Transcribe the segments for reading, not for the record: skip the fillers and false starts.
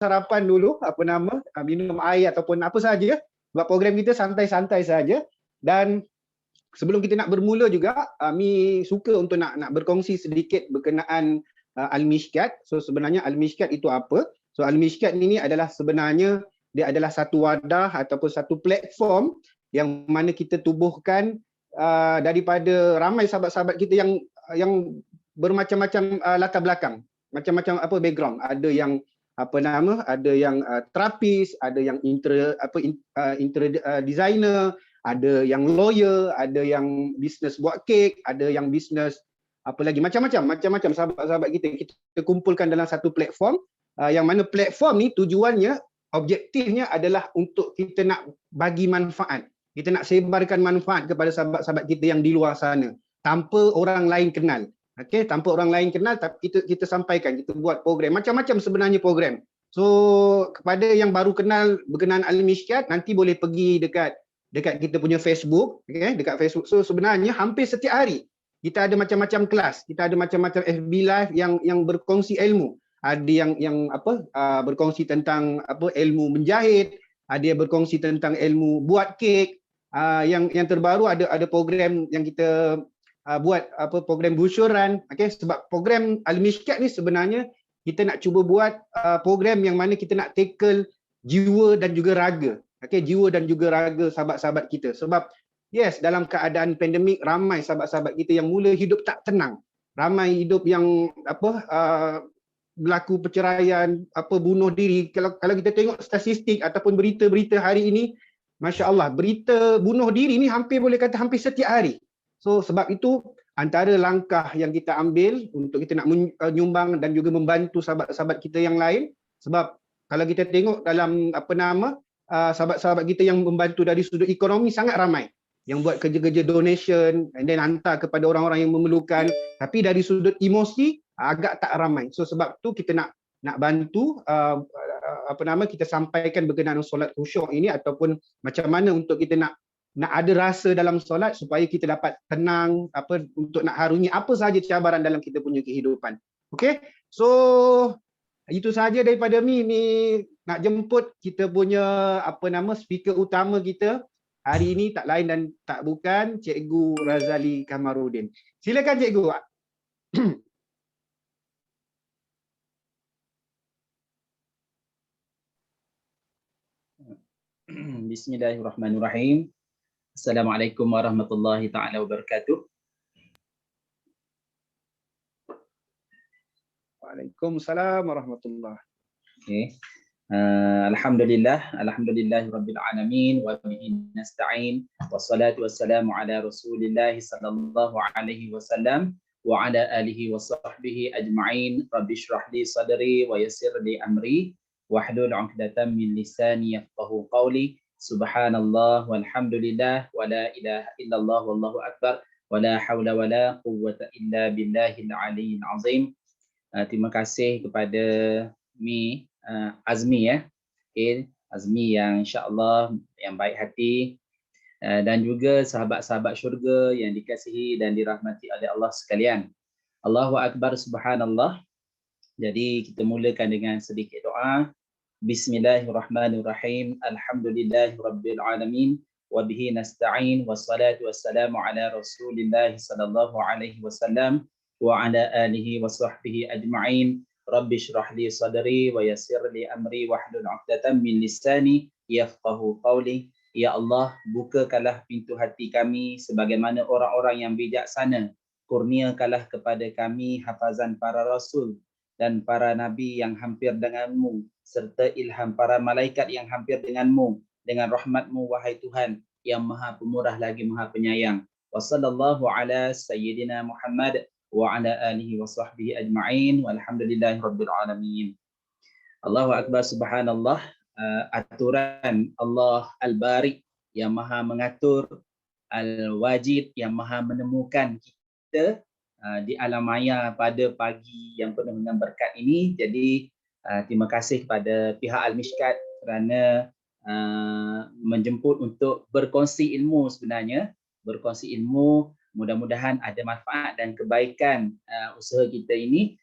sarapan dulu, minum air ataupun apa saja. Sebab program kita santai-santai saja. Dan sebelum kita nak bermula juga, Mi suka untuk nak berkongsi sedikit berkenaan Al-Mishkat. So sebenarnya Al-Mishkat itu apa? So Al-Mishkat ini adalah sebenarnya dia adalah satu wadah ataupun satu platform yang mana kita tubuhkan daripada ramai sahabat-sahabat kita yang bermacam-macam latar belakang, macam-macam background. Ada yang ada yang terapis, ada yang interior designer, ada yang lawyer, ada yang bisnes buat kek, ada yang bisnes macam-macam sahabat-sahabat kita kumpulkan dalam satu platform, yang mana platform ni tujuannya, objektifnya adalah untuk kita nak bagi manfaat. Kita nak sebarkan manfaat kepada sahabat-sahabat kita yang di luar sana tanpa orang lain kenal. Okey, tanpa orang lain kenal, tapi kita sampaikan, kita buat program macam-macam sebenarnya program. So kepada yang baru kenal berkenaan Al-Mishkat, nanti boleh pergi dekat kita punya Facebook, okay? Dekat Facebook. So sebenarnya hampir setiap hari kita ada macam-macam kelas, kita ada macam-macam FB live yang berkongsi ilmu. Ada yang berkongsi tentang ilmu menjahit, ada yang berkongsi tentang ilmu buat kek. Yang terbaru ada program yang kita buat program busyuran. Okay? Sebab program Al-Mishkat ni sebenarnya kita nak cuba buat program yang mana kita nak tackle jiwa dan juga raga. Okay, jiwa dan juga raga sahabat-sahabat kita. Sebab yes, dalam keadaan pandemik, ramai sahabat-sahabat kita yang mula hidup tak tenang. Ramai hidup yang berlaku perceraian, bunuh diri. Kalau kita tengok statistik ataupun berita-berita hari ini, Masya Allah, berita bunuh diri ni hampir setiap hari. So sebab itu antara langkah yang kita ambil untuk kita nak menyumbang dan juga membantu sahabat-sahabat kita yang lain. Sebab kalau kita tengok dalam sahabat-sahabat kita yang membantu dari sudut ekonomi sangat ramai, yang buat kerja-kerja donation and then hantar kepada orang-orang yang memerlukan, tapi dari sudut emosi agak tak ramai. So sebab tu kita nak bantu kita sampaikan berkenaan solat khusyuk ini, ataupun macam mana untuk kita nak ada rasa dalam solat supaya kita dapat tenang untuk nak harungi apa sahaja cabaran dalam kita punya kehidupan. Okey, so itu sahaja daripada Mi nak jemput kita punya speaker utama kita hari ini, tak lain dan tak bukan Cikgu Razali Kamarudin. Silakan Cikgu. Bismillahirrahmanirrahim. Assalamualaikum warahmatullahi taala wabarakatuh. Waalaikumsalam warahmatullahi. Okay. Alhamdulillahi rabbil alamin wa bihi nasta'in wassalatu wassalamu ala Rasulillah sallallahu alaihi wasallam wa ala alihi wa sahbihi ajma'in. Rabbi shrah li sadri wa yassir li amri wahlul 'uqdatam min lisani yafqahu qawli. Subhanallah walhamdulillah wa la ilaha illallah wallahu akbar wa la hawla wa la quwwata illa billahil aliyyil azim. Terima kasih kepada Mi Azmi okay. Azmi yang insya-Allah yang baik hati, dan juga sahabat-sahabat syurga yang dikasihi dan dirahmati oleh Allah sekalian. Allahu akbar, subhanallah. Jadi kita mulakan dengan sedikit doa. Bismillahirrahmanirrahim. Alhamdulillahirabbil alamin wa bihi nasta'in wassalatu wassalamu ala Rasulillah sallallahu alaihi wasallam wa ala alihi wa sahbihi ajma'in. Rabbi shrah li sadri wa yassir li amri wahlul 'uqdatam min lisani yafqahu qawli. Ya Allah, bukakanlah pintu hati kami sebagaimana orang-orang yang bijaksana. Kurniakanlah kepada kami hafazan para rasul dan para nabi yang hampir denganmu, serta ilham para malaikat yang hampir denganmu, dengan rahmatmu wahai Tuhan yang maha pemurah lagi maha penyayang. Wa sallallahu ala sayyidina Muhammad wa ala alihi wa sahbihi ajma'in walhamdulillahi rabbil alamin. Allahu akbar, subhanallah. Aturan Allah Al-Bari yang maha mengatur, Al-Wajid yang maha menemukan kita di alam maya pada pagi yang penuh dengan berkat ini. Jadi terima kasih kepada pihak Al-Mishkat kerana menjemput untuk berkongsi ilmu. Sebenarnya berkongsi ilmu, mudah-mudahan ada manfaat dan kebaikan usaha kita ini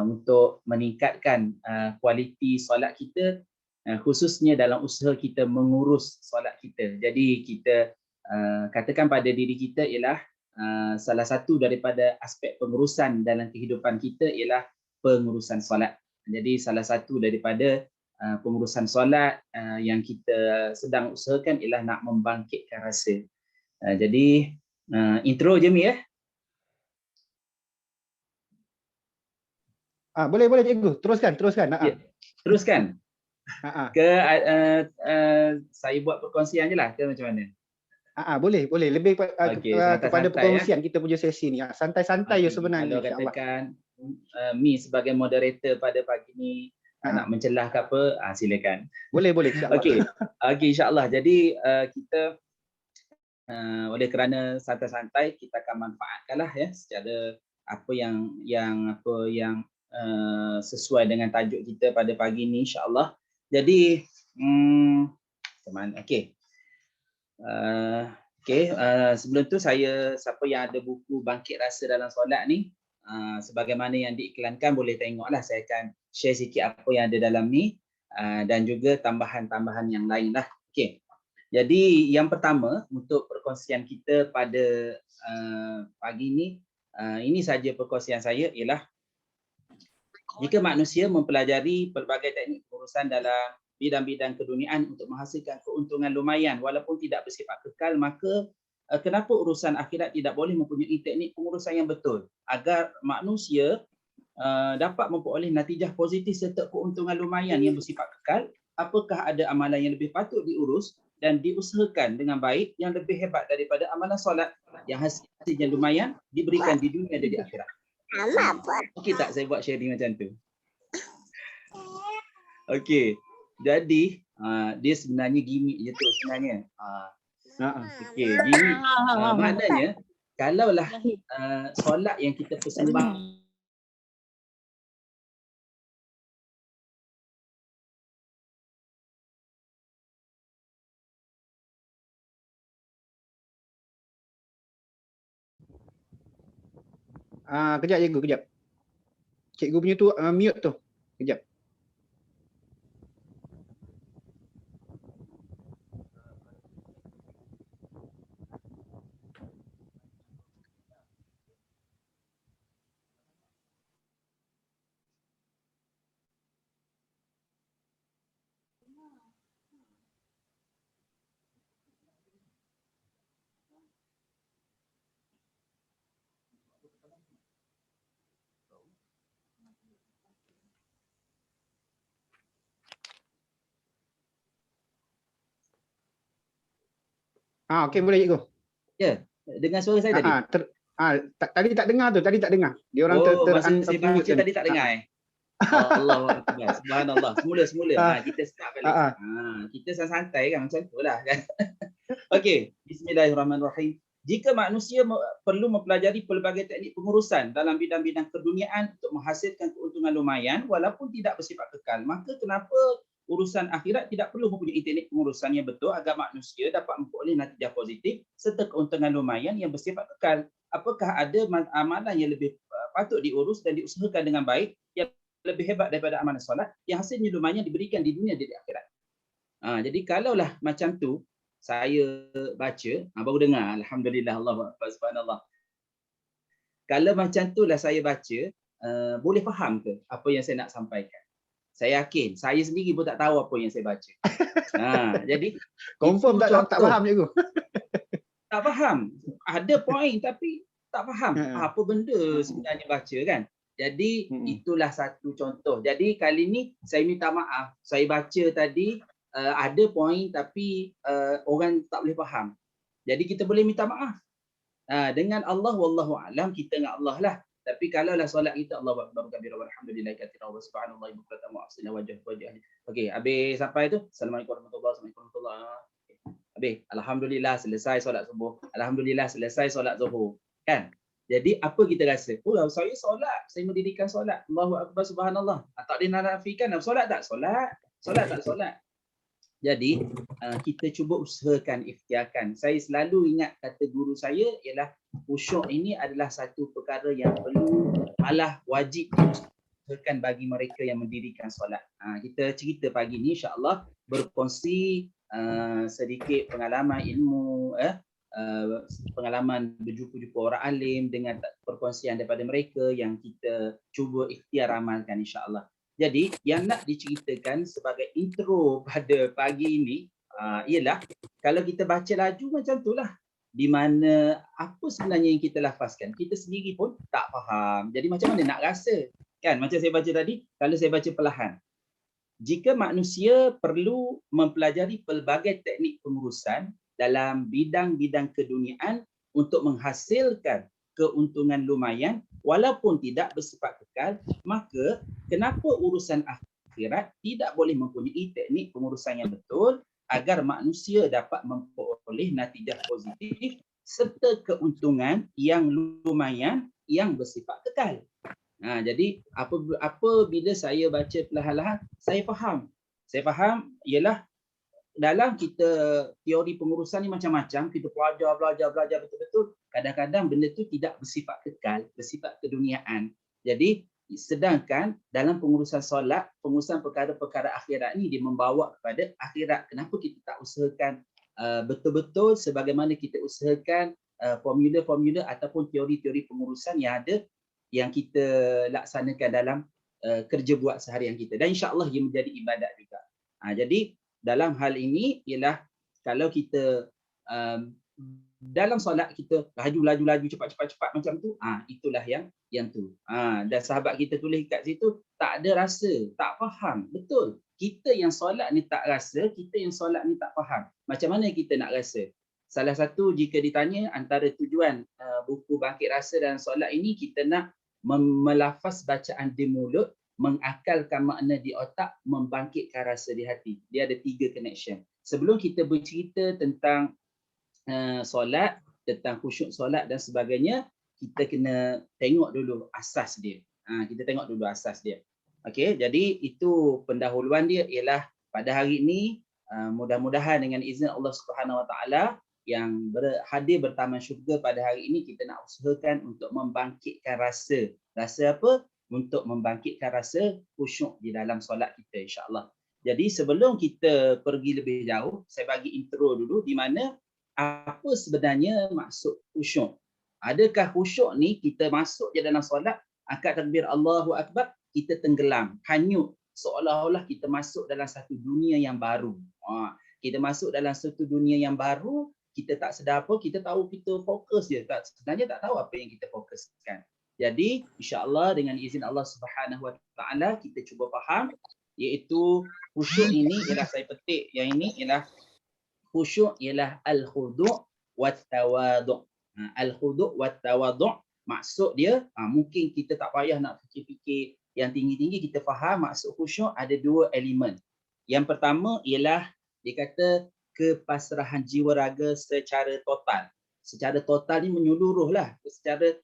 untuk meningkatkan kualiti solat kita, khususnya dalam usaha kita mengurus solat kita. Jadi kita katakan pada diri kita ialah salah satu daripada aspek pengurusan dalam kehidupan kita ialah pengurusan solat. Jadi salah satu daripada pengurusan solat yang kita sedang usahakan ialah nak membangkitkan rasa. Jadi intro je Mi ya. Boleh cikgu, teruskan. Ya, teruskan. Ke saya buat perkongsian je lah ke macam mana? Boleh lebih kepada perkongsian ya? kita punya sesi ni. Santai-santai je sebenarnya. Kalau katakan Mi sebagai moderator pada pagi ni nak mencelah ke apa, silakan. Boleh insya-Allah. Okey insya-Allah. Jadi kita oleh kerana santai-santai kita akan manfaatkanlah ya secara apa yang sesuai dengan tajuk kita pada pagi ni insya-Allah. Jadi macam mana? Sebelum tu siapa yang ada buku Bangkit Rasa Dalam Solat ni, sebagaimana yang diiklankan boleh tengoklah, saya akan share sikit apa yang ada dalam ni dan juga tambahan-tambahan yang lain lah. Jadi yang pertama untuk perkongsian kita pada pagi ni, ini saja perkongsian saya ialah jika manusia mempelajari pelbagai teknik pengurusan dalam bidang-bidang keduniaan untuk menghasilkan keuntungan lumayan walaupun tidak bersifat kekal, maka kenapa urusan akhirat tidak boleh mempunyai teknik pengurusan yang betul agar manusia dapat memperoleh natijah positif serta keuntungan lumayan yang bersifat kekal? Apakah ada amalan yang lebih patut diurus dan diusahakan dengan baik yang lebih hebat daripada amalan solat yang hasilnya lumayan diberikan di dunia dan di akhirat? Okey tak saya buat sharing macam tu? Okey. Jadi dia sebenarnya gimmick je tu sebenarnya. Okey, gimmick maknanya kalaulah solat yang kita persembahkan kejap cikgu, kejap. Cikgu punya tu mute tu. Kejap. Okey, boleh cikgu. Ya, dengar suara saya tadi. Tadi tak dengar tu, Dia orang saya baca tadi tak dengar Allahu Akbar, subhanallah. Semula. Kita start balik. Kita santai kan macam itulah kan. Okey, bismillahirrahmanirrahim. Jika manusia perlu mempelajari pelbagai teknik pengurusan dalam bidang-bidang keduniaan untuk menghasilkan keuntungan lumayan walaupun tidak bersifat kekal, maka kenapa urusan akhirat tidak perlu mempunyai teknik pengurusan yang betul agar manusia dapat memperoleh natijah positif serta keuntungan lumayan yang bersifat kekal? Apakah ada amalan yang lebih patut diurus dan diusahakan dengan baik yang lebih hebat daripada amalan solat yang hasilnya lumayan diberikan di dunia dan di akhirat? Jadi kalaulah macam tu saya baca, baru dengar, alhamdulillah, Allahu Akbar, subhanallah. Kalau macam itulah saya baca, boleh faham ke apa yang saya nak sampaikan? Saya yakin saya sendiri pun tak tahu apa yang saya baca. Jadi confirm tak faham cikgu. Tak faham. Ada poin tapi tak faham apa benda sebenarnya baca kan. Jadi itulah satu contoh. Jadi kali ni saya minta maaf. Saya baca tadi ada poin tapi orang tak boleh faham. Jadi kita boleh minta maaf. Dengan Allah wallahu alam, kita dengan Allah lah. Tapi kalau lah solat kita Allahu akbar kabira walhamdulillahi katsiran wa subhanallahi bukratan wa asila wajh. Okey, habis sampai tu. Assalamualaikum warahmatullahi wabarakatuh. Habis, alhamdulillah selesai solat subuh. Alhamdulillah selesai solat zuhur. Kan? Jadi apa kita rasa? Oh, saya solat, saya mendirikan solat. Allahu akbar subhanallah. Tak boleh nafikan solat tak? Solat. Solat tak solat. Jadi kita cuba usahakan, ikhtiarkan. Saya selalu ingat kata guru saya ialah khusyuk ini adalah satu perkara yang perlu malah wajib usahakan bagi mereka yang mendirikan solat. Kita cerita pagi ni insya-Allah berkongsi sedikit pengalaman ilmu, pengalaman berjumpa-jumpa orang alim dengan perkongsian daripada mereka yang kita cuba ikhtiar amalkan insya-Allah. Jadi yang nak diceritakan sebagai intro pada pagi ini ialah kalau kita baca laju macam itulah, di mana apa sebenarnya yang kita lafazkan kita sendiri pun tak faham. Jadi macam mana nak rasa? Kan macam saya baca tadi, kalau saya baca perlahan. Jika manusia perlu mempelajari pelbagai teknik pengurusan dalam bidang-bidang keduniaan untuk menghasilkan keuntungan lumayan walaupun tidak bersifat kekal, maka kenapa urusan akhirat tidak boleh mempunyai teknik pengurusan yang betul agar manusia dapat memperoleh natijah positif serta keuntungan yang lumayan yang bersifat kekal. Jadi apabila saya baca perlahan-lahan, saya faham. Saya faham ialah dalam kita teori pengurusan ni macam-macam, kita belajar betul-betul. Kadang-kadang benda tu tidak bersifat kekal, bersifat keduniaan. Jadi sedangkan dalam pengurusan solat, pengurusan perkara-perkara akhirat ni dia membawa kepada akhirat. Kenapa kita tak usahakan betul-betul sebagaimana kita usahakan formula-formula ataupun teori-teori pengurusan yang ada yang kita laksanakan dalam kerja buat seharian kita, dan insya-Allah ia menjadi ibadat juga. Jadi dalam hal ini ialah kalau kita dalam solat kita laju cepat macam tu, itulah yang tu. Dan sahabat kita tulis kat situ tak ada rasa, tak faham. Betul. Kita yang solat ni tak rasa, kita yang solat ni tak faham. Macam mana kita nak rasa? Salah satu jika ditanya antara tujuan buku Bangkit Rasa dan solat ini, kita nak melafaz bacaan di mulut, mengakalkan makna di otak, membangkitkan rasa di hati. Dia ada 3 connection. Sebelum kita bercerita tentang solat, tentang khusyuk solat dan sebagainya, kita kena tengok dulu asas dia. Kita tengok dulu asas dia. Okey, jadi itu pendahuluan dia ialah pada hari ini mudah-mudahan dengan izin Allah Subhanahu Wa Taala yang hadir bertaman syurga pada hari ini, kita nak usahakan untuk membangkitkan rasa. Rasa apa? Untuk membangkitkan rasa khusyuk di dalam solat kita insya-Allah. Jadi sebelum kita pergi lebih jauh, saya bagi intro dulu di mana apa sebenarnya maksud khusyuk. Adakah khusyuk ni kita masuk je dalam solat, angkat takbir Allahu Akbar, kita tenggelam, hanyut, seolah-olah kita masuk dalam satu dunia yang baru. Kita masuk dalam satu dunia yang baru, kita tak sedar apa, kita tahu kita fokus je, sebenarnya tak tahu apa yang kita fokuskan. Jadi insya-Allah dengan izin Allah Subhanahu Wa Taala kita cuba faham, iaitu khusyuk ini ialah, saya petik yang ini ialah khusyuk ialah al-khudu' wat-tawadhu'. Al-khudu' wat-tawadhu' maksud dia mungkin kita tak payah nak fikir-fikir yang tinggi-tinggi, kita faham maksud khusyuk ada 2 elemen. Yang pertama ialah dia kata kepasrahan jiwa raga secara total. Secara total ni menyeluruhlah, secara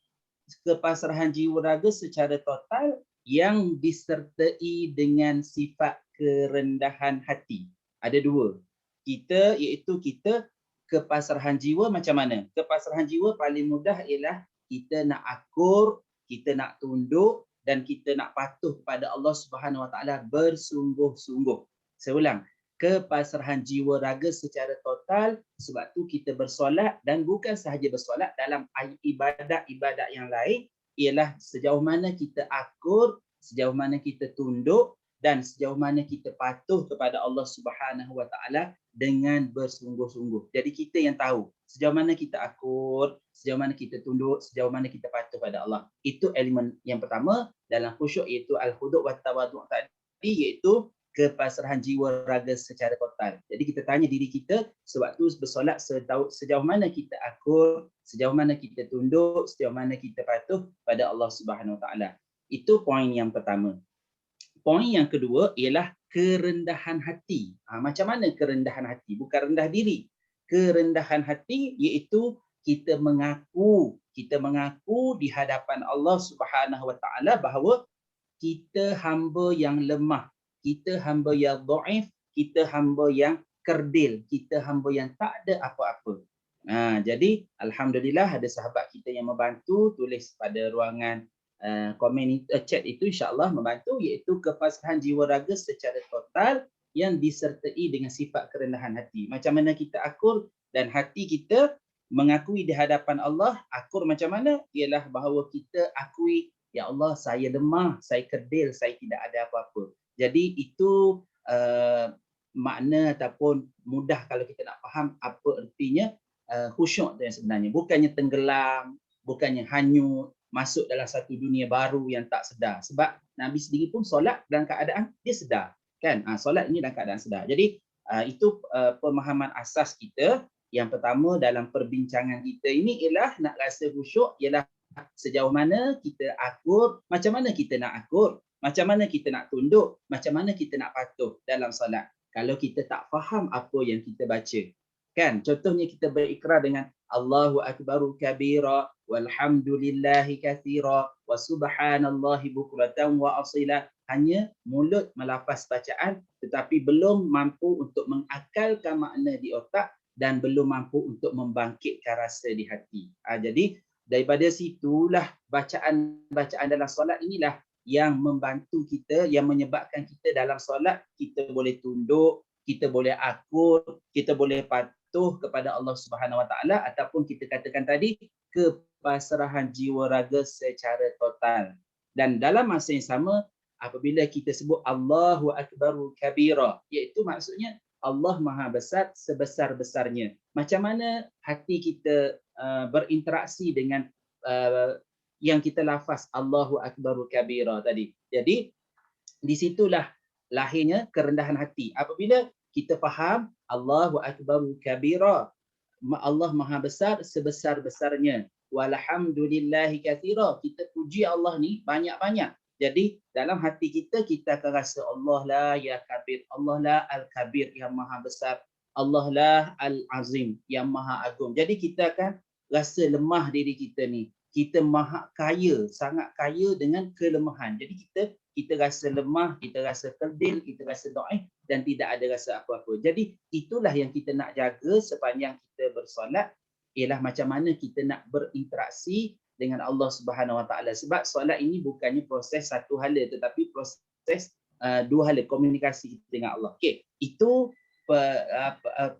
kepasrahan jiwa raga secara total yang disertai dengan sifat kerendahan hati. Ada 2. Kita iaitu kita kepasrahan jiwa macam mana? Kepasrahan jiwa paling mudah ialah kita nak akur, kita nak tunduk dan kita nak patuh kepada Allah Subhanahu Wa Taala bersungguh-sungguh. Saya ulang, kepasrahan jiwa raga secara total. Sebab tu kita bersolat, dan bukan sahaja bersolat, dalam ibadat-ibadat yang lain ialah sejauh mana kita akur, sejauh mana kita tunduk dan sejauh mana kita patuh kepada Allah Subhanahu Wa Taala dengan bersungguh-sungguh. Jadi kita yang tahu sejauh mana kita akur, sejauh mana kita tunduk, sejauh mana kita patuh pada Allah. Itu elemen yang pertama dalam khusyuk, iaitu al-khudu' wat tawadhu' tadi, iaitu kepasrahan jiwa raga secara total. Jadi kita tanya diri kita sewaktu bersolat, sejauh mana kita akur, sejauh mana kita tunduk, sejauh mana kita patuh pada Allah Subhanahu Wa Taala. Itu poin yang pertama. Poin yang kedua ialah kerendahan hati. Macam mana kerendahan hati? Bukan rendah diri. Kerendahan hati iaitu kita mengaku di hadapan Allah Subhanahu Wa Taala bahawa kita hamba yang lemah, kita hamba yang dhaif, kita hamba yang kerdil, kita hamba yang tak ada apa-apa. Jadi alhamdulillah ada sahabat kita yang membantu tulis pada ruangan komen itu, chat itu insya-Allah membantu, iaitu kepasrahan jiwa raga secara total yang disertai dengan sifat kerendahan hati. Macam mana kita akur dan hati kita mengakui di hadapan Allah. Akur macam mana? Ialah bahawa kita akui, ya Allah, saya lemah, saya kerdil, saya tidak ada apa-apa. Jadi itu makna ataupun mudah kalau kita nak faham apa ertinya khusyuk tu yang sebenarnya. Bukannya tenggelam, bukannya hanyut, masuk dalam satu dunia baru yang tak sedar. Sebab Nabi sendiri pun solat dalam keadaan dia sedar. Kan? Solat ini dalam keadaan sedar. Jadi itu pemahaman asas kita. Yang pertama dalam perbincangan kita ini ialah nak rasa khusyuk ialah sejauh mana kita akur, macam mana kita nak akur, macam mana kita nak tunduk, macam mana kita nak patuh dalam solat. Kalau kita tak faham apa yang kita baca, kan? Contohnya kita berikrar dengan Allahu Akbaru kabira walhamdulillahi katsira wa subhanallahi bukratan wa asila. Hanya mulut melafaz bacaan tetapi belum mampu untuk mengakalkan makna di otak dan belum mampu untuk membangkitkan rasa di hati. Jadi daripada situlah bacaan-bacaan dalam solat inilah yang membantu kita, yang menyebabkan kita dalam solat kita boleh tunduk, kita boleh akur, kita boleh patuh kepada Allah Subhanahu Wa Taala, ataupun kita katakan tadi kepasrahan jiwa raga secara total. Dan dalam masa yang sama apabila kita sebut Allahu Akbaru kabira, iaitu maksudnya Allah Maha Besar sebesar-besarnya. Macam mana hati kita berinteraksi dengan yang kita lafaz Allahu Akbaru kabira tadi. Jadi di situlah lahirnya kerendahan hati. Apabila kita faham Allahu Akbaru kabira, Allah Maha Besar sebesar-besarnya. Walhamdulillahi katsira, kita puji Allah ni banyak-banyak. Jadi dalam hati kita, kita akan rasa Allah la ya kabir, Allah la al-kabir yang Maha Besar, Allah la al-azim yang Maha Agung. Jadi kita akan rasa lemah diri kita ni. Kita maha kaya, sangat kaya dengan kelemahan. Jadi kita rasa lemah, kita rasa kerdil, kita rasa dhaif dan tidak ada rasa apa-apa. Jadi itulah yang kita nak jaga sepanjang kita bersolat, ialah macam mana kita nak berinteraksi dengan Allah Subhanahu Wa Taala. Sebab solat ini bukannya proses satu hala tetapi proses dua hala, komunikasi kita dengan Allah. Okey, itu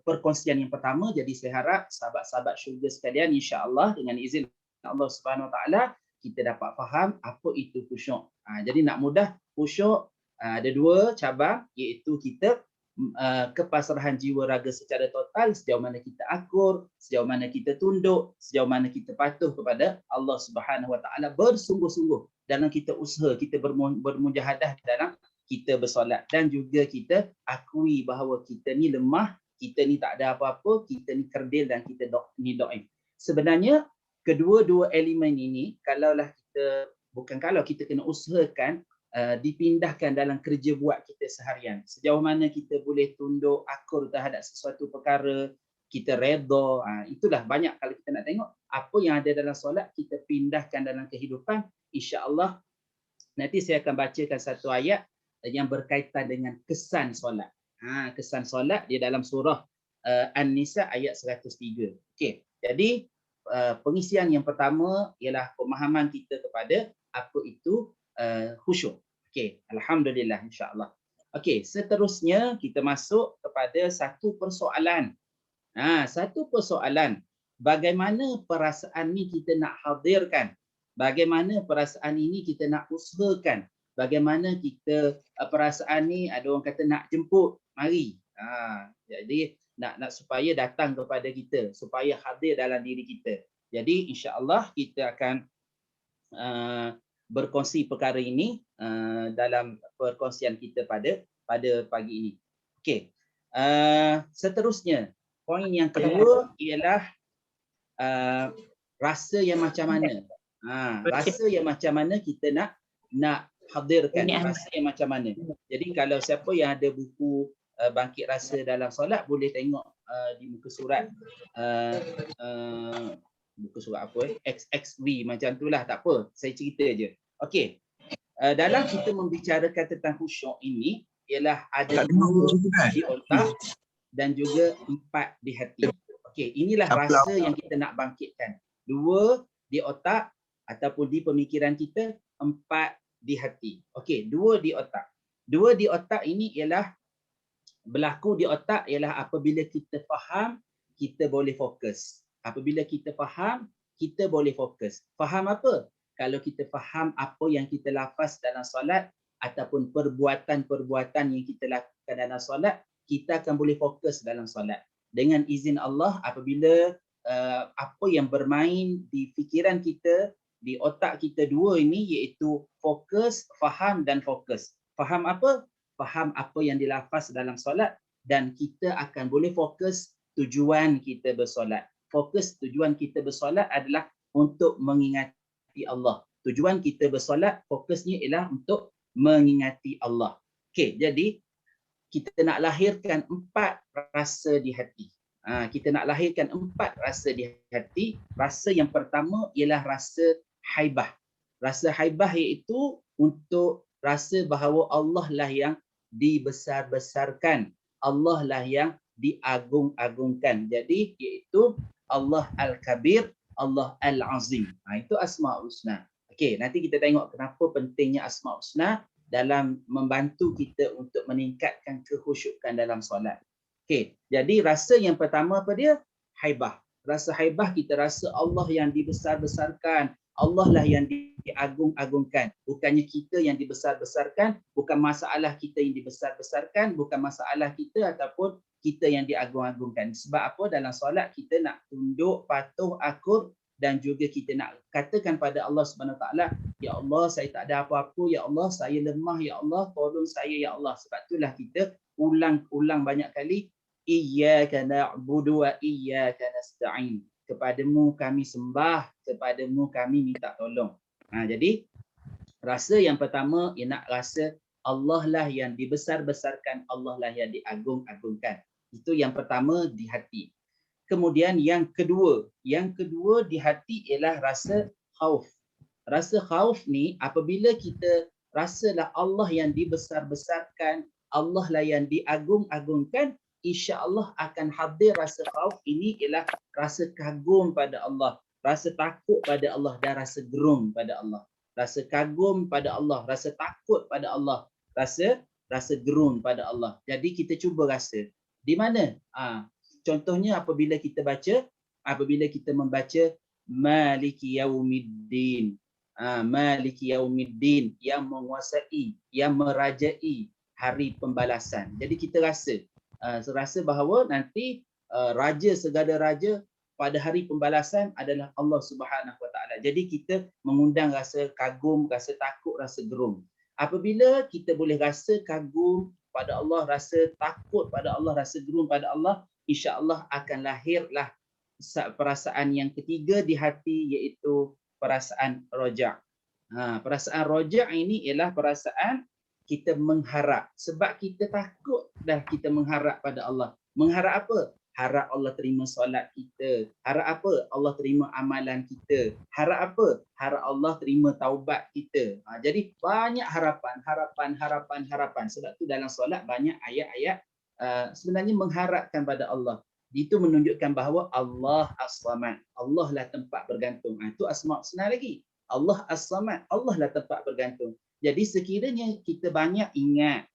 perkongsian yang pertama. Jadi saya harap sahabat-sahabat syurga sekalian, insya-Allah dengan izin Allah Subhanahu Wa Taala kita dapat faham apa itu khusyuk. Jadi nak mudah, khusyuk ada dua cabang, iaitu kita kepasrahan jiwa raga secara total, sejauh mana kita akur, sejauh mana kita tunduk, sejauh mana kita patuh kepada Allah Subhanahu Wa Taala bersungguh-sungguh dalam kita usaha, kita bermujahadah dalam kita bersolat, dan juga kita akui bahawa kita ni lemah, kita ni tak ada apa-apa, kita ni kerdil dan kita ni dhaif. Sebenarnya kedua-dua elemen ini kalau kita kena usahakan dipindahkan dalam kerja buat kita seharian. Sejauh mana kita boleh tunduk, akur terhadap sesuatu perkara, kita redha, itulah banyak kalau kita nak tengok apa yang ada dalam solat kita pindahkan dalam kehidupan. Insya-Allah nanti saya akan bacakan satu ayat yang berkaitan dengan kesan solat. Kesan solat dia dalam surah An-Nisa ayat 103. Okey. Jadi pengisian yang pertama ialah pemahaman kita kepada apa itu khusyuk. Okey, alhamdulillah, insya-Allah. Okey, seterusnya kita masuk kepada satu persoalan. Satu persoalan, bagaimana perasaan ni kita nak hadirkan? Bagaimana perasaan ini kita nak usahakan? Bagaimana kita perasaan ni ada orang kata nak jemput, mari. Jadi nak supaya datang kepada kita, supaya hadir dalam diri kita. Jadi insya-Allah kita akan berkongsi perkara ini dalam perkongsian kita pada pagi ini. Okey. Seterusnya, poin yang kedua ialah rasa yang macam mana. Rasa yang macam mana kita nak hadirkan, rasa yang macam mana. Jadi kalau siapa yang ada buku bangkit rasa dalam solat boleh tengok di muka surat XXV macam itulah, tak apa, saya cerita je. Okey. Dalam kita membicarakan tentang khusyuk ini ialah ada 2 di otak dan juga 4 di hati. Okey, inilah rasa yang kita nak bangkitkan. 2 di otak ataupun di pemikiran kita, 4 di hati. Okey, 2 di otak. 2 di otak ini ialah berlaku di otak ialah apabila kita faham, kita boleh fokus. Apabila kita faham, kita boleh fokus. Faham apa? Kalau kita faham apa yang kita lafaz dalam solat ataupun perbuatan-perbuatan yang kita lakukan dalam solat, kita akan boleh fokus dalam solat. Dengan izin Allah, apabila apa yang bermain di fikiran kita, di otak kita dua ini, iaitu fokus, faham dan fokus. Faham apa? Faham apa yang dilafaz dalam solat dan kita akan boleh fokus tujuan kita bersolat. Fokus tujuan kita bersolat adalah untuk mengingati Allah. Tujuan kita bersolat fokusnya ialah untuk mengingati Allah. Okey, jadi kita nak lahirkan 4 rasa di hati. Kita nak lahirkan 4 rasa di hati. Rasa yang pertama ialah rasa haibah. Rasa haibah iaitu untuk rasa bahawa Allah lah yang dibesar-besarkan, Allah lah yang diagung-agungkan. Jadi iaitu Allah Al-Kabir, Allah Al-Azim. Itu Asmaul Husna. Okey, nanti kita tengok kenapa pentingnya Asmaul Husna dalam membantu kita untuk meningkatkan kekhusyukan dalam solat. Okey, jadi rasa yang pertama apa dia? Haibah. Rasa haibah, kita rasa Allah yang dibesar-besarkan, Allah lah yang diagung-agungkan. Bukannya kita yang dibesar-besarkan, bukan masalah kita yang dibesar-besarkan, bukan masalah kita ataupun kita yang diagung-agungkan. Sebab apa? Dalam solat kita nak tunduk, patuh, akur dan juga kita nak katakan pada Allah Subhanahu Wa Taala, ya Allah, saya tak ada apa-apa, ya Allah, saya lemah, ya Allah, tolong saya, ya Allah. Sebab itulah kita ulang-ulang banyak kali, iyyaka na'budu wa iyyaka nasta'in. Kepadamu kami sembah, kepadamu kami minta tolong. Jadi rasa yang pertama ia nak rasa Allah lah yang dibesar-besarkan, Allah lah yang diagung-agungkan. Itu yang pertama di hati. Kemudian yang kedua di hati ialah rasa khauf. Rasa khauf ni apabila kita rasalah Allah yang dibesar-besarkan, Allah lah yang diagung-agungkan, insya-Allah akan hadir rasa khauf ini ialah rasa kagum pada Allah, rasa takut pada Allah dan rasa gerung pada Allah. Rasa kagum pada Allah, rasa takut pada Allah, rasa gerung pada Allah. Jadi kita cuba rasa. Di mana? Contohnya apabila kita membaca Maliki Yaumiddin. Maliki Yaumiddin, yang menguasai, yang merajai hari pembalasan. Jadi kita rasa bahawa nanti raja segala raja pada hari pembalasan adalah Allah Subhanahu Wa Taala. Jadi kita mengundang rasa kagum, rasa takut, rasa gerung. Apabila kita boleh rasa kagum pada Allah, rasa takut pada Allah, rasa gerung pada Allah, insya-Allah akan lahirlah perasaan yang ketiga di hati, iaitu perasaan roja'. Perasaan roja' ini ialah perasaan kita mengharap. Sebab kita takut dah kita mengharap pada Allah. Mengharap apa? Harap Allah terima solat kita. Harap apa? Allah terima amalan kita. Harap apa? Harap Allah terima taubat kita. Jadi banyak harapan. Sebab tu dalam solat banyak ayat-ayat sebenarnya mengharapkan pada Allah. Itu menunjukkan bahawa Allah As-Samad. Allah lah tempat bergantung. Itu Asma' Husna lagi. Allah As-Samad. Allah lah tempat bergantung. Jadi sekiranya kita banyak ingat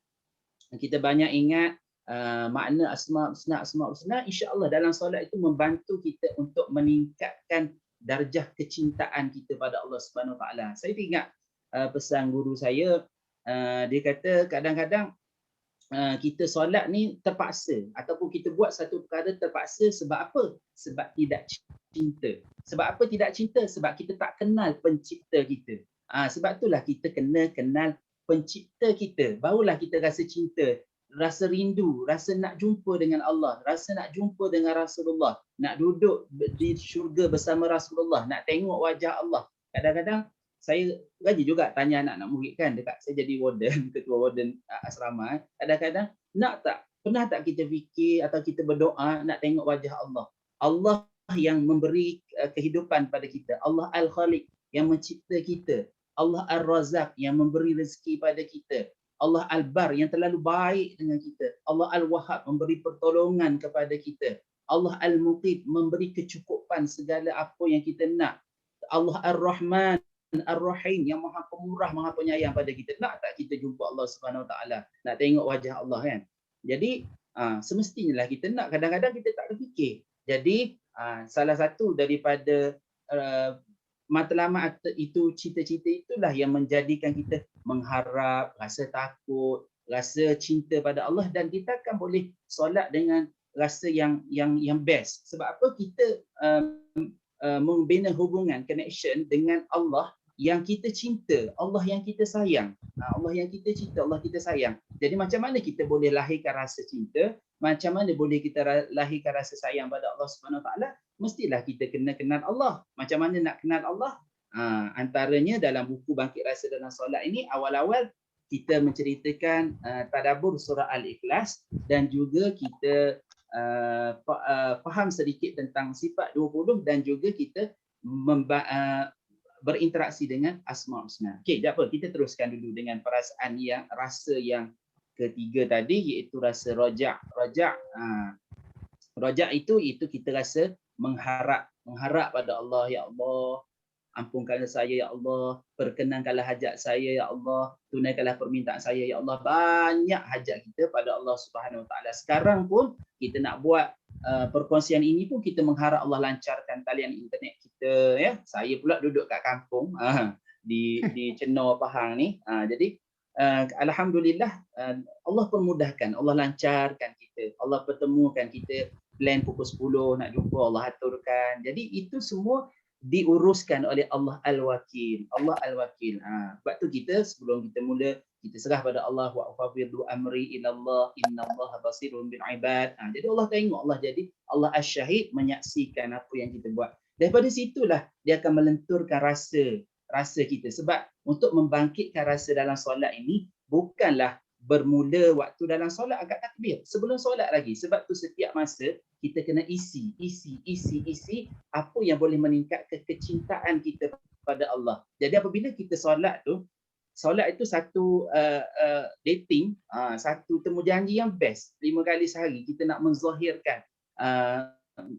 makna Asma' Husna, insya-Allah dalam solat itu membantu kita untuk meningkatkan darjah kecintaan kita pada Allah Subhanahu Wa Taala. Saya ingat pesan guru saya, dia kata kadang-kadang kita solat ni terpaksa ataupun kita buat satu perkara terpaksa. Sebab apa? Sebab tidak cinta. Sebab apa tidak cinta? Sebab kita tak kenal pencipta kita. Sebab itulah kita kena kenal pencipta kita. Barulah kita rasa cinta, rasa rindu, rasa nak jumpa dengan Allah, rasa nak jumpa dengan Rasulullah, nak duduk di syurga bersama Rasulullah, nak tengok wajah Allah. Kadang-kadang saya rajin juga tanya anak-anak murid kan, dekat saya jadi warden, ketua warden asrama. Kadang-kadang pernah tak kita fikir atau kita berdoa nak tengok wajah Allah. Allah yang memberi kehidupan pada kita. Allah Al-Khaliq yang mencipta kita. Allah Ar-Razak yang memberi rezeki pada kita. Allah Al-Bar yang terlalu baik dengan kita. Allah Al-Wahhab memberi pertolongan kepada kita. Allah Al-Muqit memberi kecukupan segala apa yang kita nak. Allah Ar-Rahman Ar-Rahim, yang Maha Pemurah, Maha Penyayang pada kita. Nak tak kita jumpa Allah Subhanahu Wa Taala? Nak tengok wajah Allah kan? Jadi semestinya lah kita nak, kadang-kadang kita tak terfikir. Jadi salah satu daripada matlamat itu, cita-cita itulah yang menjadikan kita mengharap, rasa takut, rasa cinta pada Allah, dan kita akan boleh solat dengan rasa yang best. Sebab apa? Kita membina hubungan, connection dengan Allah yang kita cinta, Allah yang kita sayang. Allah yang kita cinta, Allah kita sayang. Jadi macam mana kita boleh lahirkan rasa cinta? Macam mana boleh kita lahirkan rasa sayang pada Allah Subhanahu Wa Taala? Mestilah kita kena kenal Allah. Macam mana nak kenal Allah? Antaranya dalam buku Bangkit Rasa Dalam Solat ini, awal-awal kita menceritakan tadabbur surah Al-Ikhlas, dan juga kita faham sedikit tentang sifat 20, dan juga kita berinteraksi dengan Asma' Husna. Okey, tak apa, kita teruskan dulu dengan perasaan yang, rasa yang ketiga tadi, iaitu rasa roja'. Roja' itu kita rasa mengharap pada Allah. Ya Allah, ampunkanlah saya ya Allah, perkenankanlah hajat saya ya Allah, tunaikanlah permintaan saya ya Allah. Banyak hajat kita pada Allah Subhanahu Wa Taala. Sekarang pun kita nak buat perkongsian ini pun kita mengharap Allah lancarkan talian internet kita, ya. Saya pula duduk kat kampung di Cenor Pahang ni. Jadi alhamdulillah, Allah permudahkan, Allah lancarkan kita, Allah pertemukan kita, plan pukul 10 nak jumpa, Allah aturkan. Jadi itu semua diuruskan oleh Allah Al-Wakil. Allah Al-Wakil. Sebab tu kita sebelum kita mula, kita serah pada Allah, wa ufawwidu amri ilallah innallaha basirun bil ibad. Jadi Allah tengok, Allah jadi Allah Asy-Syahid, menyaksikan apa yang kita buat. Daripada situlah dia akan melenturkan rasa kita. Sebab untuk membangkitkan rasa dalam solat ini bukanlah bermula waktu dalam solat agak takbir, sebelum solat lagi. Sebab tu setiap masa kita kena isi apa yang boleh meningkatkan kecintaan kita pada Allah. Jadi apabila kita solat itu satu dating, satu temujanji yang best. 5 kali sehari kita nak menzahirkan.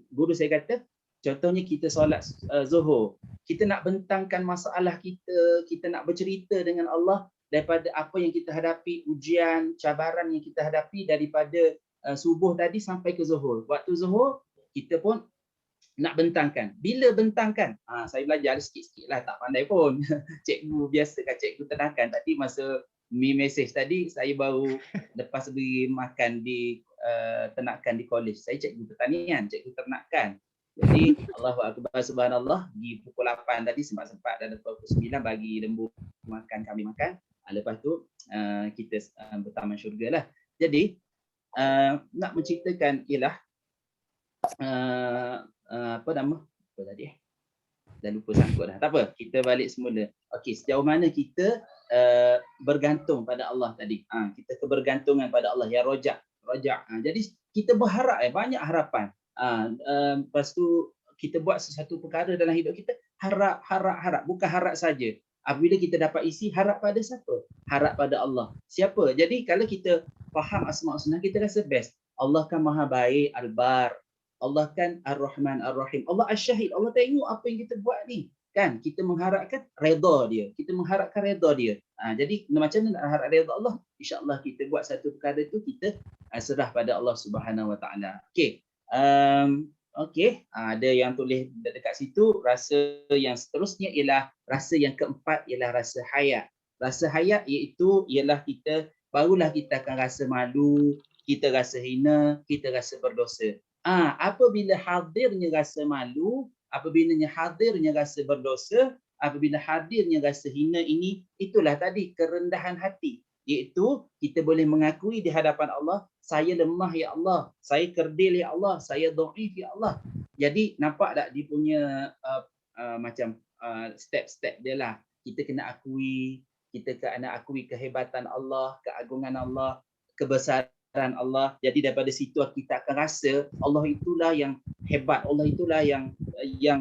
Guru saya kata, contohnya kita solat Zuhur, kita nak bentangkan masalah kita nak bercerita dengan Allah daripada apa yang kita hadapi, ujian, cabaran yang kita hadapi daripada subuh tadi sampai ke Zuhur. Waktu Zuhur kita pun nak bentangkan. Bila bentangkan? Saya belajar sikit-sikit lah, tak pandai pun. Cikgu biasa kan, cikgu terangkan. Tadi masa message tadi, saya baru lepas beri makan di ternakan di college. Saya cikgu pertanian, cikgu ternakan. Jadi Allahu Akbar, subhanallah, di pukul 8 tadi sempat-sempat, dan pukul 9 bagi lembu makan, kami makan. Lepas tu kita bertaman syurga lah. Jadi nak menceritakan ialah apa tadi dah lupa sangkut dah. Tak apa, kita balik semula. Okey, sejauh mana kita bergantung pada Allah tadi. Kita kebergantungan pada Allah, ya roja'. Jadi kita berharap, banyak harapan. Lepas tu kita buat sesuatu perkara dalam hidup kita, harap. Bukan harap saja. Apabila kita dapat isi, harap pada siapa? Harap pada Allah. Siapa? Jadi kalau kita faham Asma' Husna, kita rasa best. Allah kan Maha Baik, Al-Bar. Allah kan Ar-Rahman, Ar-Rahim. Allah Asy-Syahid. Allah tengok apa yang kita buat ni. Kan? Kita mengharapkan redha dia. Kita mengharapkan redha dia. Jadi macam mana nak harap redha Allah? InsyaAllah kita buat satu perkara tu, kita serah pada Allah Subhanahu Wa Taala. Okey. Okey, ada yang tulis dekat situ. Rasa yang seterusnya ialah rasa yang keempat, ialah rasa hayat. Rasa hayat ialah kita, barulah kita akan rasa malu, kita rasa hina, kita rasa berdosa. Apabila hadirnya rasa malu, apabila hadirnya rasa berdosa, apabila hadirnya rasa hina ini, itulah tadi kerendahan hati. Iaitu kita boleh mengakui di hadapan Allah, saya lemah ya Allah, saya kerdil ya Allah, saya dhaif ya Allah. Jadi nampak tak dia punya macam step-step dia lah. Kita kena akui, kita kena akui kehebatan Allah, keagungan Allah, kebesaran Allah. Jadi daripada situ kita akan rasa Allah itulah yang hebat, Allah itulah yang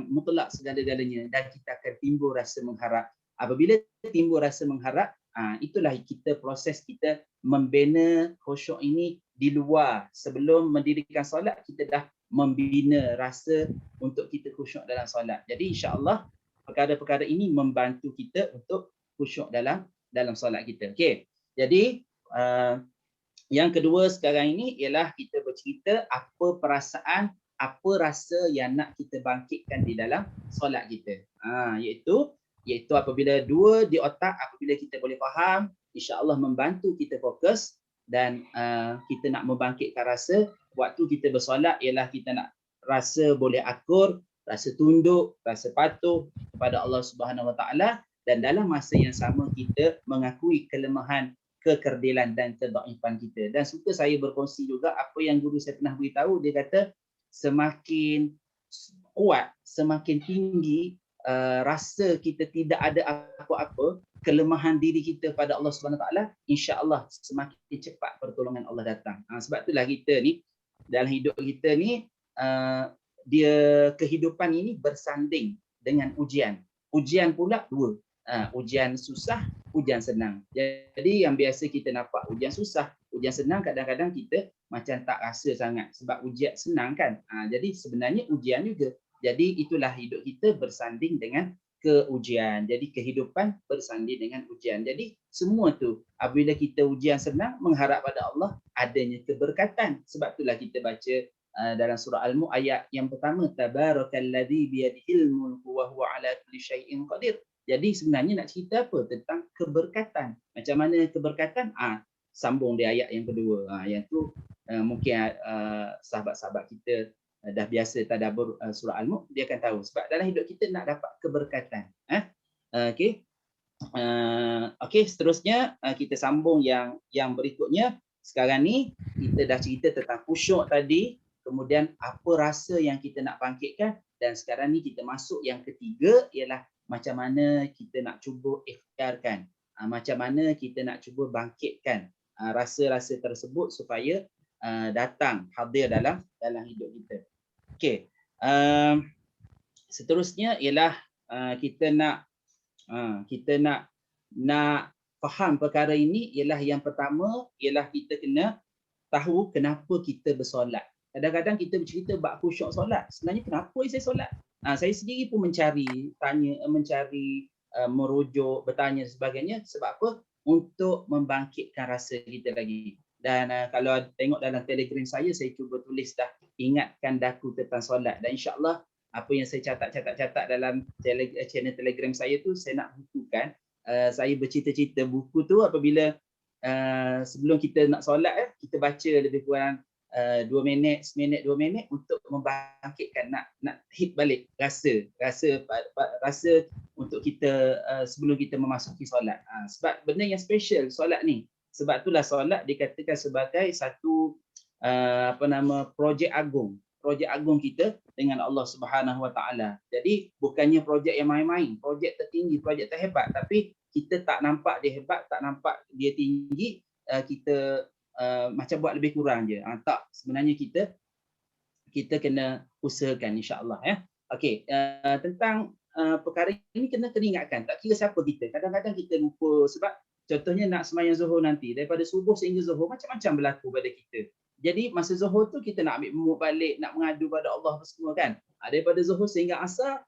mutlak segala-galanya, dan kita akan timbul rasa mengharap. Apabila timbul rasa mengharap, itulah kita, proses kita membina khusyuk ini di luar. Sebelum mendirikan solat, kita dah membina rasa untuk kita khusyuk dalam solat. Jadi insya-Allah perkara-perkara ini membantu kita untuk khusyuk dalam solat kita. Okey. Jadi yang kedua sekarang ini ialah kita bercerita apa perasaan, apa rasa yang nak kita bangkitkan di dalam solat kita. Iaitu apabila dua di otak, apabila kita boleh faham, insya-Allah membantu kita fokus dan kita nak membangkitkan rasa waktu kita bersolat ialah kita nak rasa boleh akur, rasa tunduk, rasa patuh kepada Allah Subhanahu Wa Taala, dan dalam masa yang sama kita mengakui kelemahan, kekerdilan dan kedaifan kita. Dan suka saya berkongsi juga apa yang guru saya pernah beritahu, dia kata semakin kuat, semakin tinggi rasa kita tidak ada apa-apa, kelemahan diri kita pada Allah Subhanahu Wa Taala, insya-Allah semakin cepat pertolongan Allah datang. Sebab itulah kita ni dalam hidup kita ni dia kehidupan ini bersanding dengan ujian. Ujian pula dua. Ujian susah, ujian senang. Jadi yang biasa kita nampak ujian susah, ujian senang kadang-kadang kita macam tak rasa sangat sebab ujian senang kan. Jadi sebenarnya ujian juga. Jadi itulah hidup kita bersanding dengan keujian. Jadi kehidupan bersanding dengan ujian. Jadi semua tu apabila kita ujian senang, mengharap pada Allah adanya keberkatan. Sebab itulah kita baca dalam surah Al-Mulk ayat yang pertama, tabarakalladzi biyadihil mulku wa huwa ala kulli syai'in qadir. Jadi sebenarnya nak cerita apa tentang keberkatan. Macam mana keberkatan? Sambung di ayat yang kedua. Yang tu mungkin sahabat-sahabat kita dah biasa tadabbur surah Al-Mulk, dia akan tahu. Sebab dalam hidup kita nak dapat keberkatan. Okey. Okey, seterusnya kita sambung yang berikutnya. Sekarang ni kita dah cerita tentang khusyuk tadi, kemudian apa rasa yang kita nak bangkitkan, dan sekarang ni kita masuk yang ketiga ialah macam mana kita nak cuba ikhtiarkan, macam mana kita nak cuba bangkitkan rasa-rasa tersebut supaya datang hadir dalam hidup kita. Okey. Seterusnya ialah kita nak faham perkara ini. Ialah yang pertama ialah kita kena tahu kenapa kita bersolat. Kadang-kadang kita bercerita bab khusyuk solat. Sebenarnya kenapa saya solat? Saya sendiri pun mencari, merujuk, bertanya sebagainya. Sebab apa? Untuk membangkitkan rasa kita lagi. Dan kalau tengok dalam Telegram saya cuba tulis dah, ingatkan daku tentang solat. Dan insya-Allah apa yang saya catat dalam channel Telegram saya tu, saya nak bukukan. Saya bercita-cita buku tu apabila sebelum kita nak solat, kita baca lebih kurang 2 minit, seminit, 2 minit untuk membangkitkan, nak hit balik rasa untuk kita sebelum kita memasuki solat. Sebab benda yang special solat ni. Sebab itulah solat dikatakan sebagai satu projek agung kita dengan Allah Subhanahu Wa Taala. Jadi bukannya projek yang main-main, projek tertinggi, projek terhebat, tapi kita tak nampak dia hebat, tak nampak dia tinggi, kita macam buat lebih kurang je. Tak, sebenarnya kita kena usahakan insya-Allah ya. Okey, tentang perkara ini kena ingatkan, tak kira siapa kita. Kadang-kadang kita lupa, sebab contohnya nak sembahyang Zuhur nanti, daripada subuh sehingga Zuhur macam-macam berlaku pada kita. Jadi masa Zuhur tu kita nak ambil memuk balik, nak mengadu pada Allah semua kan. Daripada Zuhur sehingga Asar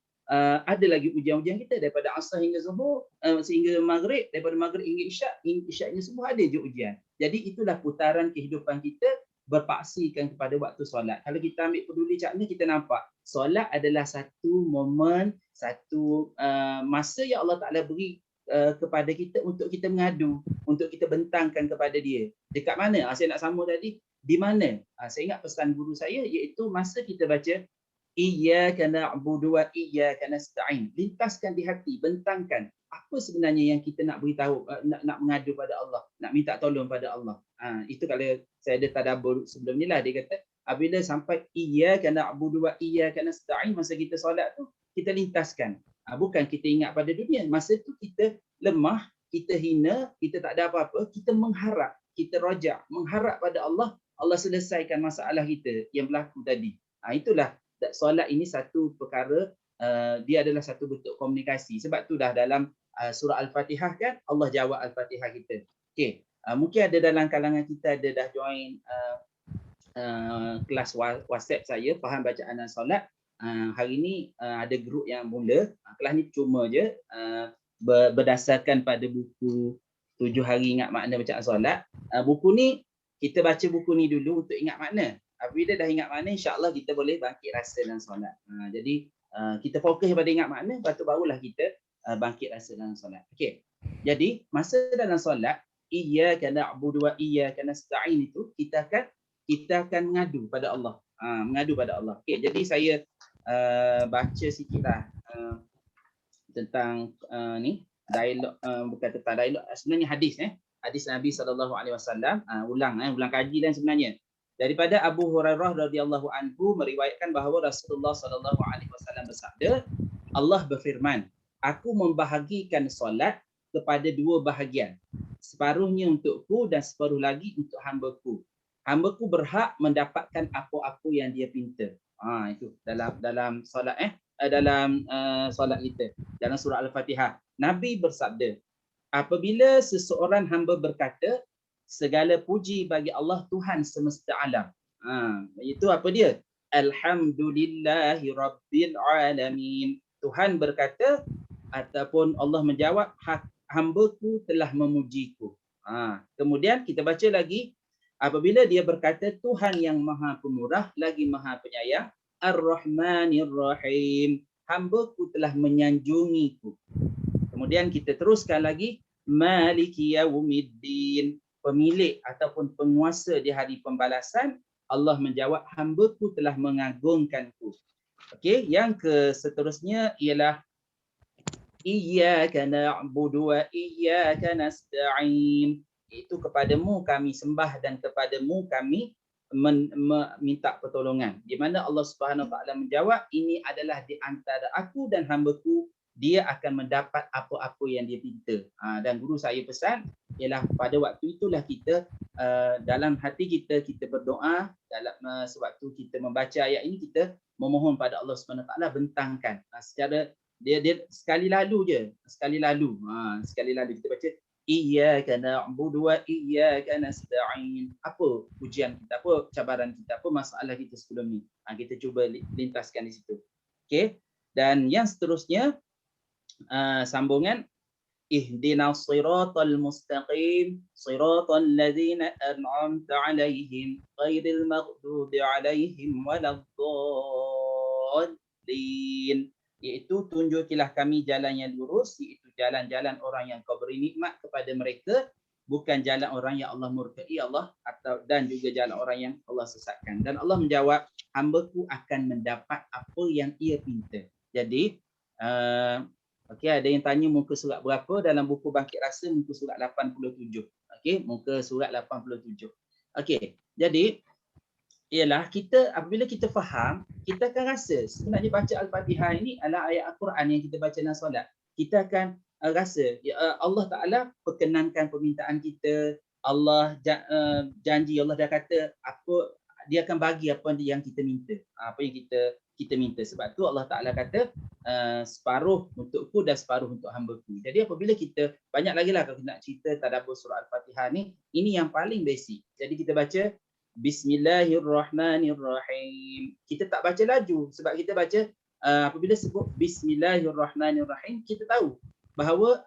ada lagi ujian-ujian kita, daripada Asar hingga Zuhur, sehingga Maghrib, daripada Maghrib hingga Isyak-nya semua ada je ujian. Jadi itulah putaran kehidupan kita berpaksikan kepada waktu solat. Kalau kita ambil peduli cakna, kita nampak solat adalah satu momen, satu masa yang Allah Ta'ala beri kepada kita untuk kita mengadu, untuk kita bentangkan kepada dia. Dekat mana? Saya nak sambung tadi. Di mana? Saya ingat pesan guru saya, iaitu masa kita baca Iyyaka na'budu wa iyyaka nasta'in. Lintaskan di hati, bentangkan apa sebenarnya yang kita nak beritahu, nak mengadu pada Allah, nak minta tolong pada Allah. Itu kalau saya ada tadabbur sebelum ni lah, dia kata apabila sampai Iyyaka na'budu wa iyyaka nasta'in, masa kita solat tu kita lintaskan. Bukan kita ingat pada dunia. Masa tu kita lemah, kita hina, kita tak ada apa-apa, kita mengharap, kita rajak, mengharap pada Allah, Allah selesaikan masalah kita yang berlaku tadi. Itulah solat ini satu perkara, dia adalah satu bentuk komunikasi. Sebab tu dah dalam surah Al-Fatihah kan, Allah jawab Al-Fatihah kita. Okey, mungkin ada dalam kalangan kita ada dah join kelas WhatsApp saya, faham bacaan dan solat. hari ni ada grup yang mula. Kelas ni cuma je berdasarkan pada buku 7 hari ingat makna bacaan solat. Buku ni kita baca buku ni dulu untuk ingat makna. Apabila dah ingat makna, insya-Allah kita boleh bangkit rasa dalam solat. Jadi kita fokus pada ingat makna, lepas tu barulah kita bangkit rasa dalam solat. Okey. Jadi masa dalam solat, iyyaka na'budu wa iyyaka nasta'in itu kita akan mengadu pada Allah. Mengadu pada Allah. Okey, jadi saya baca sikitlah tentang ni dialog, bukan tentang dialog, sebenarnya hadis hadis Nabi SAW. Ulang kaji dan sebenarnya daripada Abu Hurairah radhiyallahu anhu meriwayatkan bahawa Rasulullah SAW bersabda, Allah berfirman, aku membahagikan solat kepada 2 bahagian, separuhnya untukku dan separuh lagi untuk hamba-Ku. Hamba-Ku berhak mendapatkan apa-apa yang dia pinta. Itu dalam solat dalam solat kita, dalam surah Al-Fatihah. Nabi bersabda, apabila seseorang hamba berkata, segala puji bagi Allah Tuhan semesta alam. Itu apa dia? Alhamdulillahi Rabbil Alamin. Tuhan berkata ataupun Allah menjawab, hamba-Ku telah memujiku. Kemudian kita baca lagi, apabila dia berkata Tuhan yang Maha Pemurah lagi Maha Penyayang, Ar-Rahmanir Rahim, hamba-Ku telah menyanjungiku. Kemudian kita teruskan lagi, Maliki Yaumiddin, pemilik ataupun penguasa di hari pembalasan. Allah menjawab, hamba-Ku telah mengagungkanku. Okey, yang seterusnya ialah Iyyaka na'budu wa iyyaka nasta'in. Itu kepadamu kami sembah dan kepadamu kami minta pertolongan. Di mana Allah Subhanahu Wa Taala menjawab, ini adalah di antara aku dan hamba-Ku, dia akan mendapat apa-apa yang dia pinta. Dan guru saya pesan ialah pada waktu itulah kita dalam hati kita berdoa, dalam sewaktu kita membaca ayat ini kita memohon pada Allah Subhanahu Wa Taala bentangkan secara dia sekali lalu kita baca iyyaka na'budu wa iyyaka nasta'in. Apa ujian kita, apa cabaran kita, apa masalah kita sebelum ni, kita cuba lintaskan di situ. Okey, dan yang seterusnya sambungan ihdinas siratal mustaqim siratal ladzina an'amta 'alaihim ghairil maghdubi 'alaihim waladdallin, iaitu tunjukilah kami jalan yang lurus, iaitu jalan-jalan orang yang kau beri nikmat kepada mereka, bukan jalan orang yang Allah murkai Allah dan juga jalan orang yang Allah sesatkan. Dan Allah menjawab, hamba-Ku akan mendapat apa yang ia pinta. Jadi okey, ada yang tanya muka surat berapa dalam buku Bangkit Rasa, muka surat 87. Okey, muka surat 87. Okey, jadi ialah kita apabila kita faham, kita akan rasa sebenarnya baca Al-Fatihah ini adalah ayat Al-Quran yang kita baca dalam solat. Kita akan rasa Allah Taala perkenankan permintaan kita. Allah janji, Allah dah kata apa dia akan bagi apa yang kita minta. Apa yang kita minta. Sebab tu Allah Taala kata separuh untukku dan separuh untuk hamba-Ku. Jadi apabila kita banyak lagi lah kalau nak cerita tadabbur surah Al-Fatihah ni, ini yang paling basic. Jadi kita baca Bismillahirrahmanirrahim. Kita tak baca laju sebab kita baca apabila sebut Bismillahirrahmanirrahim, kita tahu bahawa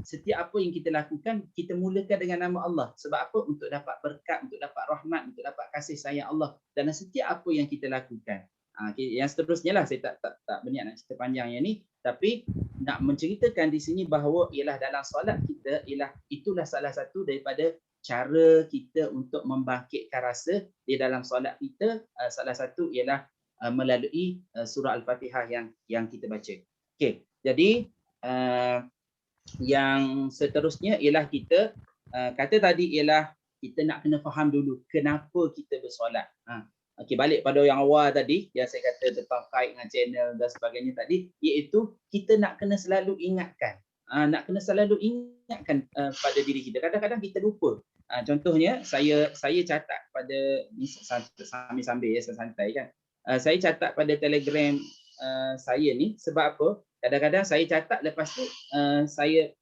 setiap apa yang kita lakukan, kita mulakan dengan nama Allah. Sebab apa? Untuk dapat berkat, untuk dapat rahmat, untuk dapat kasih sayang Allah dalam setiap apa yang kita lakukan. Yang seterusnya lah, saya tak berniat nak cerita panjang yang ni, tapi nak menceritakan di sini bahawa ialah dalam solat kita, itulah salah satu daripada cara kita untuk membangkitkan rasa di dalam solat kita. Salah satu ialah melalui surah Al-Fatihah yang kita baca. Okey, jadi yang seterusnya ialah kita kata tadi ialah kita nak kena faham dulu kenapa kita bersolat. Okey, balik pada yang awal tadi yang saya kata tentang kait dengan channel dan sebagainya tadi, iaitu kita nak kena selalu ingatkan. Pada diri kita. Kadang-kadang kita lupa. Contohnya saya catat pada ni sambil-sambil ya, santai kan. Saya catat pada Telegram saya ni sebab apa? Kadang-kadang saya catat, lepas tu saya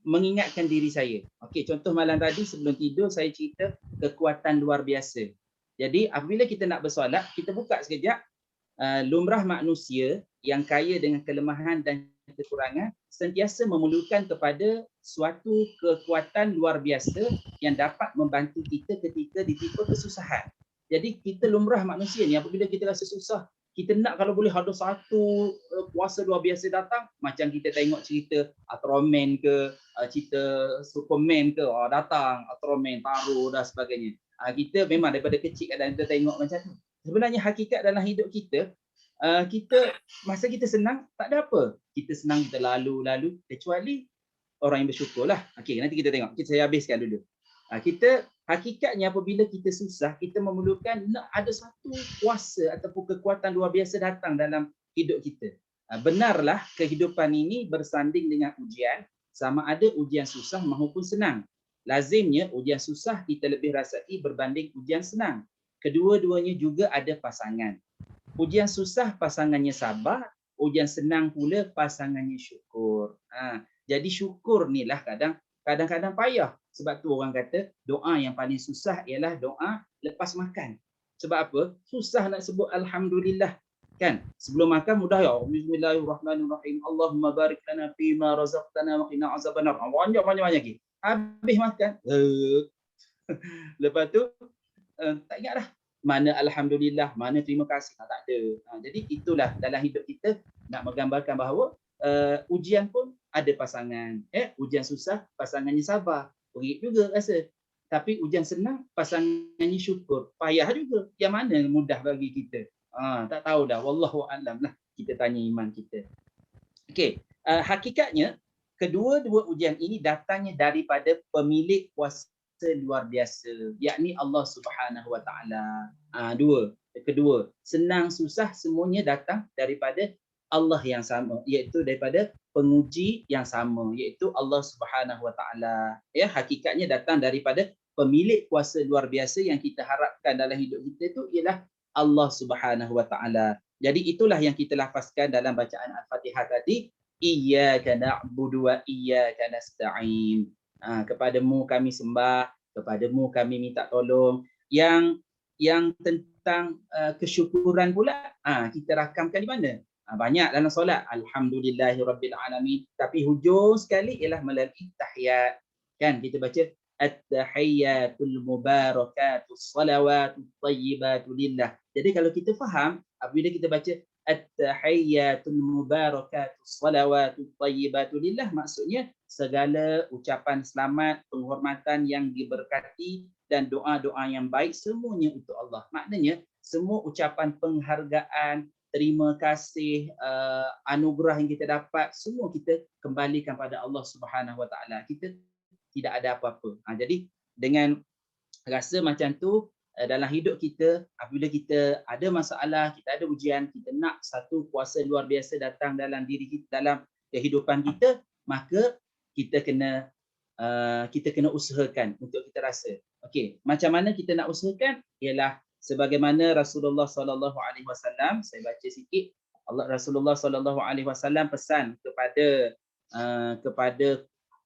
mengingatkan diri saya. Okey, contoh malam tadi sebelum tidur saya cerita kekuatan luar biasa. Jadi apabila kita nak bersolat, kita buka sekejap, lumrah manusia yang kaya dengan kelemahan dan kekurangan sentiasa memerlukan kepada suatu kekuatan luar biasa yang dapat membantu kita ketika ditimpa kesusahan. Jadi kita lumrah manusia ni apabila kita rasa susah, kita nak kalau boleh ada satu kuasa luar biasa datang, macam kita tengok cerita Ultraman ke, cerita Superman ke, datang Ultraman taruh dan sebagainya. Kita memang daripada kecil kadang kita tengok macam tu. Sebenarnya hakikat dalam hidup kita, kita masa kita senang tak ada apa. Kita senang kita lalu kecuali orang yang bersyukur lah. Okey, nanti kita tengok. Saya habiskan dulu. Kita hakikatnya apabila kita susah, kita memerlukan nak ada satu kuasa ataupun kekuatan luar biasa datang dalam hidup kita. Benarlah kehidupan ini bersanding dengan ujian, sama ada ujian susah maupun senang. Lazimnya ujian susah kita lebih rasai berbanding ujian senang. Kedua-duanya juga ada pasangan. Ujian susah pasangannya sabar, ujian senang pula pasangannya syukur. Jadi syukur ni lah kadang-kadang payah. Sebab tu orang kata doa yang paling susah ialah doa lepas makan. Sebab apa? Susah nak sebut alhamdulillah. Kan? Sebelum makan mudah ya. Bismillahirrahmanirrahim. Allahumma barik lana fima razaqtana wa qina azabannar. Banyak lagi. Habis makan. Lepas tu tak ingat dah. Mana alhamdulillah, mana terima kasih. Tak ada. Jadi itulah dalam hidup kita nak menggambarkan bahawa ujian pun ada pasangan. Ujian susah pasangannya sabar. Perit juga rasa. Tapi ujian senang pasangannya syukur. Payah juga. Yang mana mudah bagi kita? Tak tahu dah. Wallahu a'lam lah. Kita tanya iman kita. Okey. Hakikatnya kedua-dua ujian ini datangnya daripada pemilik kuasa luar biasa, yakni Allah Subhanahu Wa Taala. Kedua, senang susah semuanya datang daripada Allah yang sama, iaitu daripada penguji yang sama, iaitu Allah Subhanahu Wa Taala. Ya, hakikatnya datang daripada pemilik kuasa luar biasa yang kita harapkan dalam hidup kita itu ialah Allah Subhanahu Wa Taala. Jadi itulah yang kita lafazkan dalam bacaan Al-Fatihah tadi, iyyaka na'budu wa iyyaka nasta'in. Kepadamu kami sembah, kepadamu kami minta tolong. Yang tentang kesyukuran pula, kita rakamkan di mana? Banyak dalam solat, alhamdulillahirabbil alamin, tapi hujung sekali ialah melalui tahiyat. Kan kita baca at-tahiyyatul mubarakatus salawatut thayyibatu lillah. Jadi kalau kita faham apabila kita baca at-tahiyyatul mubarakatus salawatut thayyibatu lillah, maksudnya segala ucapan selamat, penghormatan yang diberkati dan doa-doa yang baik semuanya untuk Allah. Maknanya semua ucapan penghargaan, terima kasih, anugerah yang kita dapat, semua kita kembalikan pada Allah Subhanahu Wa Taala. Kita tidak ada apa-apa. Jadi dengan rasa macam tu dalam hidup kita, apabila kita ada masalah, kita ada ujian, kita nak satu kuasa luar biasa datang dalam diri kita, dalam kehidupan kita, maka kita kena usahakan untuk kita rasa. Okey, macam mana kita nak usahakan? Ialah sebagaimana Rasulullah sallallahu alaihi wasallam, saya baca sikit, Rasulullah sallallahu alaihi wasallam pesan kepada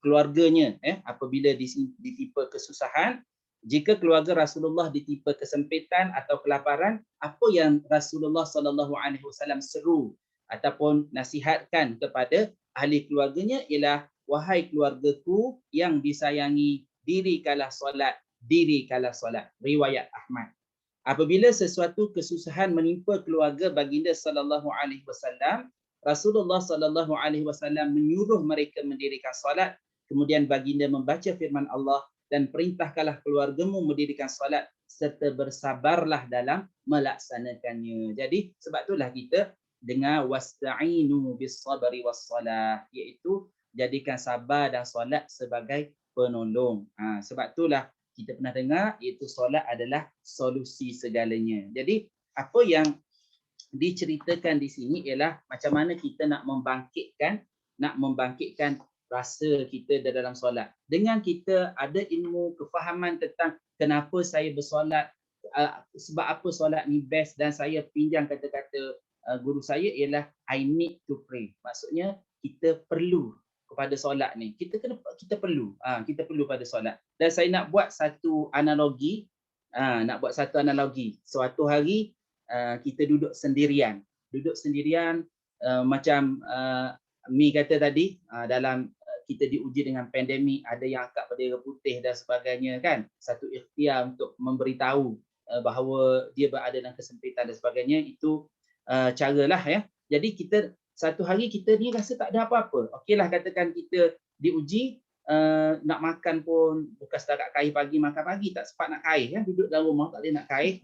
keluarganya apabila ditimpa kesusahan. Jika keluarga Rasulullah ditimpa kesempitan atau kelaparan, apa yang Rasulullah sallallahu alaihi wasallam seru ataupun nasihatkan kepada ahli keluarganya ialah, wahai keluargaku yang disayangi, dirikanlah solat, dirikanlah solat. Riwayat Ahmad. Apabila sesuatu kesusahan menimpa keluarga baginda sallallahu alaihi wasallam, Rasulullah sallallahu alaihi wasallam menyuruh mereka mendirikan solat, kemudian baginda membaca firman Allah, dan perintahkanlah keluargamu mendirikan solat serta bersabarlah dalam melaksanakannya. Jadi sebab itulah kita dengar wasta'inu bis sabri was salah, iaitu jadikan sabar dan solat sebagai penolong. Sebab itulah kita pernah dengar, iaitu solat adalah solusi segalanya. Jadi apa yang diceritakan di sini ialah macam mana kita nak membangkitkan rasa kita dalam solat. Dengan kita ada ilmu, kefahaman tentang kenapa saya bersolat, sebab apa solat ni best, dan saya pinjam kata-kata guru saya ialah I need to pray. Maksudnya kita perlu kepada solat ni. Kita perlu pada solat. Dan saya nak buat satu analogi. Suatu hari kita duduk sendirian. Macam Mi kata tadi, dalam kita diuji dengan pandemik, ada yang angkat bendera putih dan sebagainya kan. Satu ikhtiar untuk memberitahu bahawa dia berada dalam kesempitan dan sebagainya, itu caralah ya. Jadi kita satu hari kita ni rasa tak ada apa-apa. Okeylah katakan kita diuji, nak makan pun bukan setakat kaih pagi makan pagi, tak sempat nak kaih ya, duduk dalam rumah tak boleh nak kaih.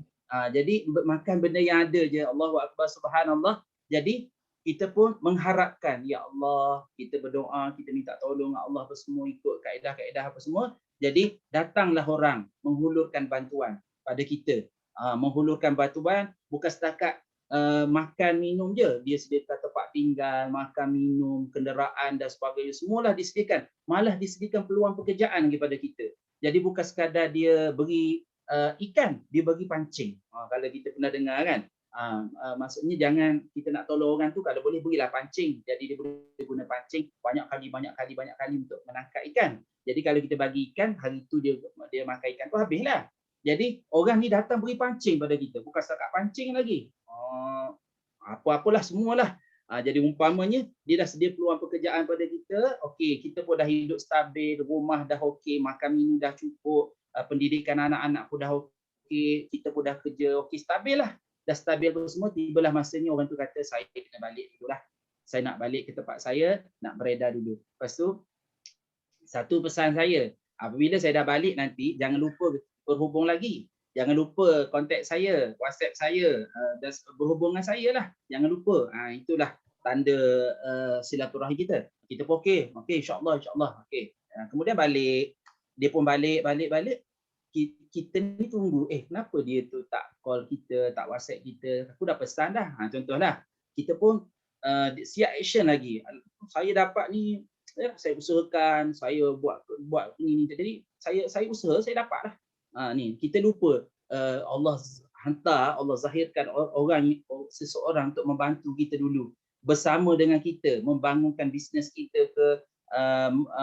Jadi makan benda yang ada je. Allahu Akbar, subhanallah. Jadi kita pun mengharapkan, ya Allah, kita berdoa, kita minta tolong Allah apa semua, ikut kaedah-kaedah apa semua. Jadi datanglah orang menghulurkan bantuan pada kita. Menghulurkan bantuan bukan setakat makan minum je, dia sediakan tempat tinggal, makan minum, kenderaan dan sebagainya, semualah disediakan. Malah disediakan peluang pekerjaan kepada kita. Jadi bukan sekadar dia beri ikan, dia bagi pancing. Kalau kita pernah dengar kan, maksudnya jangan kita nak tolong orang tu, kalau boleh berilah pancing. Jadi dia boleh guna pancing banyak kali untuk menangkap ikan. Jadi kalau kita bagi ikan, hari tu dia makan ikan tu habislah. Jadi orang ni datang beri pancing pada kita, bukan setakat pancing lagi. Apa-apalah semualah. Jadi umpamanya dia dah sedia peluang pekerjaan pada kita, okey, kita pun dah hidup stabil, rumah dah okey, makan minum dah cukup, pendidikan anak-anak pun dah okey, kita pun dah kerja okey, stabil lah. Dah stabil tu semua, tibalah masanya orang tu kata saya kena balik dululah. Saya nak balik ke tempat saya, nak beredar dulu. Lepas tu satu pesan saya, apabila saya dah balik nanti, jangan lupa berhubung lagi. Jangan lupa kontak saya, WhatsApp saya, dan berhubung dengan saya lah. Jangan lupa. Itulah tanda silaturahmi kita. Kita pun okey, insya-Allah. Okey. Kemudian balik, dia pun balik. Kita ni tunggu, kenapa dia tu tak call kita, tak WhatsApp kita. Aku dah pesan dah. Contohlah, kita pun siap action lagi. Saya dapat ni, saya usahakan, saya buat ni. Jadi saya usaha, saya dapat lah. Ni kita lupa Allah hantar, Allah zahirkan seseorang untuk membantu kita dulu, bersama dengan kita, membangunkan bisnes kita ke,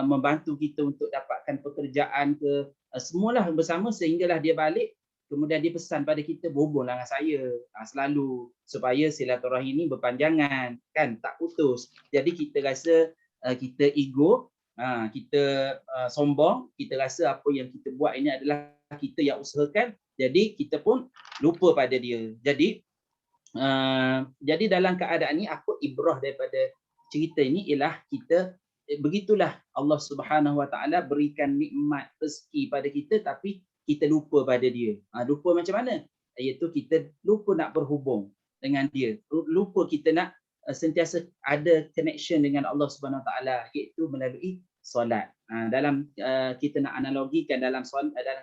membantu kita untuk dapatkan pekerjaan ke, semualah bersama, sehinggalah dia balik. Kemudian dia pesan pada kita, berhubunglah dengan saya selalu, supaya silaturahim ini berpanjangan kan, tak putus. Jadi kita rasa kita ego, kita sombong, kita rasa apa yang kita buat ini adalah kita yang usahakan, jadi kita pun lupa pada dia. Jadi dalam keadaan ni, apa ibrah daripada cerita ini ialah kita, begitulah Allah Subhanahu Wa Taala berikan nikmat rezeki pada kita, tapi kita lupa pada dia. Lupa macam mana? Iaitu kita lupa nak berhubung dengan dia, lupa kita nak sentiasa ada connection dengan Allah Subhanahu Wa Taala, iaitu melalui solat. Dalam kita nak analogikan dalam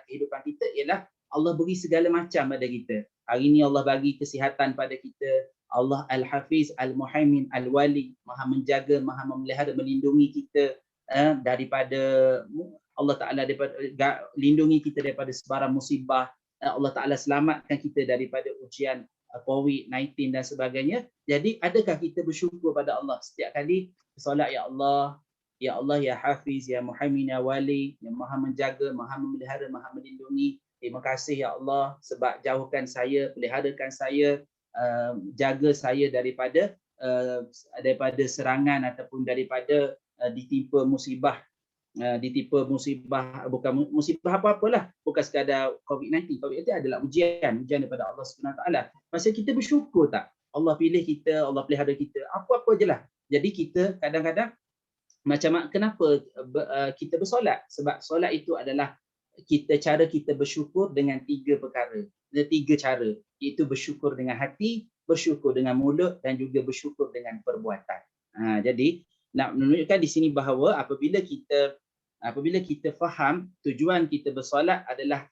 kehidupan kita ialah Allah beri segala macam pada kita. Hari ini Allah bagi kesihatan pada kita. Allah Al-Hafiz, Al-Muhaimin, Al-Wali, Maha menjaga, Maha memelihara, melindungi kita daripada Allah Ta'ala, lindungi kita daripada sebarang musibah. Allah Ta'ala selamatkan kita daripada ujian COVID-19 dan sebagainya. Jadi adakah kita bersyukur pada Allah setiap kali solat, ya Allah, ya Hafiz, ya Muhaimin, ya Wali, yang Maha menjaga, Maha memelihara, Maha melindungi. Terima kasih ya Allah sebab jauhkan saya, peliharakan saya, jaga saya daripada serangan ataupun daripada ditimpa musibah, bukan musibah apa-apalah, bukan sekadar COVID-19. COVID-19 adalah ujian daripada Allah Subhanahu Wa Taala. Masa kita bersyukur tak? Allah pilih kita, Allah pelihara kita, apa-apa je lah. Jadi kita kadang-kadang kenapa kita bersolat? Sebab solat itu adalah cara kita bersyukur dengan tiga perkara. Ada tiga cara, iaitu bersyukur dengan hati, bersyukur dengan mulut dan juga bersyukur dengan perbuatan. Jadi nak menunjukkan di sini bahawa apabila kita faham tujuan kita bersolat adalah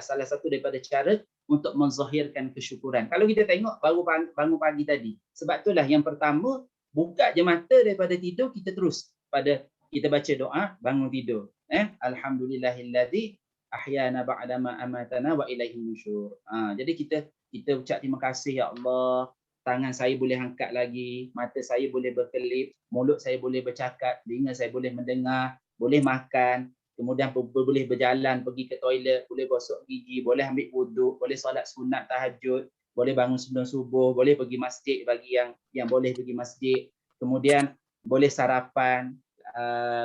salah satu daripada cara untuk menzahirkan kesyukuran. Kalau kita tengok baru bangun pagi tadi, sebab itulah yang pertama, buka je mata daripada tidur, kita terus kita baca doa bangun tidur. Alhamdulillahilladzi ahyana ba'da ma amatana wa ilaihin nusyur. Jadi kita ucap terima kasih ya Allah, tangan saya boleh angkat lagi, mata saya boleh berkelip, mulut saya boleh bercakap, telinga saya boleh mendengar, boleh makan, kemudian boleh berjalan, pergi ke toilet, boleh gosok gigi, boleh ambil wuduk, boleh solat sunat tahajud. boleh bangun sebelum subuh, boleh pergi masjid bagi yang boleh pergi masjid, kemudian boleh sarapan,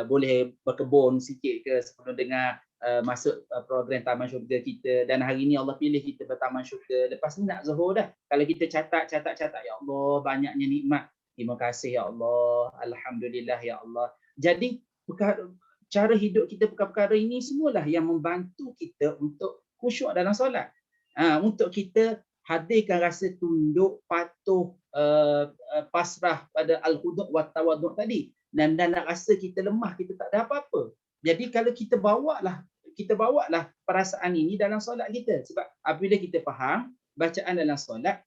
boleh berkebun sikit ke sebelum dengar masuk program Taman Syurga kita. Dan hari ni Allah pilih kita bertaman syurga. Lepas ni nak zuhur dah. Kalau kita catat, ya Allah, banyaknya nikmat. Terima kasih ya Allah. Alhamdulillah ya Allah. Jadi cara hidup kita, perkara-perkara ini semualah yang membantu kita untuk khusyuk dalam solat. Untuk kita hadirkan rasa tunduk, patuh, pasrah pada al-khudu' wa tawaddu' tadi. Dan nak rasa kita lemah, kita tak ada apa-apa. Jadi kalau kita bawalah perasaan ini dalam solat kita. Sebab apabila kita faham bacaan dalam solat,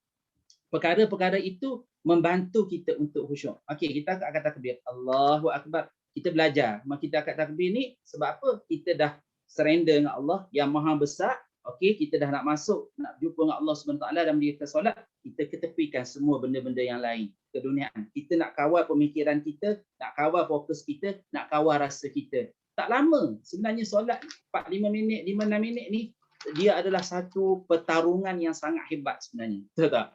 perkara-perkara itu membantu kita untuk khusyuk. Okey, kita akan takbir. Allahu Akbar. Kita belajar. Kita akan takbir ni sebab apa? Kita dah surrender dengan Allah yang Maha Besar. Okey, kita dah nak masuk, nak jumpa dengan Allah SWT dan mendirikan solat, kita ketepikan semua benda-benda yang lain, keduniaan. Kita nak kawal pemikiran kita, nak kawal fokus kita, nak kawal rasa kita. Tak lama. Sebenarnya solat 4-5 minit, 5-6 minit ni, dia adalah satu pertarungan yang sangat hebat sebenarnya. Betul tak?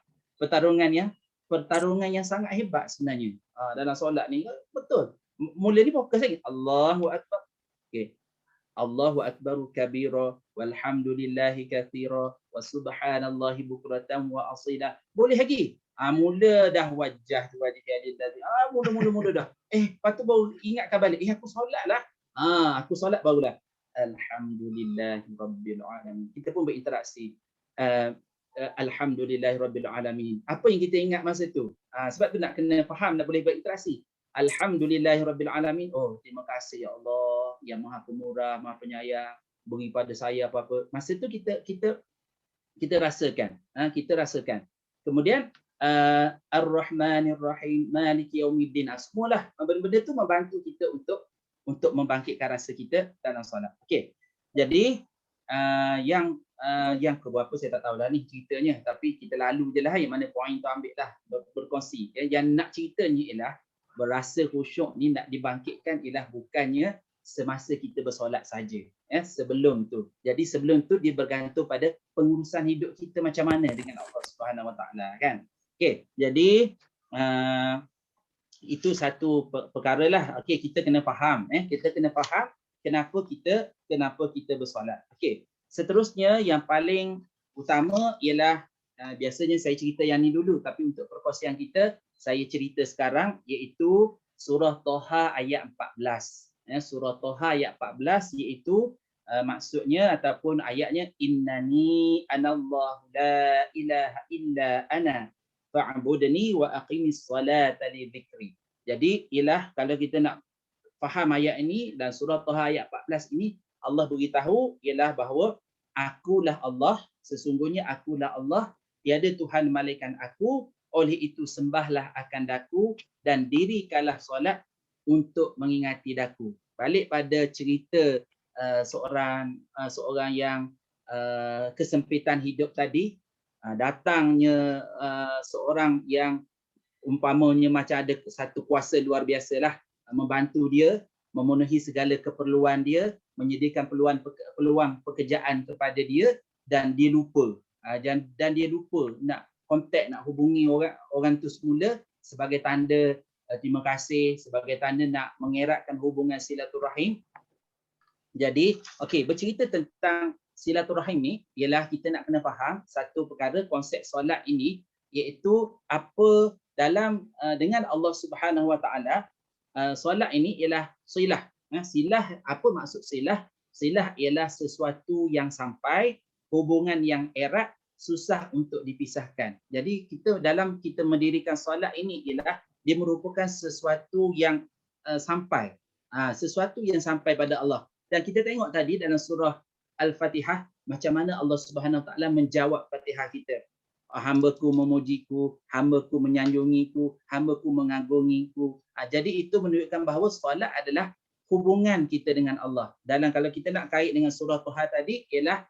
Pertarungan yang sangat hebat sebenarnya. Dalam solat ni, betul. Mula ni fokus lagi. Allahu Akbar. Okey. Allahu Akbaru kabira walhamdulillahi kathira wa subhanallahi bukratan wa asila. Boleh lagi. Mula dah wajah lillahi. Mula dah. Lepas tu baru ingatkan balik. Aku solat lah. Aku solat barulah. Alhamdulillahi rabbil alamin. Kita pun berinteraksi. Alhamdulillahi rabbil alamin. Apa yang kita ingat masa tu? Sebab tu nak kena faham, nak boleh berinteraksi. Alhamdulillahirabbil alamin. Oh, terima kasih ya Allah yang Maha Pemurah, Maha Penyayang, beri pada saya apa-apa. Masa tu kita rasakan, kita rasakan. Kemudian Ar-Rahmanir Rahim, Maliki Yaumiddin. Semualah benda-benda tu membantu kita untuk membangkitkan rasa kita dalam solat. Okey. Jadi yang keberapa saya tak tahu dah ni ceritanya, tapi kita lalu je lah yang mana poin tu ambil dah berkongsi. Yang nak ceritanya ialah berasa khusyuk ni nak dibangkitkan ialah bukannya semasa kita bersolat saja. Sebelum tu. Jadi sebelum tu dia bergantung pada pengurusan hidup kita macam mana dengan Allah Subhanahu Wa Taala, kan. Okey, jadi itu satu perkara lah. Okey, kita kena faham, kita kena faham kenapa kita bersolat. Okey. Seterusnya yang paling utama ialah biasanya saya cerita yang ni dulu, tapi untuk perkongsian kita saya cerita sekarang iaitu surah Toha ayat 14. Surah Toha ayat 14 iaitu maksudnya ataupun ayatnya innani anallahu la ilaha illa ana fa'budni wa aqimis salata li dzikri. Jadi ialah kalau kita nak faham ayat ini dan surah Toha ayat 14 ini, Allah beritahu ialah bahawa akulah Allah, sesungguhnya akulah Allah, tiada Tuhan malaikat aku, oleh itu sembahlah akan daku dan dirikanlah solat untuk mengingati daku. Balik pada cerita seorang yang kesempitan hidup tadi, datangnya seorang yang umpamanya macam ada satu kuasa luar biasalah membantu dia, memenuhi segala keperluan dia, menyediakan peluang pekerjaan kepada dia, dan dia lupa. Dan dia lupa nak kontak, nak hubungi orang tu semula sebagai tanda terima kasih, sebagai tanda nak mengeratkan hubungan silaturahim. Jadi, okey, bercerita tentang silaturahim ni ialah kita nak kena faham satu perkara, konsep solat ini iaitu apa dalam dengan Allah Subhanahu Wa Taala. Solat ini ialah silah. Silah, apa maksud silah? Silah ialah sesuatu yang sampai, hubungan yang erat, susah untuk dipisahkan. Jadi kita mendirikan solat ini ialah dia merupakan sesuatu yang sampai. Sesuatu yang sampai pada Allah. Dan kita tengok tadi dalam surah Al-Fatihah macam mana Allah Subhanahu Wa Taala menjawab Fatihah kita. Hamba-Ku memujiku, hamba-Ku menyanjungiku, hamba-Ku mengagungiku. Jadi itu menunjukkan bahawa solat adalah hubungan kita dengan Allah. Dalam kalau kita nak kait dengan surah Toha tadi ialah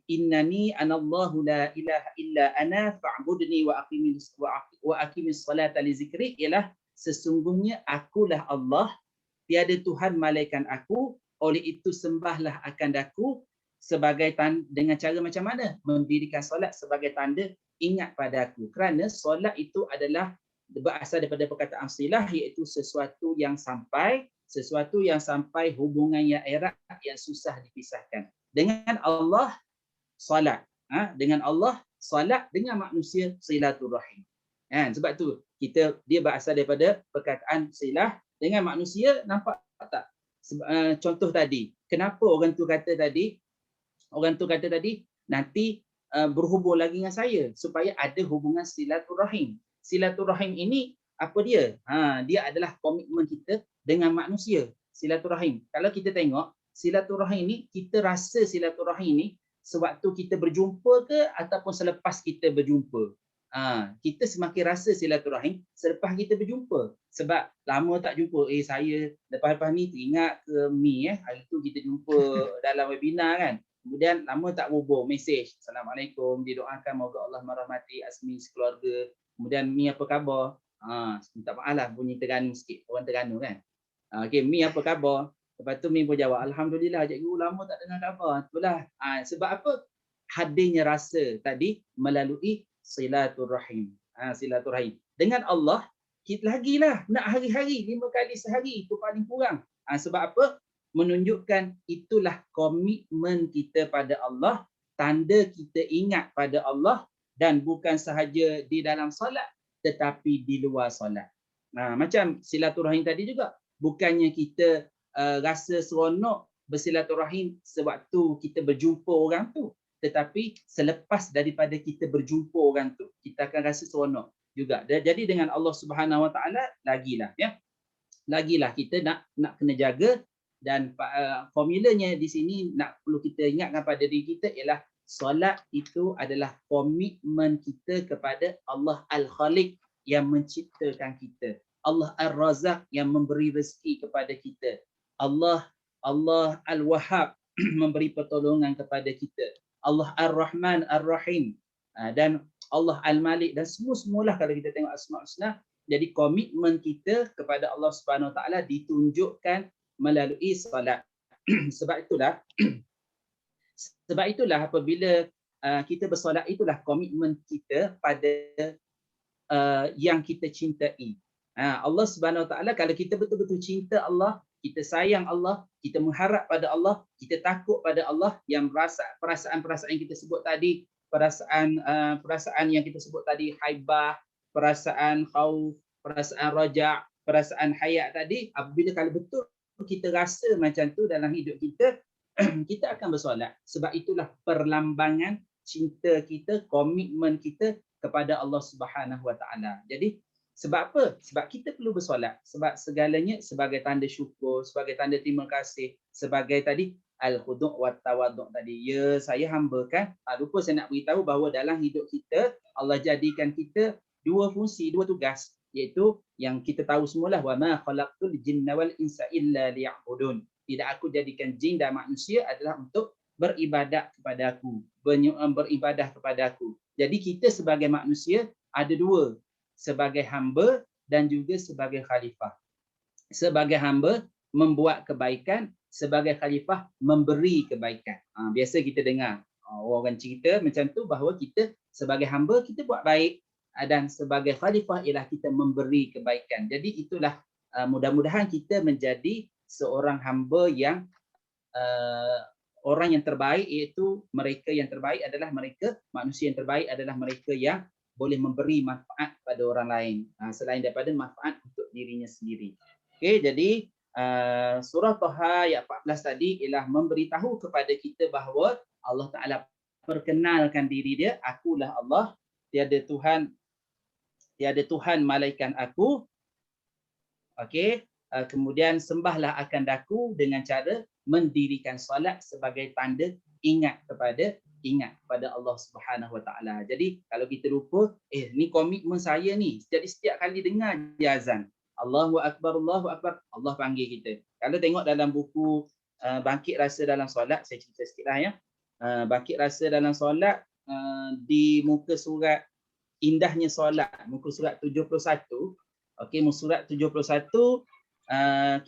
innani anallahu la ilaha illa ana fa'budni wa aqimis salata li zikri, ialah sesungguhnya akulah Allah, tiada Tuhan malaikat aku, oleh itu sembahlah akan daku sebagai tanda, dengan cara macam mana? Mendirikan solat sebagai tanda ingat pada aku. Kerana solat itu adalah berasal daripada perkataan silah, iaitu sesuatu yang sampai hubungan yang erat yang susah dipisahkan. Dengan Allah solat, dengan Allah solat, dengan manusia silaturahim. Sebab tu dia berasal daripada perkataan silah, dengan manusia. Nampak tak? Contoh tadi, kenapa orang tu kata tadi nanti berhubung lagi dengan saya, supaya ada hubungan silaturahim. Silaturahim ini apa dia? Dia adalah komitmen kita dengan manusia. Silaturahim, kalau kita tengok silaturahim ni, kita rasa silaturahim ni sewaktu kita berjumpa ke ataupun selepas kita berjumpa. Kita semakin rasa silaturahim selepas kita berjumpa. Sebab lama tak jumpa, saya lepas-lepas ni teringat ke Mi, hari tu kita jumpa dalam webinar kan. Kemudian lama tak hubung, mesej, Assalamualaikum, didoakan moga Allah merahmati Asmi sekeluarga. Kemudian Mi apa khabar? Minta maaf lah bunyi Terengganu sikit, orang Terengganu kan. Okey, Mi apa khabar? Lepas tu Mi pun jawab, Alhamdulillah cikgu, lama tak dengar khabar. Itulah. Sebab apa? Hadirnya rasa tadi melalui silaturahim. Silaturahim. Dengan Allah, kita lagilah nak hari-hari, 5 kali sehari, itu paling kurang. Sebab apa? Menunjukkan itulah komitmen kita pada Allah, tanda kita ingat pada Allah, dan bukan sahaja di dalam solat, tetapi di luar solat. Macam silaturahim tadi juga, bukannya kita rasa seronok bersilaturahim sewaktu kita berjumpa orang tu, tetapi selepas daripada kita berjumpa orang tu, kita akan rasa seronok juga. Jadi dengan Allah Subhanahu Wa Taala lagilah kita nak kena jaga. Dan formulanya di sini nak perlu kita ingatkan pada diri kita ialah solat itu adalah komitmen kita kepada Allah Al-Khaliq yang menciptakan kita, Allah Ar-Razak yang memberi rezeki kepada kita, Allah Al-Wahhab memberi pertolongan kepada kita, Allah Ar-Rahman Ar-Rahim, dan Allah Al-Malik, dan semualah kalau kita tengok Asma' Husna. Jadi komitmen kita kepada Allah Subhanahu Wa Taala ditunjukkan melalui solat. Sebab itulah apabila kita bersolat, itulah komitmen kita pada yang kita cintai. Allah Subhanahu Wa Taala, kalau kita betul-betul cinta Allah, kita sayang Allah, kita mengharap pada Allah, kita takut pada Allah, yang perasaan-perasaan yang kita sebut tadi, perasaan yang kita sebut tadi, haibah, perasaan khauf, perasaan raja', perasaan hayat tadi, apabila kalau betul kita rasa macam tu dalam hidup kita, kita akan bersolat. Sebab itulah perlambangan cinta kita, komitmen kita kepada Allah Subhanahu Wa Taala. Jadi sebab apa? Sebab kita perlu bersolat. Sebab segalanya sebagai tanda syukur, sebagai tanda terima kasih, sebagai tadi al-khudu' wa tawaddu' tadi. Ya, saya hamba kan. Lupa saya nak beritahu bahawa dalam hidup kita Allah jadikan kita dua fungsi, dua tugas, iaitu yang kita tahu semualah, wa ma khalaqtul jinna wal insa illa liya'budun. Tidak aku jadikan jin dan manusia adalah untuk beribadat kepada aku, beribadah kepada aku. Jadi kita sebagai manusia ada dua, sebagai hamba dan juga sebagai khalifah. Sebagai hamba membuat kebaikan, sebagai khalifah memberi kebaikan. Biasa kita dengar orang cerita macam tu, bahawa kita sebagai hamba kita buat baik, dan sebagai khalifah ialah kita memberi kebaikan. Jadi itulah mudah-mudahan kita menjadi seorang hamba yang orang yang terbaik, iaitu mereka yang terbaik adalah mereka, manusia yang terbaik adalah mereka yang boleh memberi manfaat pada orang lain, selain daripada manfaat untuk dirinya sendiri. Okey, jadi surah Taha ayat 14 tadi ialah memberitahu kepada kita bahawa Allah Taala perkenalkan diri dia, akulah Allah, tiada Tuhan malaikat aku. Okey, kemudian sembahlah akan daku dengan cara mendirikan solat sebagai tanda ingat kepada Allah Subhanahu Wa Taala. Jadi kalau kita lupa, ni komitmen saya ni. Jadi setiap kali dengar azan, Allahu Akbar, Allah panggil kita. Kalau tengok dalam buku Bangkit Rasa Dalam Solat, saya cerita sikitlah ya. Bangkit Rasa Dalam Solat, di muka surat Indahnya Solat, muka surat 71. Okey, muka surat 71,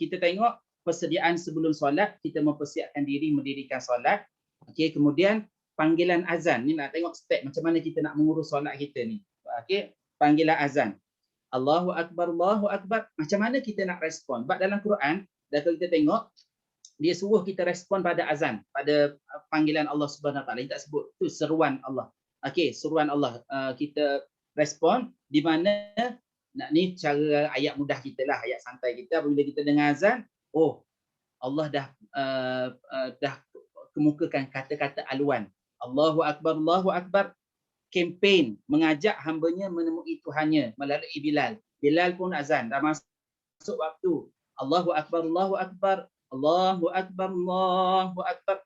kita tengok persediaan sebelum solat, kita mempersiapkan diri mendirikan solat. Okey, kemudian panggilan azan. Ni nak tengok step macam mana kita nak mengurus solat kita ni. Okey, panggilan azan. Allahu Akbar, Allahu Akbar. Macam mana kita nak respon? Sebab dalam Quran, kalau kita tengok, dia suruh kita respon pada azan, pada panggilan Allah Subhanahu Wa Taala. Dia tak sebut tu seruan Allah. Okey, seruan Allah. Kita respon di mana ni cara ayat mudah kita lah, ayat santai kita. Apabila kita dengar azan, oh Allah dah kemukakan kata-kata aluan. Allahu Akbar, Allahu Akbar. Kempen mengajak hambanya menemui Tuhannya melalui Bilal. Bilal pun azan, dah masuk waktu. Allahu Akbar, Allahu Akbar. Allahu Akbar, Allahu Akbar.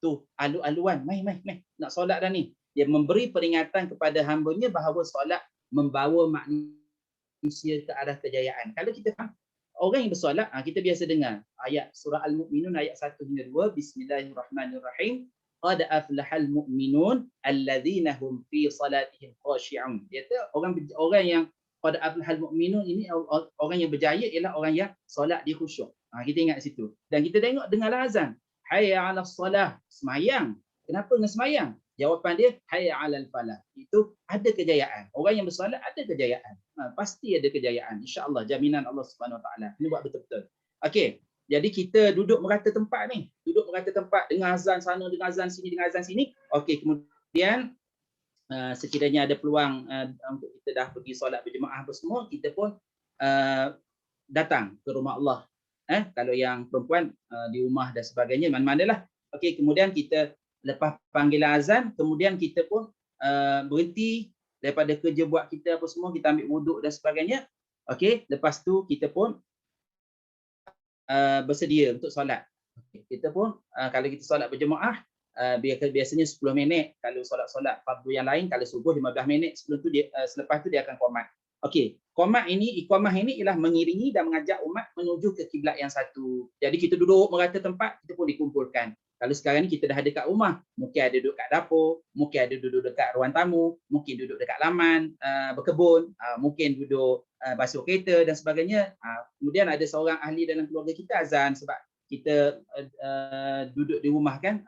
Tu alu-aluan, mai nak solat dah ni. Dia memberi peringatan kepada hambanya bahawa solat membawa manusia ke arah kejayaan. Kalau kita faham, orang yang bersolat, kita biasa dengar ayat surah Al-Mu'minun ayat 1 hingga 2, Bismillahirrahmanirrahim. Qad aflahal mu'minun alladzina hum fi salatihim khashi'un. Dia orang yang qad aflahal mu'minun ini orang yang berjaya ialah orang yang solat dia khusyuk. Kita ingat situ. Dan kita tengok dengarlah azan. Hayya 'alas salah, semayang. Kenapa dengan semayang? Jawapan dia hayya 'alal falah. Itu ada kejayaan. Orang yang bersolat ada kejayaan. Pasti ada kejayaan. Insya-Allah jaminan Allah Subhanahu Wa Taala. Ini buat betul-betul. Okey. Jadi kita duduk merata tempat ni. Duduk merata tempat, dengar azan sana, dengar azan sini, dengar azan sini. Okey, kemudian sekiranya ada peluang untuk kita dah pergi solat berjemaah apa semua, kita pun datang ke rumah Allah. Kalau yang perempuan di rumah dan sebagainya, mana-manalah. Okey, kemudian kita lepas panggilan azan, kemudian kita pun berhenti daripada kerja buat kita apa semua, kita ambil wuduk dan sebagainya. Okey, lepas tu kita pun bersedia untuk solat. Kita pun kalau kita solat berjemaah biasanya 10 minit. Kalau solat-solat fardu yang lain, kalau subuh 15 minit. Sebelum tu dia selepas tu dia akan qomat. Okey, iqamah ini ialah mengiringi dan mengajak umat menuju ke kiblat yang satu. Jadi kita duduk merata tempat, kita pun dikumpulkan. Kalau sekarang ni kita dah ada kat rumah, mungkin ada duduk kat dapur, mungkin ada duduk dekat ruang tamu, mungkin duduk dekat laman berkebun, mungkin duduk basuh kereta dan sebagainya. Kemudian ada seorang ahli dalam keluarga kita azan sebab kita duduk di rumah kan.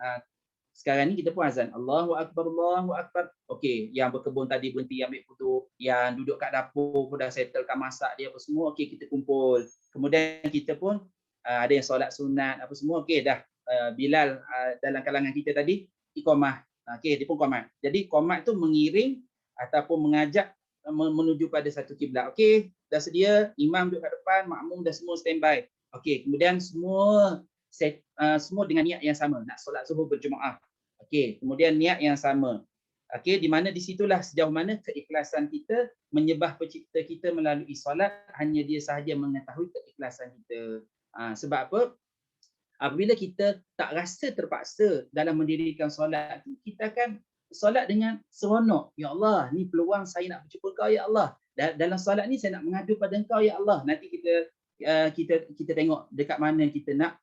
Sekarang ni kita pun azan. Allahu Akbar, Allahu Akbar. Okey, yang berkebun tadi berhenti ambil foto, yang duduk kat dapur pun dah settlekan masak dia apa semua. Okey, kita kumpul. Kemudian kita pun ada yang solat sunat apa semua. Okey, dah Bilal dalam kalangan kita tadi iqamah. Okey, dia pun qomat. Jadi qomat tu mengiring ataupun mengajak menuju pada satu kiblat. Okey, dah sedia, imam duduk kat depan, makmum dah semua standby. Okey, kemudian semua dengan niat yang sama, nak solat zuhur berjemaah. Okey, kemudian niat yang sama. Okey, di mana di situlah sejauh mana keikhlasan kita menyembah pencipta kita melalui solat, hanya dia sahaja mengetahui keikhlasan kita. Sebab apa? Apabila kita tak rasa terpaksa dalam mendirikan solat, kita akan solat dengan seronok. Ya Allah, ni peluang saya nak berjumpa Kau ya Allah. Dalam solat ni saya nak mengadu pada Engkau ya Allah. Nanti kita tengok dekat mana kita nak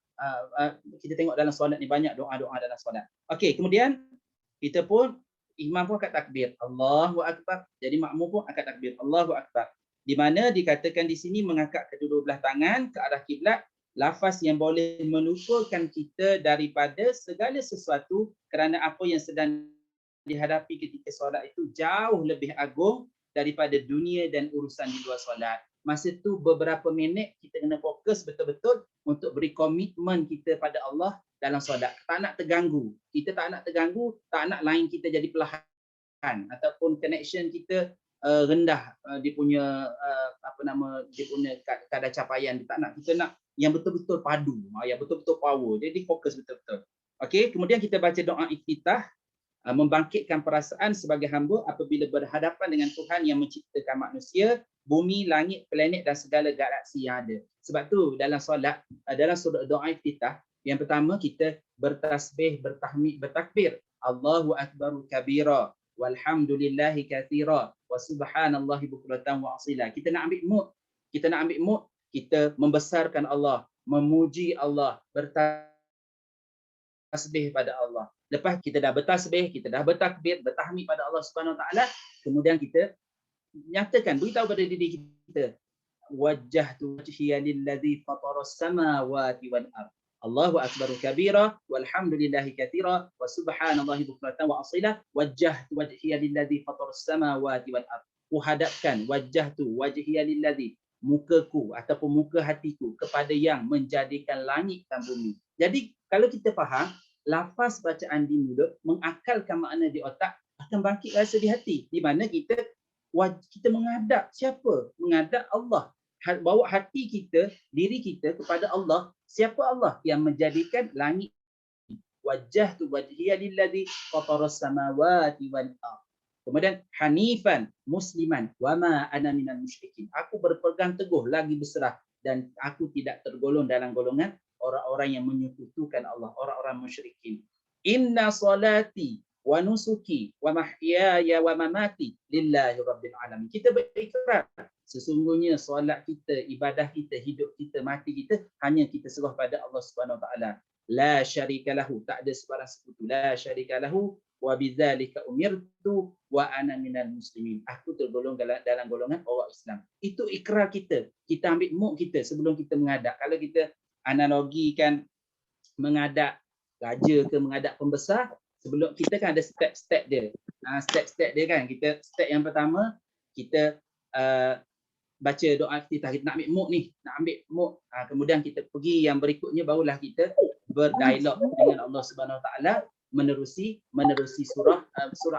kita tengok dalam solat ni banyak doa-doa dalam solat. Okey, kemudian kita pun imam pun akan takbir Allahu Akbar. Jadi makmum pun akan takbir Allahu Akbar. Di mana dikatakan di sini mengangkat kedua belah tangan ke arah kiblat, lafaz yang boleh meluputkan kita daripada segala sesuatu kerana apa yang sedang dihadapi ketika solat itu jauh lebih agung daripada dunia dan urusan di luar solat. Masa tu beberapa minit kita kena fokus betul-betul untuk beri komitmen kita pada Allah dalam solat. Tak nak terganggu. Kita tak nak terganggu, tak nak lain kita jadi perlahan ataupun connection kita rendah dia punya dia punya kadar capaian. Dia tak nak. Kita nak yang betul-betul padu, yang betul-betul power. Jadi fokus betul-betul. Okey, kemudian kita baca doa iftitah, membangkitkan perasaan sebagai hamba apabila berhadapan dengan Tuhan yang menciptakan manusia, bumi, langit, planet dan segala galaksi yang ada. Sebab tu dalam solat, dalam doa iftitah, yang pertama kita bertasbih, bertahmid, bertakbir. Allahu akbar kabira walhamdulillahi katsira wa subhanallahi bukratan wa asila. Kita nak ambil mood. Kita membesarkan Allah, memuji Allah, bertasbih pada Allah. Lepas kita dah bertasbih, kita dah bertakbir, bertahmid pada Allah Subhanahu Wa Taala, kemudian kita nyatakan, beritahu pada diri kita, wajjahtu wajhiya lillazi fataras samawati wal ard. Allahu akbaru kabira walhamdulillahi katsira wa subhanallahi bukratan wa asila wajjahtu wajhiya lilladzi fataras samawati wal ardh. Kuhadapkan wajhiya lilladzi, mukaku ataupun muka hatiku kepada yang menjadikan langit dan bumi. Jadi kalau kita faham lafaz bacaan di mulut mengakalkan makna di otak, akan bangkit rasa di hati, di mana kita menghadap siapa? Menghadap Allah. Bawa hati kita, diri kita kepada Allah. Siapa Allah? Yang menjadikan langit. Wajjahtu wajhiya lilladzi fataras samawati wal ardh. Kemudian hanifan musliman wa ma ana minal musyrikin. Aku berpegang teguh lagi berserah dan aku tidak tergolong dalam golongan orang-orang yang menyekutukan Allah, orang-orang musyrikin. Inna salati wa nusuki wa mahyaya wa mamati lillahi rabbil alamin. Kita berikrar sesungguhnya solat kita, ibadah kita, hidup kita, mati kita hanya kita serah pada Allah Subhanahu wa taala. La syarika lahu, tak ada sebarang sekutu. La syarika lahu wa bidzalika umirtu wa ana minal muslimin. Aku tergolong dalam golongan orang Islam. Itu ikrar kita. Kita ambil muk kita sebelum kita menghadap. Kalau kita analogikan menghadap raja ke menghadap pembesar, sebelum kita kan ada step-step dia. Step-step dia kan. Kita step yang pertama, kita baca doa iftitah. Kita nak ambil muk ni, nak ambil muk. Kemudian kita pergi yang berikutnya, barulah kita berdialog dengan Allah Subhanahu Wa Taala menerusi surah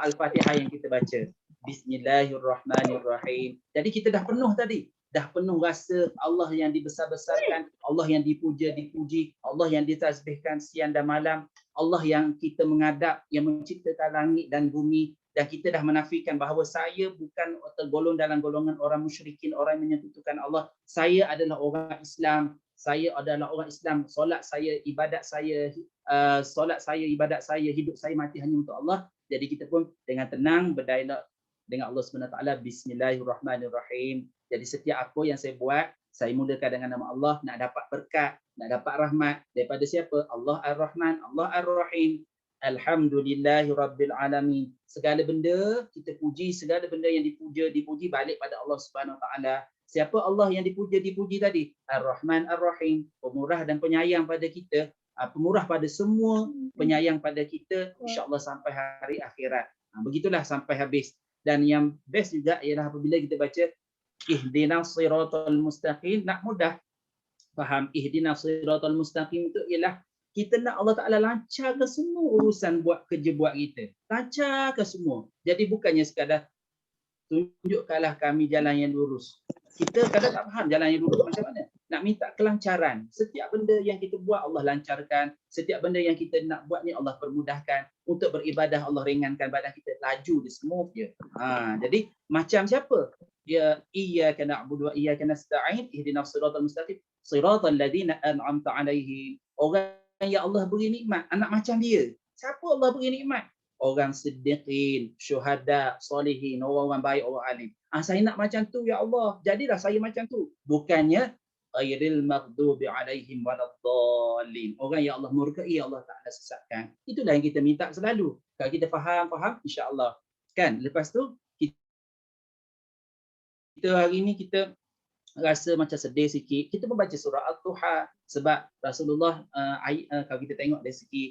Al-Fatihah yang kita baca. Bismillahirrahmanirrahim. Jadi kita dah penuh tadi. Dah penuh rasa Allah yang dibesar-besarkan, Allah yang dipuja, dipuji, Allah yang ditasbihkan siang dan malam, Allah yang kita menghadap, yang menciptakan langit dan bumi, dan kita dah menafikan bahawa saya bukan tergolong dalam golongan orang musyrikin, orang yang menyekutukan Allah. Saya adalah orang Islam. Saya adalah orang Islam. Solat saya, ibadat saya, ibadat saya, hidup saya, mati hanya untuk Allah. Jadi kita pun dengan tenang berdialog dengan Allah Subhanahu Wa Taala. Bismillahirrahmanirrahim. Jadi setiap apa yang saya buat, saya mulakan dengan nama Allah, nak dapat berkat, nak dapat rahmat daripada siapa? Allah Ar-Rahman, Allah Ar-Rahim. Alhamdulillahi Rabbil Alamin. Segala benda kita puji, segala benda yang dipuji balik pada Allah Subhanahu Wa Taala. Siapa Allah yang dipuji tadi? Ar-Rahman Ar-Rahim, pemurah dan penyayang pada kita, pemurah pada semua, penyayang pada kita, insya-Allah sampai hari akhirat. Begitulah sampai habis. Dan yang best juga ialah apabila kita baca ihdinas siratal mustaqim, nak mudah faham. Ihdinas siratal mustaqim itu ialah kita nak Allah Ta'ala lancarkan semua urusan buat kerja buat kita. Lancarkan semua. Jadi bukannya sekadar tunjukkanlah kami jalan yang lurus. Kita kadang tak faham jalan yang lurus macam mana. Nak minta kelancaran. Setiap benda yang kita buat Allah lancarkan. Setiap benda yang kita nak buat ni Allah permudahkan. Untuk beribadah Allah ringankan badan kita. Laju dia, smooth dia. Jadi macam siapa? Ya iyyaka na'budu wa iyyaka nasta'in ihdinas siratal mustaqim siratal ladzina an'amta 'alaihim. Orang yang Allah beri nikmat, anak macam dia. Siapa Allah beri nikmat? Orang siddiqin, syuhada, solihin, orang-orang baik, orang alim. Saya nak macam tu ya Allah. Jadilah saya macam tu. Bukannya ghairil maghdubi 'alaihim waladdallin. Orang yang Allah murkai, Allah Taala sesatkan. Itulah yang kita minta selalu. Kalau kita faham insya-Allah. Kan? Lepas tu kita hari ni kita rasa macam sedih sikit. Kita pun baca surah Al-Duha sebab Rasulullah kalau kita tengok dari segi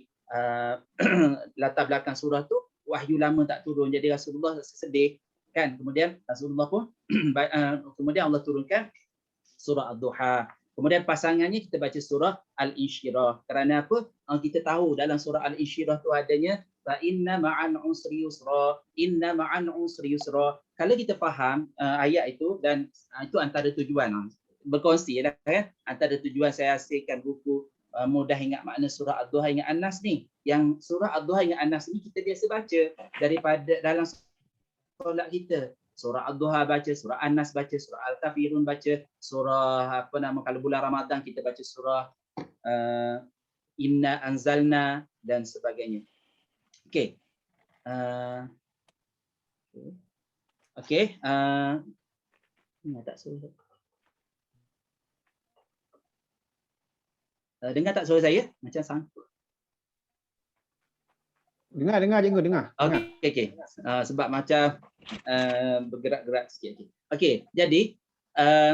latar belakang surah tu, wahyu lama tak turun. Jadi Rasulullah rasa sedih kan. Kemudian Rasulullah pun kemudian Allah turunkan surah Al-Duha. Kemudian pasangannya kita baca surah Al-Insyirah. Kerana apa? Kita tahu dalam surah Al-Insyirah tu adanya fa inna ma'an usri yusra, inna ma'an usri yusra. Kalau kita faham ayat itu, dan itu antara tujuan berkongsi lah ya. Antara tujuan saya hasilkan buku mudah ingat makna surah Ad-Duha hingga An-Nas ni. Yang surah Ad-Duha hingga An-Nas ni kita biasa baca daripada dalam solat kita. Surah Ad-Duha baca, surah An-Nas baca, surah Al-Kafirun baca, surah kalau bulan Ramadan kita baca surah Inna Anzalna dan sebagainya. Okey. Okey. Tak suruh. Dengar tak suara saya? Macam sangkut. Dengar cikgu, dengar. Okey. Sebab macam bergerak-gerak sikit. Okey, jadi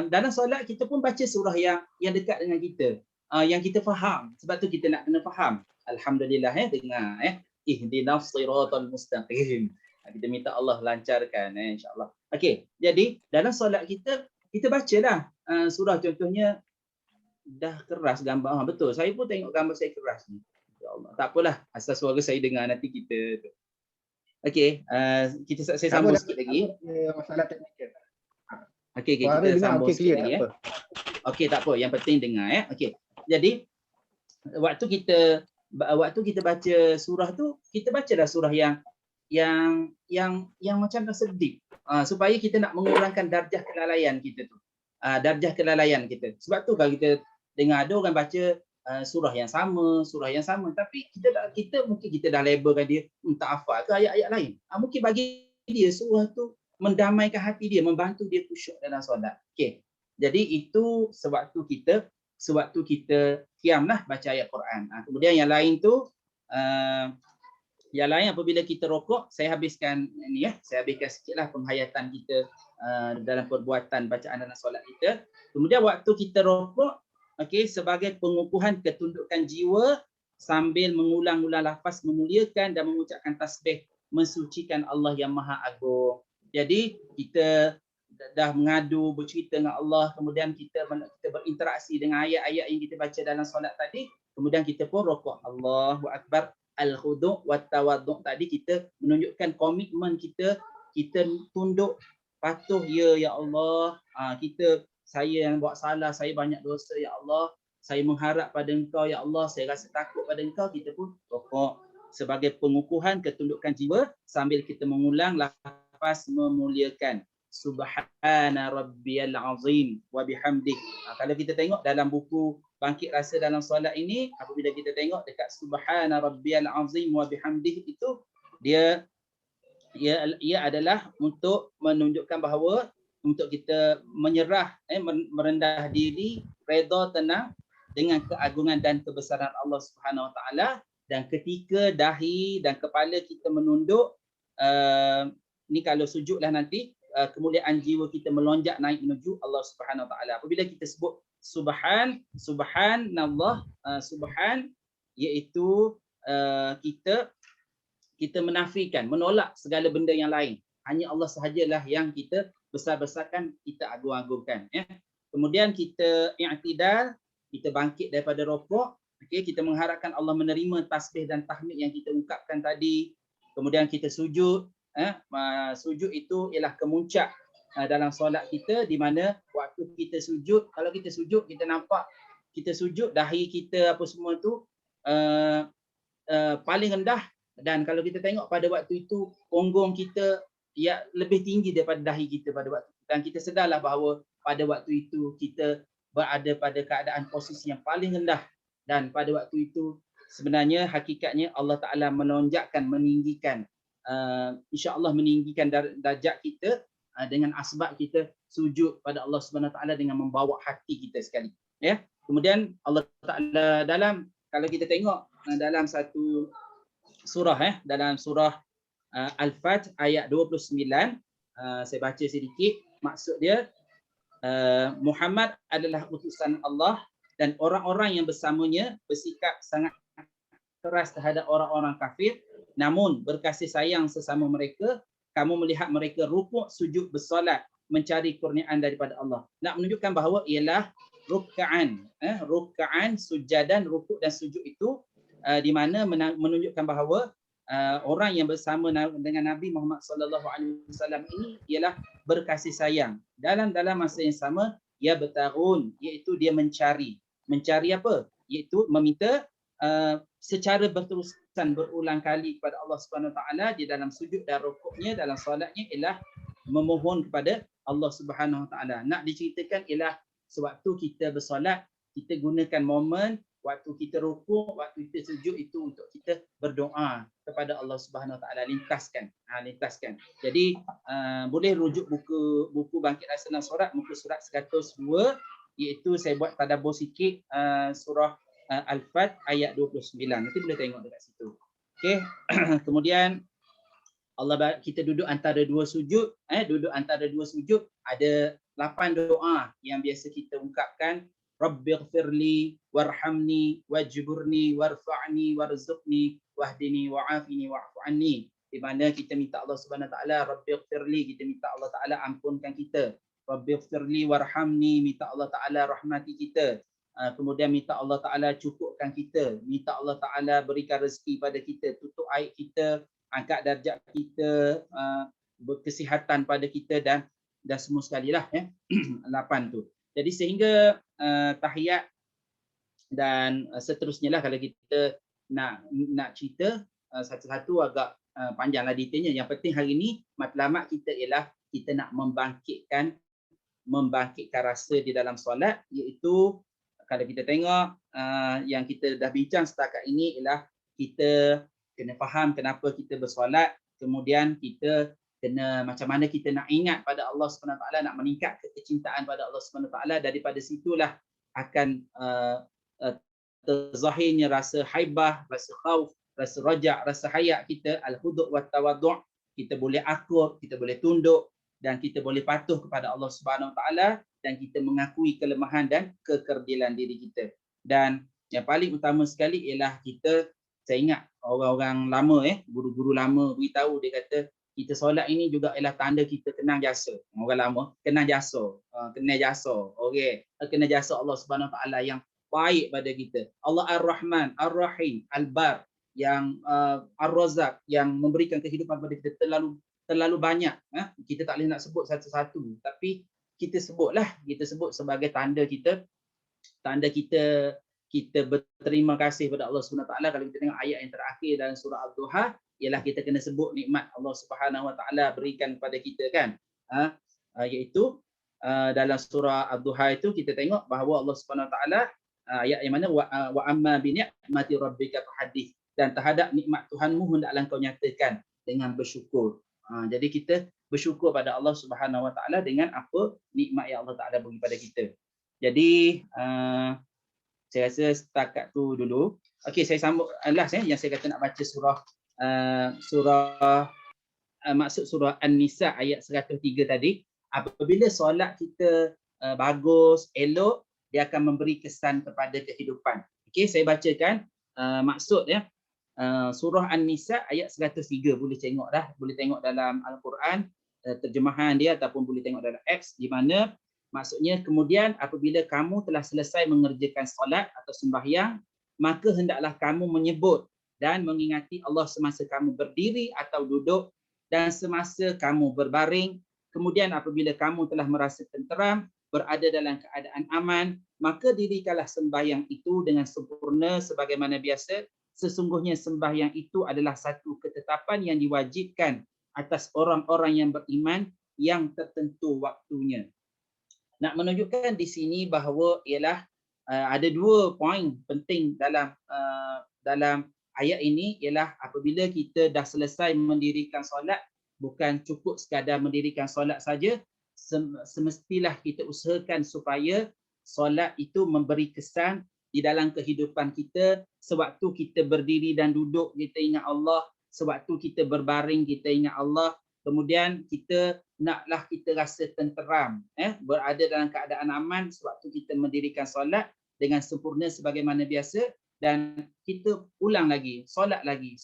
dalam solat kita pun baca surah yang dekat dengan kita. yang kita faham. Sebab tu kita nak kena faham. Alhamdulillah dengar ihdinas siratal mustaqim. Kita minta Allah lancarkan insya-Allah. Okey, jadi dalam solat kita bacalah surah, contohnya dah keras gambar. Betul. Saya pun tengok gambar saya keras ni. Ya Allah. Tak apalah, asal suara saya dengar nanti kita tu. Okey, saya sambung sikit lagi. Masalah teknikal. Okey, kita sambung sikit lagi Okey, tak apa. Yang penting dengar Okey. Jadi waktu kita baca surah tu, kita bacalah surah yang macam tersedip. Supaya kita nak mengurangkan darjah kelalaian kita tu. Darjah kelalaian kita. Sebab tu kalau kita dengar ada orang baca surah yang sama, tapi kita mungkin kita dah labelkan dia tak hafal ke ayat-ayat lain. Mungkin bagi dia surah tu mendamaikan hati dia, membantu dia khusyuk dalam solat. Okey. Jadi itu sewaktu kita qiyamlah baca ayat Quran. Kemudian yang lain tu yang lain apabila kita rokok, saya habiskan sikitlah penghayatan kita dalam perbuatan bacaan dalam solat kita. Kemudian waktu kita rokok, okey, sebagai pengukuhan ketundukan jiwa sambil mengulang-ulang lafaz memuliakan dan mengucapkan tasbih mensucikan Allah yang Maha Agung. Jadi kita dah mengadu, bercerita dengan Allah, kemudian kita berinteraksi dengan ayat-ayat yang kita baca dalam solat tadi, kemudian kita pun rokok. Allahu Akbar, al-khudu' wa tawaddu' tadi kita menunjukkan komitmen kita tunduk patuh ya Allah. Saya yang buat salah, saya banyak dosa ya Allah. Saya mengharap pada Engkau ya Allah, saya rasa takut pada Engkau, kita pun rokok sebagai pengukuhan ketundukan jiwa sambil kita mengulang lafaz memuliakan. Subhana rabbiyal azim wa bihamdik. Kalau kita tengok dalam buku Bangkit Rasa dalam Solat ini, apabila kita tengok dekat Subhana rabbiyal azim wa bihamdik itu, dia adalah untuk menunjukkan bahawa untuk kita menyerah, merendah diri, redha, tenang dengan keagungan dan kebesaran Allah Subhanahu Wa Taala, dan ketika dahi dan kepala kita menunduk, ni kalau sujudlah nanti kemuliaan jiwa kita melonjak naik menuju Allah Subhanahu Wa Taala. Apabila kita sebut subhanallah, subhan iaitu kita menafikan, menolak segala benda yang lain. Hanya Allah sahajalah yang kita besar-besarkan, kita agung-agungkan. Kemudian kita i'tidal, kita bangkit daripada rokok. Kita mengharapkan Allah menerima tasbih dan tahmid yang kita ungkapkan tadi. Kemudian kita sujud. Sujud itu ialah kemuncak dalam solat kita, di mana waktu kita sujud, kalau kita sujud, kita nampak kita sujud, dahi kita apa semua tu paling rendah, dan kalau kita tengok pada waktu itu punggung kita lebih tinggi daripada dahi kita pada waktu itu, dan kita sedarlah bahawa pada waktu itu kita berada pada keadaan posisi yang paling rendah, dan pada waktu itu sebenarnya hakikatnya Allah Ta'ala melonjakkan, meninggikan, insya-Allah meninggikan darjat kita dengan asbab kita sujud pada Allah Subhanahu Wa Taala dengan membawa hati kita sekali. Kemudian Allah Ta'ala kalau kita tengok dalam satu surah dalam surah Al-Fat ayat 29, saya baca sedikit. Maksud dia, Muhammad adalah utusan Allah dan orang-orang yang bersamanya bersikap sangat keras terhadap orang-orang kafir, namun berkasih sayang sesama mereka. Kamu melihat mereka rukuk, sujud, bersolat, mencari kurniaan daripada Allah. Nak menunjukkan bahawa ialah ruk'an, sujadan, rukuk dan sujud itu di mana menunjukkan bahawa orang yang bersama dengan Nabi Muhammad sallallahu alaihi wasallam ini ialah berkasih sayang. Dalam masa yang sama, ia bertarun, iaitu dia mencari apa? Iaitu meminta secara berterusan berulang kali kepada Allah Subhanahu Wa Taala di dalam sujud dan rukuknya, dalam solatnya, ialah memohon kepada Allah Subhanahu Wa Taala. Nak diceritakan ialah sewaktu kita bersolat, kita gunakan momen waktu kita rukuk, waktu kita sujud itu untuk kita berdoa kepada Allah Subhanahu Wa Taala, lintaskan. Jadi boleh rujuk buku Bangkit Rasa dan Solat, muka surat 102, iaitu saya buat tadabbur sikit surah Al-Fat ayat 29. Nanti boleh tengok dekat situ. Okey. Kemudian kita duduk antara dua sujud, ada 8 doa yang biasa kita ungkapkan. Rabbighfirli warhamni wajburni warfa'ni warzuqni wahdini wa'afini wa'fu anni. Di mana kita minta Allah Subhanahu Wa Taala Rabbighfirli, kita minta Allah Taala ampunkan kita. Rabbighfirli warhamni, minta Allah Taala rahmati kita. Kemudian minta Allah Taala cukupkan kita, minta Allah Taala berikan rezeki pada kita, tutup aib kita, angkat darjat kita, berkesihatan pada kita dan semua sekali lah 8 tu. Jadi sehingga tahiyat dan seterusnya lah, kalau kita nak cerita satu-satu agak panjanglah detailnya. Yang penting hari ini matlamat kita ialah kita nak membangkitkan rasa di dalam solat, iaitu kalau kita tengok yang kita dah bincang setakat ini ialah kita kena faham kenapa kita bersolat, kemudian kita kena macam mana kita nak ingat pada Allah Subhanahu Wa Taala, nak meningkatkan kecintaan pada Allah Subhanahu Wa Taala. Daripada situlah akan terzahirnya rasa haibah, rasa khauf, rasa raja', rasa hayak kita, al-khudu' wa tawaddu'. Kita boleh akur, kita boleh tunduk dan kita boleh patuh kepada Allah Subhanahu Wa Taala, dan kita mengakui kelemahan dan kekerdilan diri kita. Dan yang paling utama sekali ialah saya ingat orang-orang lama, guru-guru lama beritahu, dia kata kita solat ini juga ialah tanda kita kenal jasa. Orang lama kenal jasa, okey, kenal jasa Allah Subhanahu Wa Taala yang baik pada kita. Allah Ar-Rahman, Ar-Rahim, Al-Bar, yang Ar-Razzaq, yang memberikan kehidupan pada kita terlalu banyak. Kita tak boleh nak sebut satu-satu, tapi kita sebut sebagai tanda kita berterima kasih kepada Allah Subhanahu Wa Taala. Kalau kita tengok ayat yang terakhir dalam surah Ad-Duha, ialah kita kena sebut nikmat Allah Subhanahu Wa Taala berikan kepada kita, kan? Iaitu dalam surah Ad-Duha itu kita tengok bahawa Allah Subhanahu Wa Taala, ayat yang mana wa amma bi ni'mati rabbika fahaddits, dan terhadap nikmat Tuhanmu hendaklah kau nyatakan dengan bersyukur. Jadi kita bersyukur pada Allah Subhanahu Wa Taala dengan apa nikmat yang Allah Taala beri pada kita. Jadi saya rasa setakat tu dulu. Okey, saya sambung last yang saya kata nak baca maksud surah An-Nisa ayat 103 tadi. Apabila solat kita bagus, elok, dia akan memberi kesan kepada kehidupan. Okey, saya bacakan maksud surah An-Nisa ayat 103. Boleh tengok dalam Al-Quran terjemahan dia, ataupun boleh tengok dalam apps, di mana maksudnya, kemudian apabila kamu telah selesai mengerjakan solat atau sembahyang, maka hendaklah kamu menyebut dan mengingati Allah semasa kamu berdiri atau duduk dan semasa kamu berbaring. Kemudian apabila kamu telah merasa tenteram, berada dalam keadaan aman, maka dirikanlah sembahyang itu dengan sempurna sebagaimana biasa. Sesungguhnya sembahyang itu adalah satu ketetapan yang diwajibkan atas orang-orang yang beriman yang tertentu waktunya. Nak menunjukkan di sini bahawa ialah ada 2 poin penting dalam ayat ini, ialah apabila kita dah selesai mendirikan solat, bukan cukup sekadar mendirikan solat saja, semestilah kita usahakan supaya solat itu memberi kesan di dalam kehidupan kita. Sewaktu kita berdiri dan duduk, kita ingat Allah. Sewaktu kita berbaring, kita ingat Allah. Kemudian kita rasa tenteram, berada dalam keadaan aman sewaktu kita mendirikan solat dengan sempurna sebagaimana biasa, dan kita ulang lagi, solat lagi.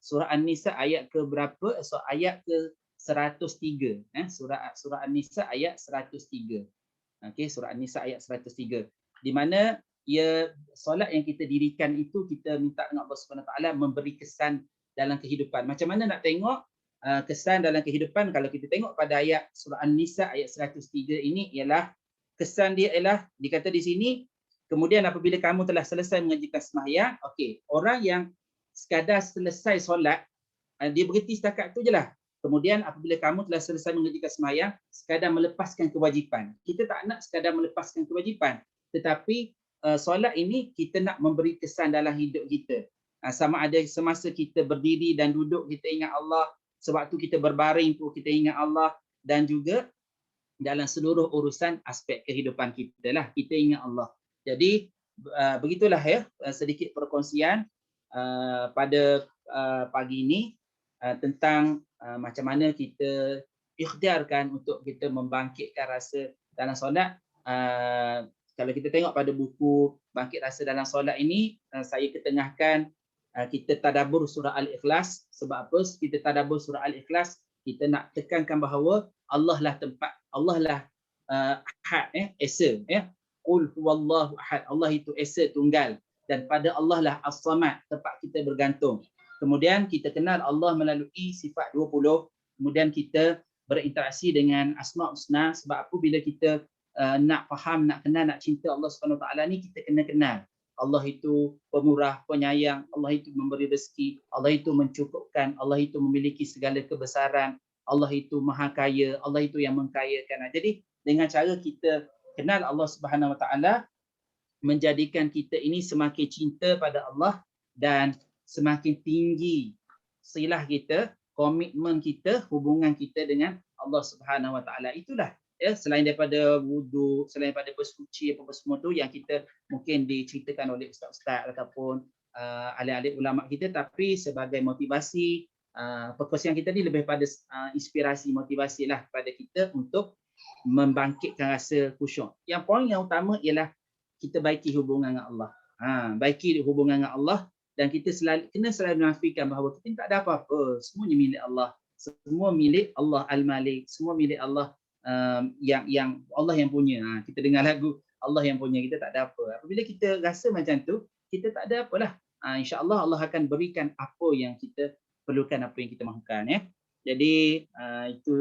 Surah An-Nisa ayat ke berapa? Ayat ke 103. Surah An-Nisa ayat 103. Okey, surah An-Nisa ayat 103. Di mana solat yang kita dirikan itu, kita minta dengan Allah Subhanahu Wa Taala memberi kesan dalam kehidupan. Macam mana nak tengok kesan dalam kehidupan? Kalau kita tengok pada ayat surah An-Nisa ayat 103 ini, ialah kesan dia ialah dikata di sini, kemudian apabila kamu telah selesai mengerjakan sembahyang. Okey, orang yang sekadar selesai solat, dia berhenti setakat tu je lah. Kemudian apabila kamu telah selesai mengerjakan sembahyang, sekadar melepaskan kewajipan. Kita tak nak sekadar melepaskan kewajipan, tetapi solat ini kita nak memberi kesan dalam hidup kita. Sama ada semasa kita berdiri dan duduk kita ingat Allah, sewaktu kita berbaring pun kita ingat Allah, dan juga dalam seluruh urusan aspek kehidupan kita lah, kita ingat Allah. Jadi begitulah sedikit perkongsian pada pagi ini tentang macam mana kita ikhtiarkan untuk kita membangkitkan rasa dalam solat. kalau kita tengok pada buku Bangkit Rasa dalam Solat ini, saya ketengahkan kita tadabbur surah Al-Ikhlas. Sebab apa? Kita tadabbur surah Al-Ikhlas, kita nak tekankan bahawa Allah lah tempat, Allah lah ahad, esa, qul huwallahu ahad, Allah itu esa tunggal, dan pada Allah lah as-samad, tempat kita bergantung. Kemudian kita kenal Allah melalui sifat 20, kemudian kita berinteraksi dengan asma' husna. Sebab apa? Bila kita nak faham, nak kenal, nak cinta Allah Subhanahu Wa Taala ni, kita kena kenal Allah itu pemurah, penyayang, Allah itu memberi rezeki, Allah itu mencukupkan, Allah itu memiliki segala kebesaran, Allah itu maha kaya, Allah itu yang mengkayakan. Jadi dengan cara kita kenal Allah Subhanahu Wa Taala, menjadikan kita ini semakin cinta pada Allah dan semakin tinggi silah kita, komitmen kita, hubungan kita dengan Allah Subhanahu Wa Taala. Itulah selain daripada wudu, selain daripada bersuci apa semua tu yang kita mungkin diceritakan oleh ustaz-ustaz ataupun alim-alim ulama kita, tapi sebagai motivasi, perkongsian kita ni lebih pada inspirasi, motivasi lah kepada kita untuk membangkitkan rasa khusyuk. Yang poin yang utama ialah kita baiki hubungan dengan Allah. Baiki hubungan dengan Allah, dan kita kena selalu menafikan bahawa kita tak ada apa-apa, semuanya milik Allah. Semua milik Allah Al-Malik, semua milik Allah, yang Allah yang punya. Kita dengar lagu Allah yang punya, kita tak ada apa. Apabila kita rasa macam tu, kita tak ada apalah. InsyaAllah Allah akan berikan apa yang kita perlukan, apa yang kita mahukan. Jadi itu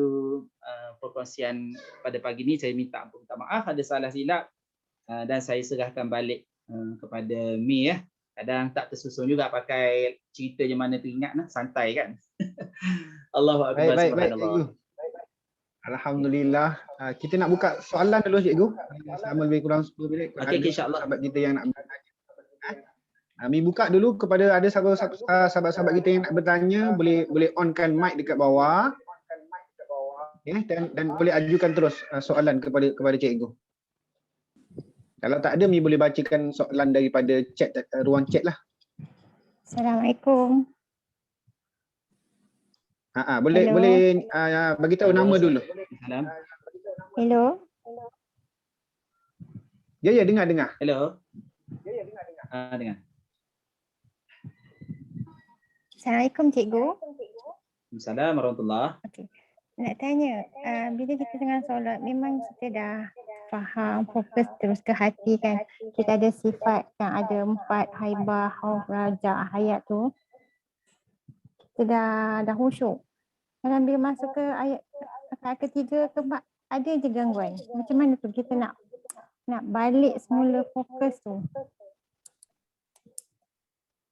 perkongsian pada pagi ni. Saya minta maaf ada salah silap, dan saya serahkan balik kepada Mi. Kadang tak tersusun juga pakai cerita je mana teringat, santai kan. Allahu Akbar, subhanallah. Alhamdulillah. Kita nak buka soalan dulu cikgu. Selama lebih kurang 10 minit. Okey, insya-Allah. Sahabat kita yang nak bertanya. Mi buka dulu kepada ada sahabat-sahabat kita yang nak bertanya, boleh onkan mic dekat bawah. Dan boleh ajukan terus soalan kepada cikgu. Kalau tak ada, Mi boleh bacakan soalan daripada chat, ruang chat lah. Assalamualaikum. Boleh Hello. boleh bagi tahu nama dulu. Salam. Hello. Ya dengar. Hello. Dengar. Assalamualaikum cikgu. Assalamualaikum warahmatullahi. Okey. Nak tanya, bila kita tengah solat, memang kita dah faham, fokus terus ke hati kan. Kita ada sifat yang ada 4, haibah, khauf, raja, hayat tu. Kita dah khusyuk. Dan bila masuk ke ayat ketiga, keempat, ada je gangguan. Macam mana tu kita nak balik semula fokus tu?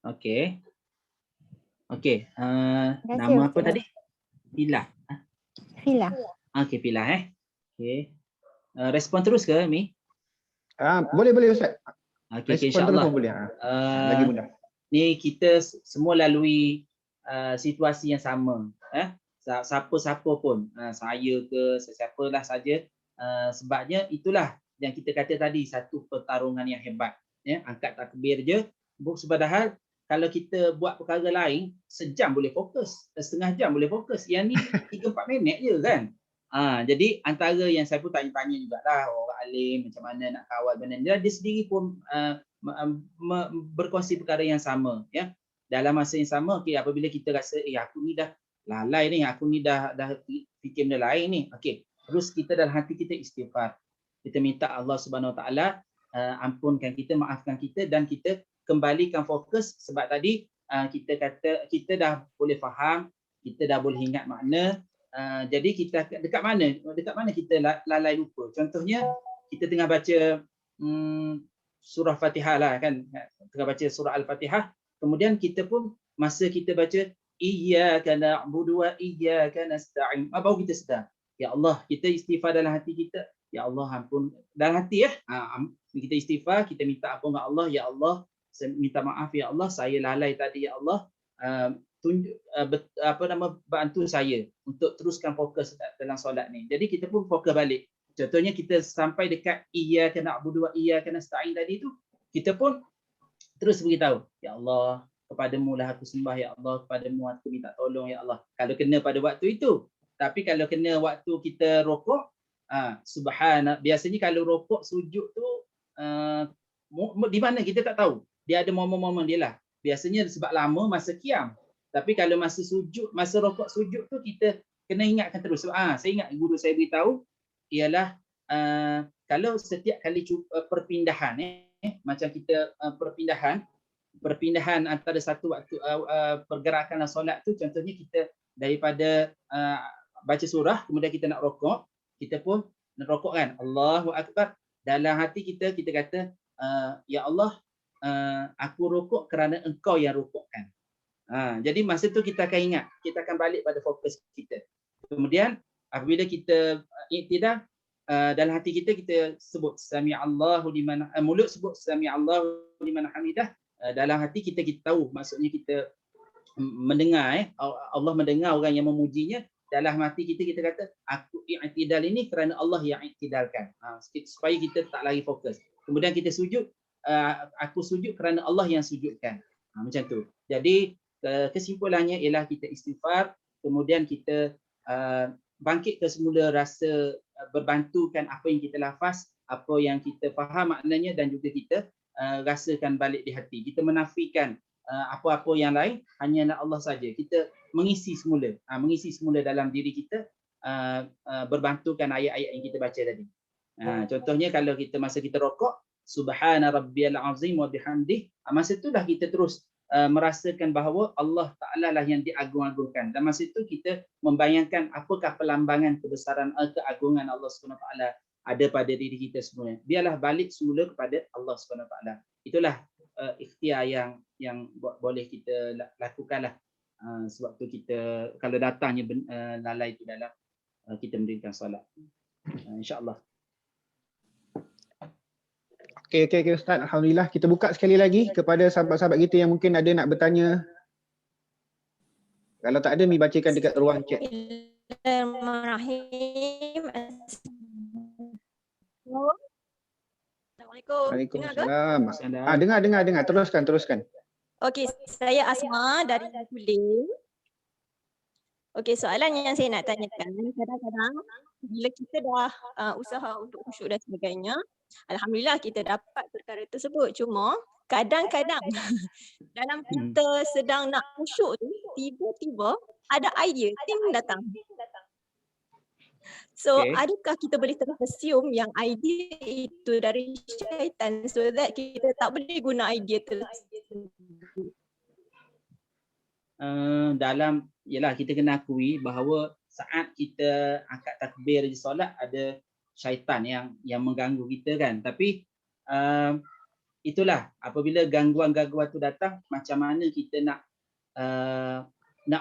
Okey. Nama apa Ustaz. tadi? Pilah. Filah. Okey, Pilah Okey. Respon terus ke, Mi? Boleh Ustaz. Okey, Respon terus insya-Allah. pun boleh. Lagi mudah. Ni kita semua lalui situasi yang sama. Siapa-siapa pun, saya ke sesiapalah saja, sebabnya itulah yang kita kata tadi, satu pertarungan yang hebat. Angkat takbir je. Padahal kalau kita buat perkara lain, sejam boleh fokus, setengah jam boleh fokus. Yang ni 3-4 minit je kan. Jadi antara yang saya pun tanya-tanya jugalah orang alim macam mana nak kawal benda ni. Dia sendiri pun berkongsi perkara yang sama. Dalam masa yang sama, apabila kita rasa aku ni dah lalai ni, aku ni dah fikir benda lain ni. Terus kita dalam hati kita istighfar. Kita minta Allah Subhanahu Wa Taala ampunkan kita, maafkan kita, dan kita kembalikan fokus. Sebab tadi kita kata kita dah boleh faham, kita dah boleh ingat makna. Jadi kita dekat mana kita lalai lupa. Contohnya kita tengah baca surah Fatihah lah kan, tengah baca surah Al-Fatihah, kemudian kita pun masa kita baca iyyaka na'budu wa iyyaka nasta'in, baru kita sedar, ya Allah, kita istighfar dalam hati kita, ya Allah ampun, dalam hati kita istighfar, kita minta ampun dengan Allah, ya Allah saya minta maaf, ya Allah saya lalai tadi, ya Allah bantu saya untuk teruskan fokus dalam solat ni. Jadi kita pun fokus balik. Contohnya kita sampai dekat iyyaka na'budu wa iyyaka nasta'in tadi tu, kita pun terus beritahu, ya Allah, kepadamu lah aku sembah, ya Allah, kepadamu aku minta tolong, ya Allah. Kalau kena pada waktu itu. Tapi kalau kena waktu kita rokok, biasanya kalau rokok sujud tu di mana kita tak tahu. Dia ada momen-momen dia lah. Biasanya sebab lama masa qiyam. Tapi kalau masa sujud, masa rokok sujud tu kita kena ingatkan terus. Saya ingat guru saya beritahu ialah kalau setiap kali perpindahan macam kita perpindahan antara satu waktu pergerakan solat tu, contohnya kita daripada baca surah kemudian kita nak rokok, kita pun nak rokok kan, Allahu Akbar, dalam hati kita kata ya Allah, aku rokok kerana engkau yang rokokkan. Jadi masa tu kita akan ingat, kita akan balik pada fokus kita. Kemudian apabila kita iktidal, dalam hati kita sebut sami Allahu liman, mulut sebut sami Allahu liman hamidah, dalam hati kita tahu maksudnya kita mendengar Allah mendengar orang yang memujinya. Dalam hati kita kata aku iktidal ini kerana Allah yang iktidalkan, supaya kita tak lari fokus. Kemudian kita sujud, aku sujud kerana Allah yang sujudkan, macam tu. Jadi kesimpulannya ialah kita istighfar, kemudian kita bangkit ke semula rasa berbantukan apa yang kita lafaz, apa yang kita faham maknanya, dan juga kita rasakan balik di hati. Kita menafikan apa-apa yang lain, hanya nak Allah saja. Kita mengisi semula dalam diri kita, berbantukan ayat-ayat yang kita baca tadi. Contohnya kalau kita masa kita rokok, subhana rabbiyal azim wa bihamdih, masa itulah kita terus merasakan bahawa Allah Ta'ala lah yang diagung-agungkan. Dan masa itu kita membayangkan apakah pelambangan kebesaran keagungan Allah SWT ada pada diri kita semua. Biarlah balik semula kepada Allah SWT. Itulah ikhtiar yang boleh kita lakukanlah sewaktu kita, kalau datangnya lalai itu dalam kita mendirikan solat. InsyaAllah. Okey Ustaz, alhamdulillah. Kita buka sekali lagi kepada sahabat-sahabat kita yang mungkin ada nak bertanya. Kalau tak ada, Mi bacakan dekat ruang chat. Bismillahirrahmanirrahim. Assalamualaikum. Waalaikumsalam. Dengar. Teruskan. Okey, saya Asma dari Kulim. Okey, soalan yang saya nak tanyakan, kadang-kadang bila kita dah usaha untuk khusyuk dan sebagainya, alhamdulillah kita dapat perkara tersebut. Cuma kadang-kadang dalam kita sedang nak khusyuk tu, tiba-tiba ada idea ting datang. So, adakah kita boleh terassume yang idea itu dari syaitan, so that kita tak boleh guna idea tersebut? Yelah, kita kena akui bahawa saat kita angkat takbir di solat ada syaitan yang mengganggu kita kan. Tapi itulah, apabila gangguan-gangguan tu datang, macam mana kita nak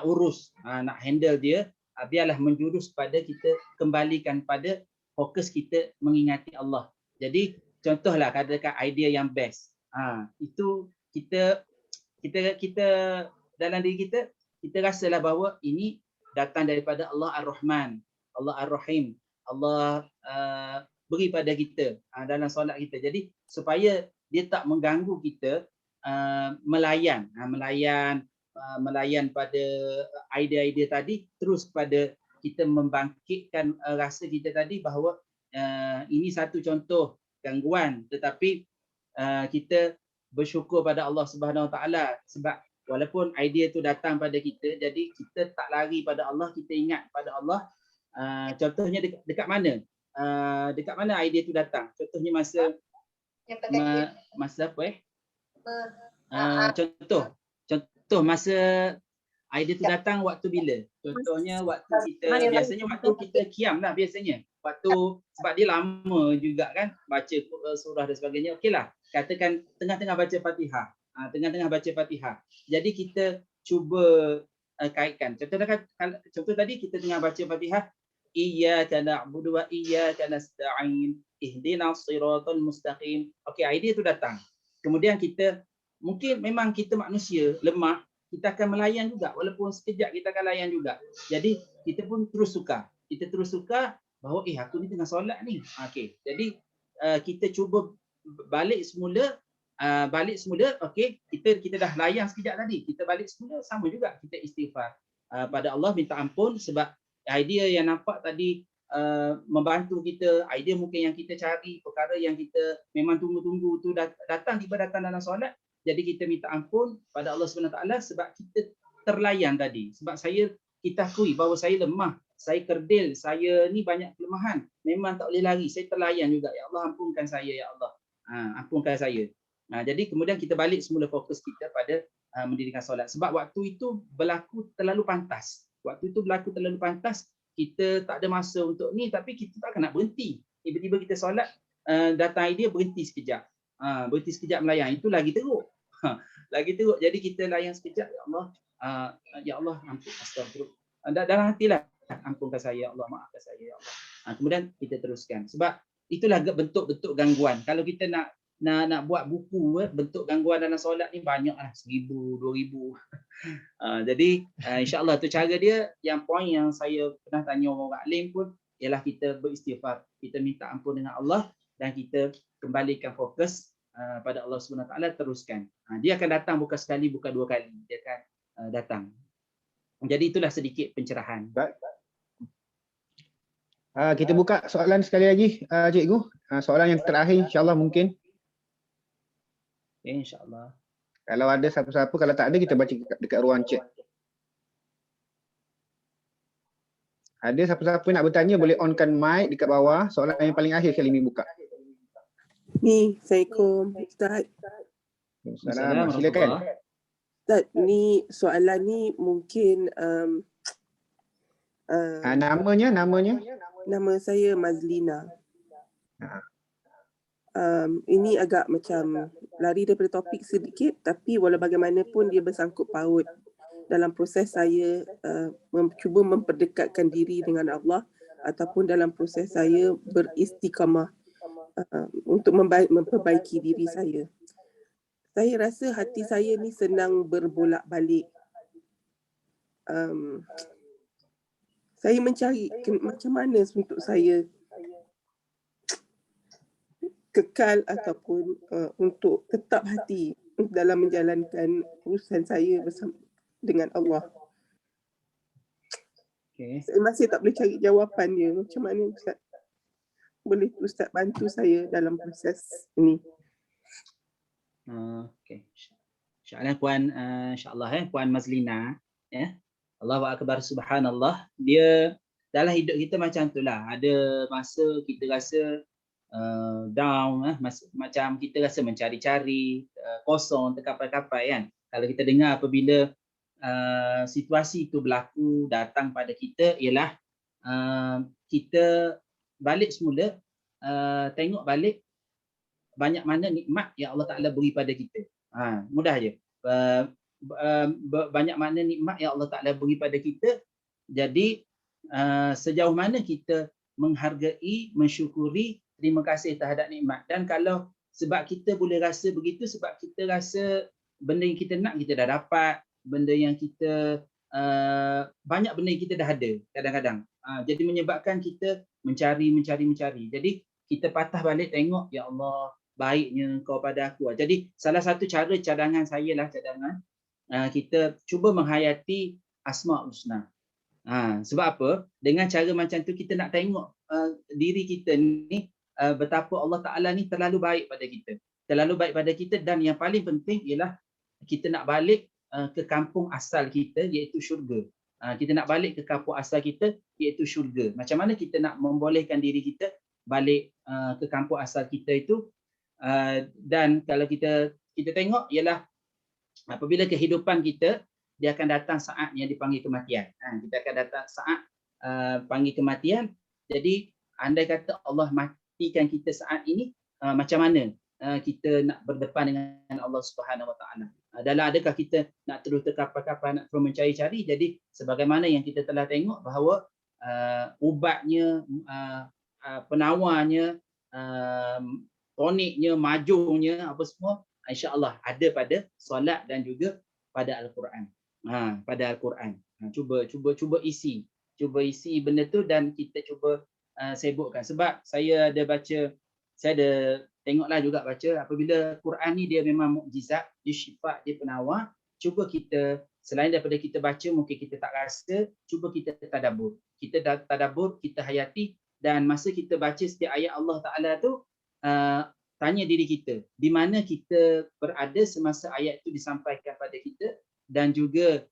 urus, nak handle dia, biarlah menjurus pada kita kembalikan pada fokus kita mengingati Allah. Jadi contohlah katakan idea yang best, itu kita dalam diri kita rasalah bahawa ini datang daripada Allah Ar-Rahman, Allah Ar-Rahim, Allah beri pada kita dalam solat kita. Jadi supaya dia tak mengganggu kita melayan pada idea-idea tadi, terus pada kita membangkitkan rasa kita tadi bahawa ini satu contoh gangguan, tetapi kita bersyukur pada Allah Subhanahu Wa Taala sebab walaupun idea tu datang pada kita, jadi kita tak lari pada Allah, kita ingat pada Allah. Contohnya dekat mana? Dekat mana idea tu datang? Contohnya masa apa Contoh masa idea tu datang waktu bila? Contohnya waktu kita, biasanya waktu kita qiyam lah biasanya. Sebab dia lama juga kan baca surah dan sebagainya. Okeylah, katakan tengah-tengah baca Fatihah. Jadi kita cuba kaitkan. Contoh tadi kita tengah baca Fatihah, iyyaka na'budu wa iyyaka nasta'in ihdinas siratal mustaqim. Okey, idea tu datang. Kemudian kita mungkin memang kita manusia lemah, kita akan melayan juga, walaupun sekejap kita akan layan juga. Jadi kita pun terus suka. Kita terus suka bahawa aku ni tengah solat ni. Okey. Jadi kita cuba balik semula. Okey, kita dah layan sekejap tadi. Kita balik semula, sama juga kita istighfar pada Allah, minta ampun sebab idea yang nampak tadi membantu kita, idea mungkin yang kita cari, perkara yang kita memang tunggu-tunggu tu datang dalam solat. Jadi kita minta ampun pada Allah SWT sebab kita terlayan tadi. Sebab kita akui bahawa saya lemah, saya kerdil, saya ni banyak kelemahan. Memang tak boleh lari, saya terlayan juga. Ya Allah, ampunkan saya, ya Allah. Ampunkan saya. Jadi kemudian kita balik semula fokus kita pada mendirikan solat. Sebab waktu itu berlaku terlalu pantas. Kita tak ada masa untuk ni, tapi kita tak nak berhenti. Tiba-tiba kita solat, datang idea, berhenti sekejap. Berhenti sekejap melayan. Itu lagi teruk. Lagi teruk. Jadi kita layan sekejap, ya Allah. Ya Allah, ampun, astagfirullah. Dalam hatilah, ampunkan saya, ya Allah, maafkan saya, ya Allah. Kemudian kita teruskan. Sebab itulah bentuk-bentuk gangguan. Kalau kita nak buat buku bentuk gangguan dalam solat ni banyaklah, 1,000, 2,000. Jadi insya-Allah tu cara dia. Yang poin yang saya pernah tanya orang alim pun ialah kita beristighfar, kita minta ampun dengan Allah dan kita kembalikan fokus pada Allah SWT, teruskan. Dia akan datang bukan sekali, bukan 2 kali. Dia akan datang. Jadi itulah sedikit pencerahan. Kita buka soalan sekali lagi, cikgu. Soalan yang terakhir insya-Allah mungkin. Okay, insya-Allah. Kalau ada siapa-siapa, kalau tak ada kita baca dekat ruang chat. Ada siapa-siapa nak bertanya boleh onkan mic dekat bawah. Soalan yang paling akhir kali ni buka. Ni, Assalamualaikum Ustaz. Assalamualaikum. Silakan. Ustaz, ni soalan ni mungkin Namanya? Nama saya Mazlina. Ini agak macam lari daripada topik sedikit, tapi walau bagaimanapun dia bersangkut paut dalam proses saya cuba memperdekatkan diri dengan Allah ataupun dalam proses saya beristiqamah untuk memperbaiki diri saya. Saya rasa hati saya ni senang berbolak-balik. Saya mencari macam mana untuk saya kekal ataupun untuk tetap hati dalam menjalankan urusan saya bersama dengan Allah. Okay. Saya masih tak boleh cari jawapan dia. Macam mana Ustaz? Boleh Ustaz bantu saya dalam proses ini? Okay. InsyaAllah Puan Mazlina. Allahu Akbar, subhanallah. Dia dalam hidup kita macam itulah. Ada masa kita rasa down, macam kita rasa mencari-cari, kosong, terkapai-kapai kan. Kalau kita dengar apabila situasi itu berlaku, datang pada kita, ialah kita balik semula, tengok balik banyak mana nikmat yang Allah Ta'ala beri pada kita. Mudah je. Banyak mana nikmat yang Allah Ta'ala beri pada kita. Jadi sejauh mana kita menghargai, mensyukuri, terima kasih terhadap nikmat. Dan kalau sebab kita boleh rasa begitu, sebab kita rasa benda yang kita nak kita dah dapat, benda yang kita banyak benda yang kita dah ada kadang-kadang. Jadi menyebabkan kita mencari. Jadi kita patah balik tengok, ya Allah, baiknya Kau pada aku. Jadi salah satu cara cadangan saya lah, kita cuba menghayati Asmaul Husna. Sebab apa? Dengan cara macam tu kita nak tengok diri kita ni, betapa Allah Ta'ala ni terlalu baik pada kita. Terlalu baik pada kita, dan yang paling penting ialah kita nak balik ke kampung asal kita, iaitu syurga. Kita nak balik ke kampung asal kita, iaitu syurga. Macam mana kita nak membolehkan diri kita balik ke kampung asal kita itu? Dan kalau kita tengok ialah apabila kehidupan kita, dia akan datang saat yang dipanggil kematian. Kita akan datang saat panggil kematian. Jadi andai kata Allah matikan kita saat ini, macam mana kita nak berdepan dengan Allah Subhanahu Wa Taala? Dalam adakah kita nak terus terkapar-kapar, nak terus mencari-cari? Jadi sebagaimana yang kita telah tengok bahawa ubatnya, penawarnya, toniknya, majunya, apa semua, insya-Allah ada pada solat dan juga pada Al-Quran. Pada Al-Quran. Cuba isi benda tu, dan kita cuba sibukkan. Sebab saya ada tengoklah juga baca, apabila Quran ni dia memang mukjizat, dia syifa, dia penawar. Cuba kita, selain daripada kita baca, mungkin kita tak rasa, cuba kita tadabbur. kita tadabbur, kita hayati, dan masa kita baca setiap ayat Allah Ta'ala tu, tanya diri kita, di mana kita berada semasa ayat itu disampaikan pada kita, dan juga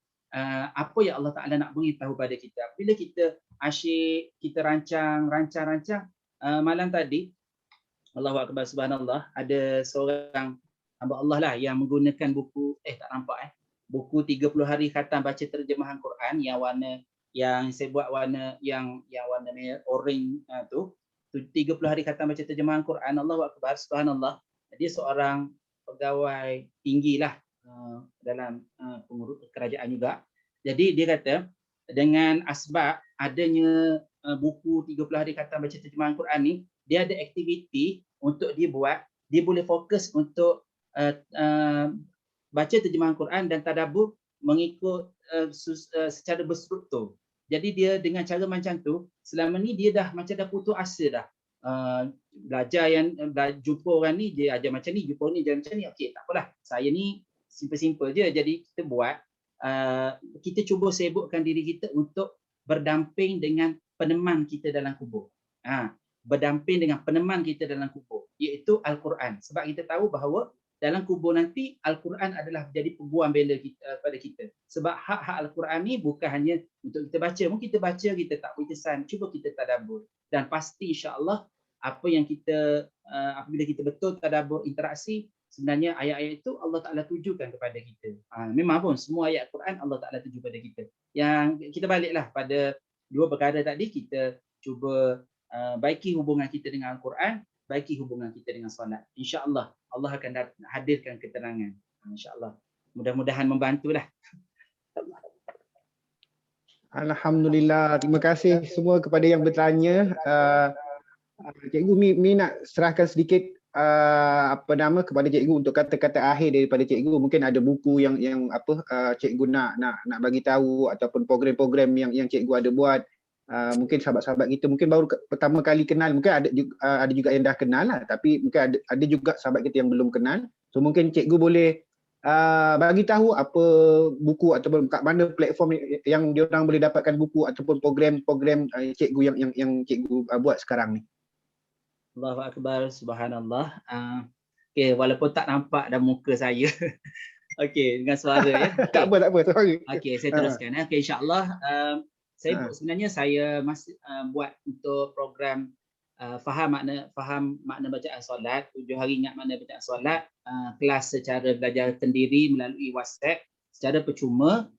apa yang Allah Ta'ala nak beritahu pada kita. Bila kita asyik, kita rancang, malam tadi, Allahu Akbar, subhanallah, ada seorang hamba Allah lah yang menggunakan buku, tak nampak buku 30 hari khatam baca terjemahan Quran yang warna, yang saya buat warna yang warna merah orange tu 30 hari khatam baca terjemahan Quran. Allahu Akbar, subhanallah. Dia seorang pegawai tinggi lah dalam pengurus kerajaan juga. Jadi dia kata dengan asbab adanya buku 30 hari khatam baca terjemahan Quran ni, dia ada aktiviti untuk dia buat, dia boleh fokus untuk baca terjemahan Quran dan tadabbur mengikut secara berstruktur. Jadi dia dengan cara macam tu, selama ni dia dah macam dah putus asa dah. Belajar jumpa orang ni, dia ajar macam ni, jumpa ni, ajar macam ni. Okey, tak apalah. Saya ni simple-simple je. Jadi kita buat, kita cuba sibukkan diri kita untuk berdamping dengan peneman kita dalam kubur. Berdamping dengan peneman kita dalam kubur, iaitu Al-Quran. Sebab kita tahu bahawa dalam kubur nanti Al-Quran adalah menjadi peguam bela kita, pada kita. Sebab hak-hak Al-Quran ni bukan hanya untuk kita baca. Mungkin kita baca, kita tak berkesan. Cuba kita tadabbur. Dan pasti insya-Allah apa yang kita apabila kita betul tadabbur, interaksi, sebenarnya ayat-ayat itu Allah Ta'ala tujukan kepada kita. Memang pun semua ayat Al-Quran Allah Ta'ala tuju pada kita. Yang kita baliklah pada dua perkara tadi, kita cuba baiki hubungan kita dengan Al-Quran, baiki hubungan kita dengan solat. InsyaAllah Allah akan hadirkan keterangan. InsyaAllah. Mudah-mudahan membantulah. Alhamdulillah. Terima kasih semua kepada yang bertanya. Cikgu, Mi nak serahkan sedikit kepada cikgu untuk kata-kata akhir daripada cikgu. Mungkin ada buku yang cikgu nak bagi tahu, ataupun program-program yang cikgu ada buat. Mungkin sahabat-sahabat kita mungkin baru pertama kali kenal, mungkin ada juga yang dah kenal lah, tapi mungkin ada juga sahabat kita yang belum kenal. So mungkin cikgu boleh bagi tahu apa buku ataupun kat mana platform yang diorang boleh dapatkan buku ataupun program-program cikgu yang cikgu buat sekarang ni. Allahu Akbar, subhanallah. Okay, walaupun tak nampak dah muka saya. Okay, dengan suara ya. Okay. Tak apa, sorry. Okay, saya teruskan. Okay, insyaAllah. Sebenarnya saya masih buat untuk program faham makna bacaan solat, 7 hari ingat makna bacaan solat, kelas secara belajar sendiri melalui WhatsApp secara percuma.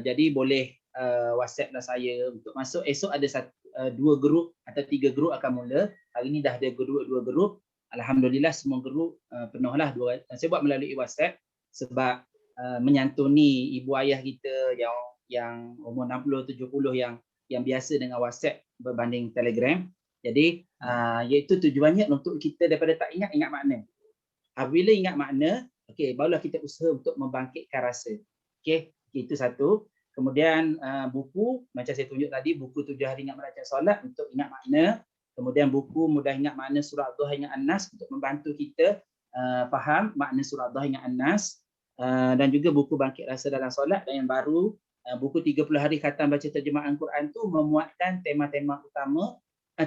Jadi boleh WhatsApp lah saya untuk masuk. Esok ada 2 grup atau 3 grup akan mula. Hari ni dah ada 2 grup. Alhamdulillah semua grup penuhlah. Saya buat melalui WhatsApp sebab menyantuni ibu ayah kita yang umur 60-70 yang biasa dengan WhatsApp berbanding Telegram. Jadi iaitu tujuannya untuk kita daripada tak ingat makna. Apabila ingat makna, okey, barulah kita usaha untuk membangkitkan rasa. Okey, itu satu. Kemudian buku macam saya tunjuk tadi, buku 7 hari ingat bacaan solat untuk ingat makna. Kemudian buku mudah ingat makna surah Ad-Duha hingga An-Nas untuk membantu kita faham makna surah Ad-Duha hingga An-Nas. Dan juga buku bangkit rasa dalam solat, dan yang baru buku 30 hari khatam baca terjemahan Quran tu memuatkan tema-tema utama,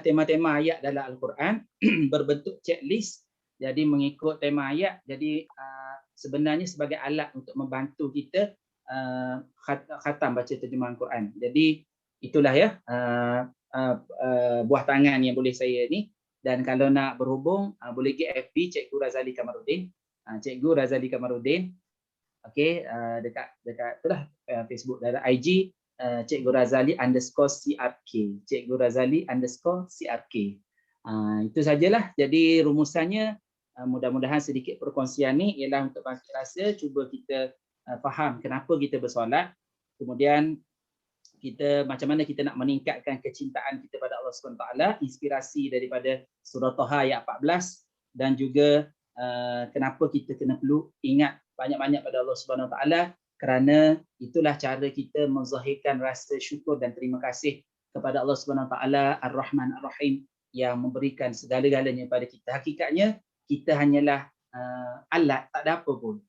tema-tema ayat dalam Al-Quran berbentuk checklist. Jadi mengikut tema ayat. Jadi sebenarnya sebagai alat untuk membantu kita khatam baca terjemahan Quran. Jadi itulah ya buah tangan yang boleh saya ni. Dan kalau nak berhubung boleh ke FB Cikgu Razali Kamaruddin. Cikgu Razali Kamaruddin. Okey, dekat itulah Facebook dan IG Cikgu Razali _CRK. Cikgu Razali _CRK. Itu sajalah. Jadi rumusannya mudah-mudahan sedikit perkongsian ni ialah untuk bangkit rasa, cuba kita faham kenapa kita bersolat. Kemudian kita macam mana kita nak meningkatkan kecintaan kita pada Allah SWT, inspirasi daripada surah Taha ayat 14, dan juga kenapa kita kena perlu ingat banyak-banyak pada Allah Subhanahu Wa Taala, kerana itulah cara kita menzahirkan rasa syukur dan terima kasih kepada Allah Subhanahu Wa Taala Ar-Rahman Ar-Rahim yang memberikan segala-galanya pada kita. Hakikatnya kita hanyalah alat, tak ada apa pun.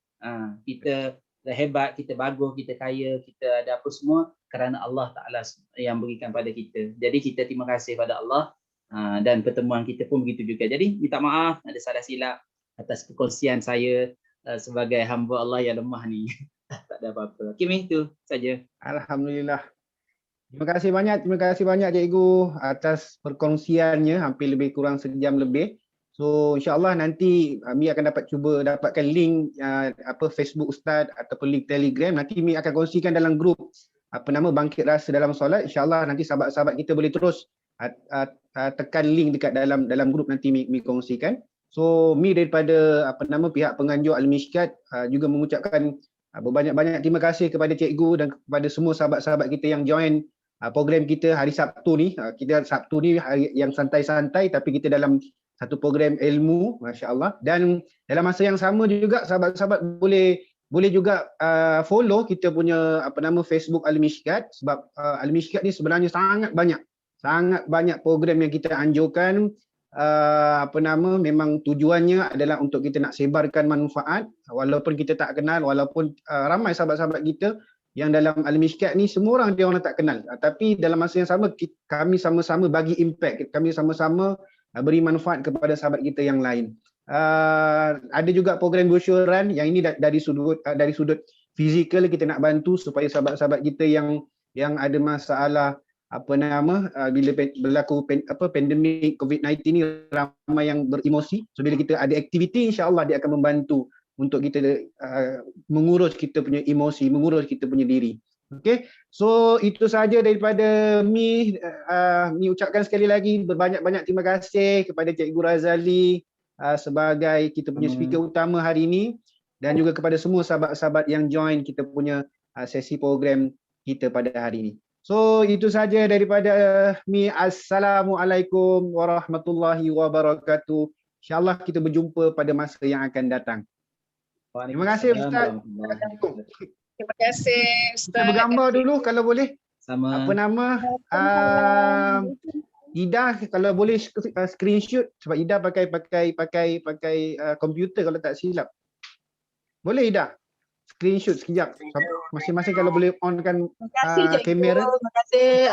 Kita hebat, kita bagus, kita kaya, kita ada apa semua kerana Allah Ta'ala yang berikan pada kita. Jadi kita terima kasih pada Allah dan pertemuan kita pun begitu juga. Jadi minta maaf ada salah silap atas perkongsian saya sebagai hamba Allah yang lemah ni. Tak ada apa-apa. Okay, itu saja. Alhamdulillah. Terima kasih banyak cikgu atas perkongsiannya hampir lebih kurang sejam lebih. So insya-Allah nanti Mi akan cuba dapatkan link Facebook Ustaz ataupun link Telegram. Nanti Mi akan kongsikan dalam grup Bangkit Rasa Dalam Solat. Insya-Allah nanti sahabat-sahabat kita boleh terus tekan link dekat dalam grup nanti Mi kongsikan. So Mi daripada pihak penganjur Al-Mishkat juga mengucapkan berbanyak-banyak terima kasih kepada cikgu dan kepada semua sahabat-sahabat kita yang join program kita hari Sabtu ni. Kita Sabtu ni hari yang santai-santai tapi kita dalam satu program ilmu, masya-Allah. Dan dalam masa yang sama juga sahabat-sahabat boleh juga follow kita punya Facebook Al-Mishkat, sebab Al-Mishkat ni sebenarnya sangat banyak program yang kita anjurkan. Memang tujuannya adalah untuk kita nak sebarkan manfaat, walaupun kita tak kenal, walaupun ramai sahabat-sahabat kita yang dalam Al-Mishkat ni semua orang dia orang tak kenal, tapi dalam masa yang sama kami sama-sama bagi impact, kami sama-sama beri manfaat kepada sahabat kita yang lain. Ada juga program broshuran yang ini dari sudut fizikal, kita nak bantu supaya sahabat-sahabat kita yang ada masalah bila berlaku pandemik COVID-19 ni ramai yang beremosi. So bila kita ada aktiviti, insya-Allah dia akan membantu untuk kita mengurus kita punya emosi, mengurus kita punya diri. Okey, so itu saja daripada Mi. Mi ucapkan sekali lagi berbanyak-banyak terima kasih kepada Cikgu Razali sebagai kita punya speaker utama hari ini, dan juga kepada semua sahabat-sahabat yang join kita punya sesi program kita pada hari ini. So itu saja daripada Mi. Assalamualaikum warahmatullahi wabarakatuh. InsyaAllah kita berjumpa pada masa yang akan datang. Terima kasih Ustaz. Terima kasih Ustaz. Kita bergambar dulu kalau boleh. Sama. Apa nama? Ida kalau boleh screenshot, sebab Ida pakai komputer kalau tak silap. Boleh Ida? Screenshot sekejap. Masing-masing kalau boleh onkan kamera. Terima kasih.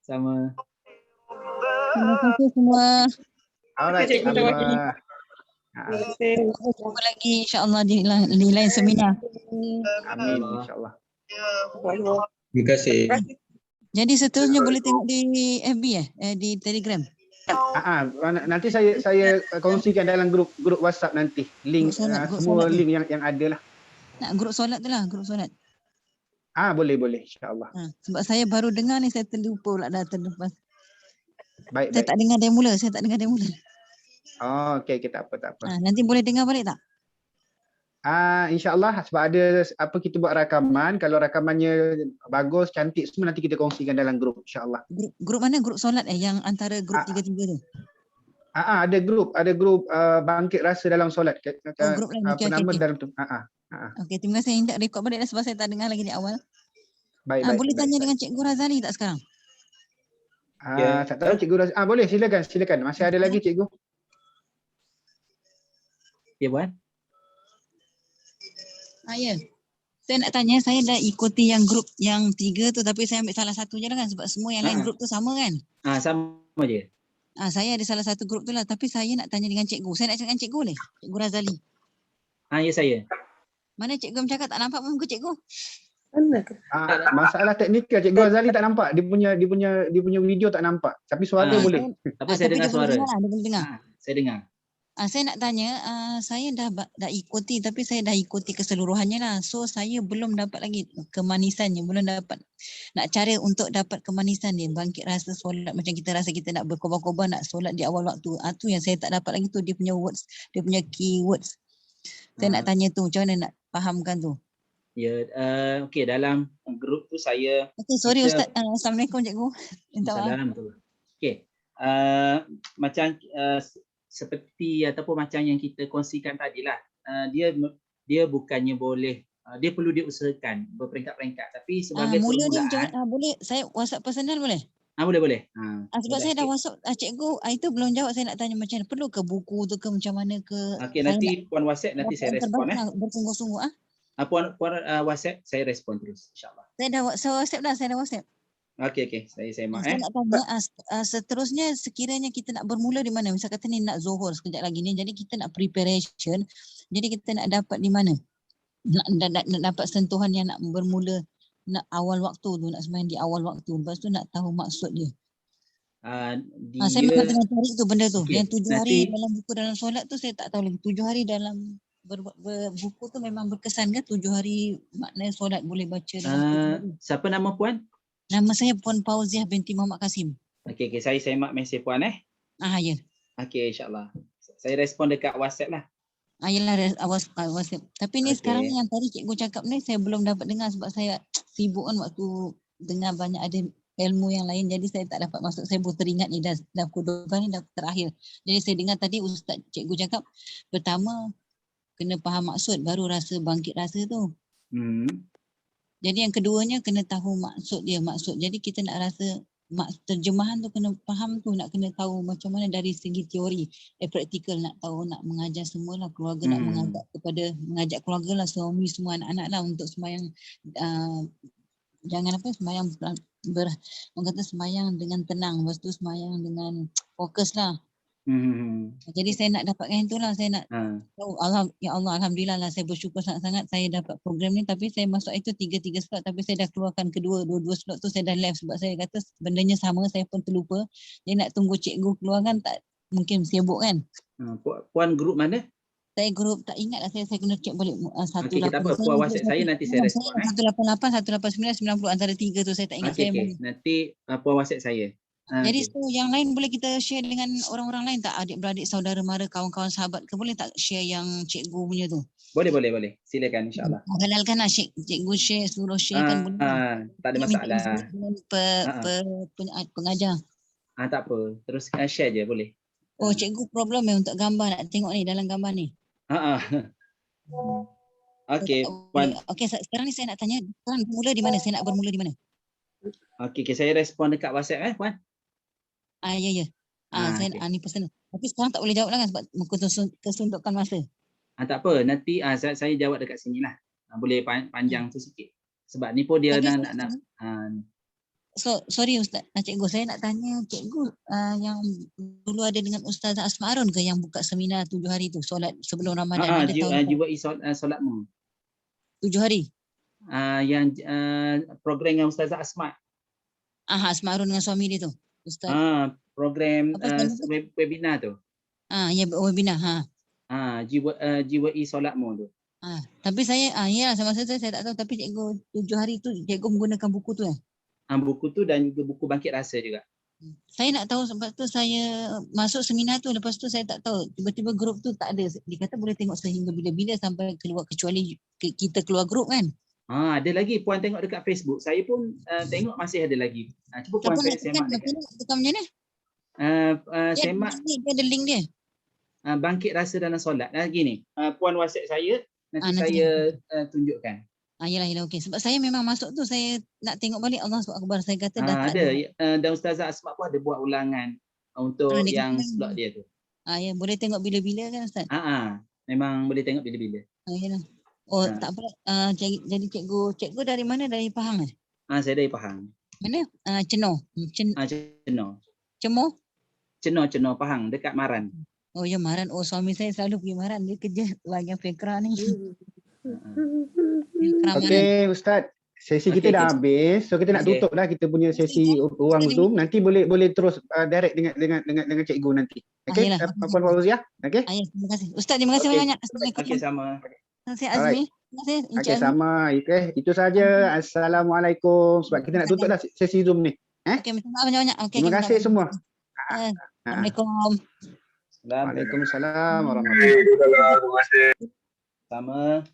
Sama. Terima kasih semua. Alright. Jumpa lagi insya-Allah di lain seminar. Amin insya-Allah. Terima kasih. Jadi seterusnya boleh tengok di FB di Telegram. Nanti saya kongsikan dalam grup WhatsApp nanti link grup semua solat link yang ada lah. Nak grup solat tu lah, grup solat. Boleh insya-Allah. Sebab saya baru dengar ni, saya terlupa pula dah terlepas. Baik. Saya tak dengar dari mula, Oh, okey, tak apa. Nanti boleh dengar balik tak? InsyaAllah sebab ada kita buat rakaman. Kalau rakamannya bagus, cantik semua, nanti kita kongsikan dalam grup insyaAllah. Grup mana? Grup solat yang antara grup 3-3 tu? Ada grup Bangkit Rasa Dalam Solat. Grup lain. Okay. Dalam tu. Okey, terima kasih. Saya rekod balik dah sebab saya tak dengar lagi di awal. Baik. Boleh tanya dengan Cikgu Razali tak sekarang? Tak tahu Cikgu Razali. Boleh, silakan. Masih ada lagi Cikgu. Ya, Puan. Ya. Saya nak tanya, saya dah ikuti yang grup yang 3 tu, tapi saya ambil salah satu je lah kan, sebab semua yang lain grup tu sama kan? Sama je. Saya ada salah satu grup tu lah, tapi saya nak tanya dengan cikgu. Saya nak cakap dengan cikgu boleh? Cikgu Razali. Ya, saya. Mana cikgu bercakap tak nampak muka cikgu? Mana ke? Masalah teknikal Cikgu Razali tak nampak. Dia punya video tak nampak. Tapi suara boleh. Tapi saya dengar suara. Dia boleh dengar. Saya dengar. Saya nak tanya, saya dah ikuti, tapi saya dah ikuti keseluruhannya lah. So saya belum dapat lagi kemanisannya, belum dapat nak cara untuk dapat kemanisan dia. Bangkit rasa solat macam kita rasa kita nak berkorban-korban, nak solat di awal waktu. Tu yang saya tak dapat lagi tu, dia punya words, dia punya keywords. Saya nak tanya tu, macam mana nak fahamkan tu? Ya, okey, dalam grup tu saya. Okey, sorry Ustaz. Assalamualaikum cikgu. Minta maaf. Assalamualaikum. Okey. Macam seperti ataupun macam yang kita kongsikan tadilah, dia bukannya boleh, dia perlu diusahakan berperingkat-peringkat, tapi sebagai mula permulaan ni boleh saya WhatsApp personal boleh? Boleh. Sebab saya dah WhatsApp cikgu, itu belum jawab. Saya nak tanya macam mana, perlu ke buku tu ke macam mana ke? Okey, nanti Puan WhatsApp nanti saya respon Bersungguh-sungguh Puan WhatsApp saya respon terus insya-Allah. Saya dah WhatsApp. Okey, saya mak Saya nak tanya seterusnya sekiranya kita nak bermula di mana? Misal kata ni nak Zuhur sekejap lagi ni, jadi kita nak preparation. Jadi kita nak dapat di mana? Nak dapat sentuhan yang nak bermula, nak awal waktu tu, nak sembahyang di awal waktu. Lepas tu nak tahu maksud dia. Saya memang tengah cari tu benda tu. Yang 7 hari dalam buku dalam solat tu saya tak tahu lagi. 7 hari dalam buku tu memang berkesan ke 7 hari makna solat boleh baca dalam 7 hari. Siapa nama Puan? Nama saya Puan Fauziah binti Muhammad Kasim. Okey, saya semak mesej Puan Ya. Okey, insya-Allah. Saya respon dekat WhatsApp lah. Yelah, WhatsApp. Tapi ni sekarang ni yang tadi cikgu cakap ni saya belum dapat dengar sebab saya sibuk kan waktu dengar banyak ada ilmu yang lain, jadi saya tak dapat masuk. Saya baru teringat ni dah pukul 12 ni dah terakhir. Jadi saya dengar tadi Ustaz cikgu cakap pertama kena faham maksud baru rasa bangkit rasa tu. Jadi yang keduanya kena tahu maksud dia. Jadi kita nak rasa terjemahan tu kena faham tu, nak kena tahu macam mana dari segi teori, praktikal nak tahu, nak mengajar semualah keluarga, nak mengajak keluarga lah, suami semua anak-anak lah untuk sembahyang jangan sembahyang orang kata sembahyang dengan tenang, lepas tu sembahyang dengan fokus lah. Jadi saya nak dapatkan itulah, saya nak tahu. Ya Allah, alhamdulillah lah, saya bersyukur sangat-sangat saya dapat program ni. Tapi saya masuk itu 3 slot, tapi saya dah keluarkan dua slot tu saya dah left sebab saya kata bendanya sama, saya pun terlupa. Jadi nak tunggu cikgu keluarkan tak mungkin, sibuk kan. Puan grup mana? Saya grup tak ingat lah, saya kena check balik. 188. Okey, tak apa, Puan WhatsApp saya nanti saya respon. 188, 189, 90 antara 3 tu saya tak ingat. Okey, nanti Puan WhatsApp saya. Jadi yang lain boleh kita share dengan orang-orang lain tak? Adik-beradik, saudara mara, kawan-kawan, sahabat ke? Boleh tak share yang cikgu punya tu? Boleh. Silakan insya-Allah. Halalkan lah cikgu share, suruh share kan boleh. Tak ada masalah. Pengajar. Tak apa. Terus share je boleh. Cikgu problem untuk gambar, nak tengok ni dalam gambar ni. Okey, Puan. Okey, sekarang ni saya nak tanya, sekarang bermula di mana? Saya nak bermula di mana? Okey, saya respon dekat WhatsApp Puan. Ya. Saya ni personal. Tapi sekarang tak boleh jawab lah kan sebab kesuntukan masa. Tak apa, nanti saya jawab dekat sini lah. Boleh panjang tu sikit. Sebab ni pun dia nak sorry Ustaz, cikgu, saya nak tanya cikgu yang dulu ada dengan Ustazah Asma Arun ke yang buka seminar 7 hari tu, solat sebelum Ramadan? Jiwai solatmu 7 hari. Yang program yang Ustazah Asma. Asma Arun dengan suami dia tu. Ustaz. Program webinar tu. Ya, webinar. Jiwai solatmu tu. Tapi saya semasa tu saya tak tahu, tapi cikgu 7 hari tu cikgu menggunakan buku tu buku tu dan juga buku Bangkit Rasa juga. Saya nak tahu sebab tu saya masuk seminar tu, lepas tu saya tak tahu tiba-tiba grup tu tak ada. Dia kata boleh tengok sehingga bila-bila sampai keluar, kecuali kita keluar grup kan. Ada lagi Puan tengok dekat Facebook. Saya pun tengok masih ada lagi. Cuba Puan semak dekat. Tekan macam mana? Semak. Dia ada link dia. Bangkit Rasa dalam solat. Gini, Puan WhatsApp saya, nanti saya tunjukkan. Yalah, okey. Sebab saya memang masuk tu, saya nak tengok balik. Allah SWT, saya kata dah tak ada. Dan Ustazah Asma pun ada buat ulangan untuk yang slot dia tu. Ya, boleh tengok bila-bila kan Ustaz? Memang boleh tengok bila-bila. Yalah. Tak apa. Jadi cikgu dari mana? Dari Pahang kan? Saya dari Pahang. Mana? Cenor. Cenor. Cenor, Pahang, dekat Maran. Ya, Maran. Suami saya selalu pergi Maran. Dia kerja bahagian Fikrah ni. Okey Ustaz, sesi kita dah habis, so kita nak tutup lah kita punya sesi ruang Zoom. Nanti boleh terus direct dengan cikgu nanti. Okey, Puan Fauziah. Okey. Terima kasih. Ustaz, terima kasih banyak. Assalamualaikum. Okey, sama. Terima kasih Azmi. Terima kasih. Okey, sama. Okey, itu saja. Assalamualaikum. Sebab kita nak tutup dah sesi Zoom ni. Okey, minta maaf banyak-banyak. Terima kasih semua. Assalamualaikum. Waalaikumsalam warahmatullahi wabarakatuh. Sama.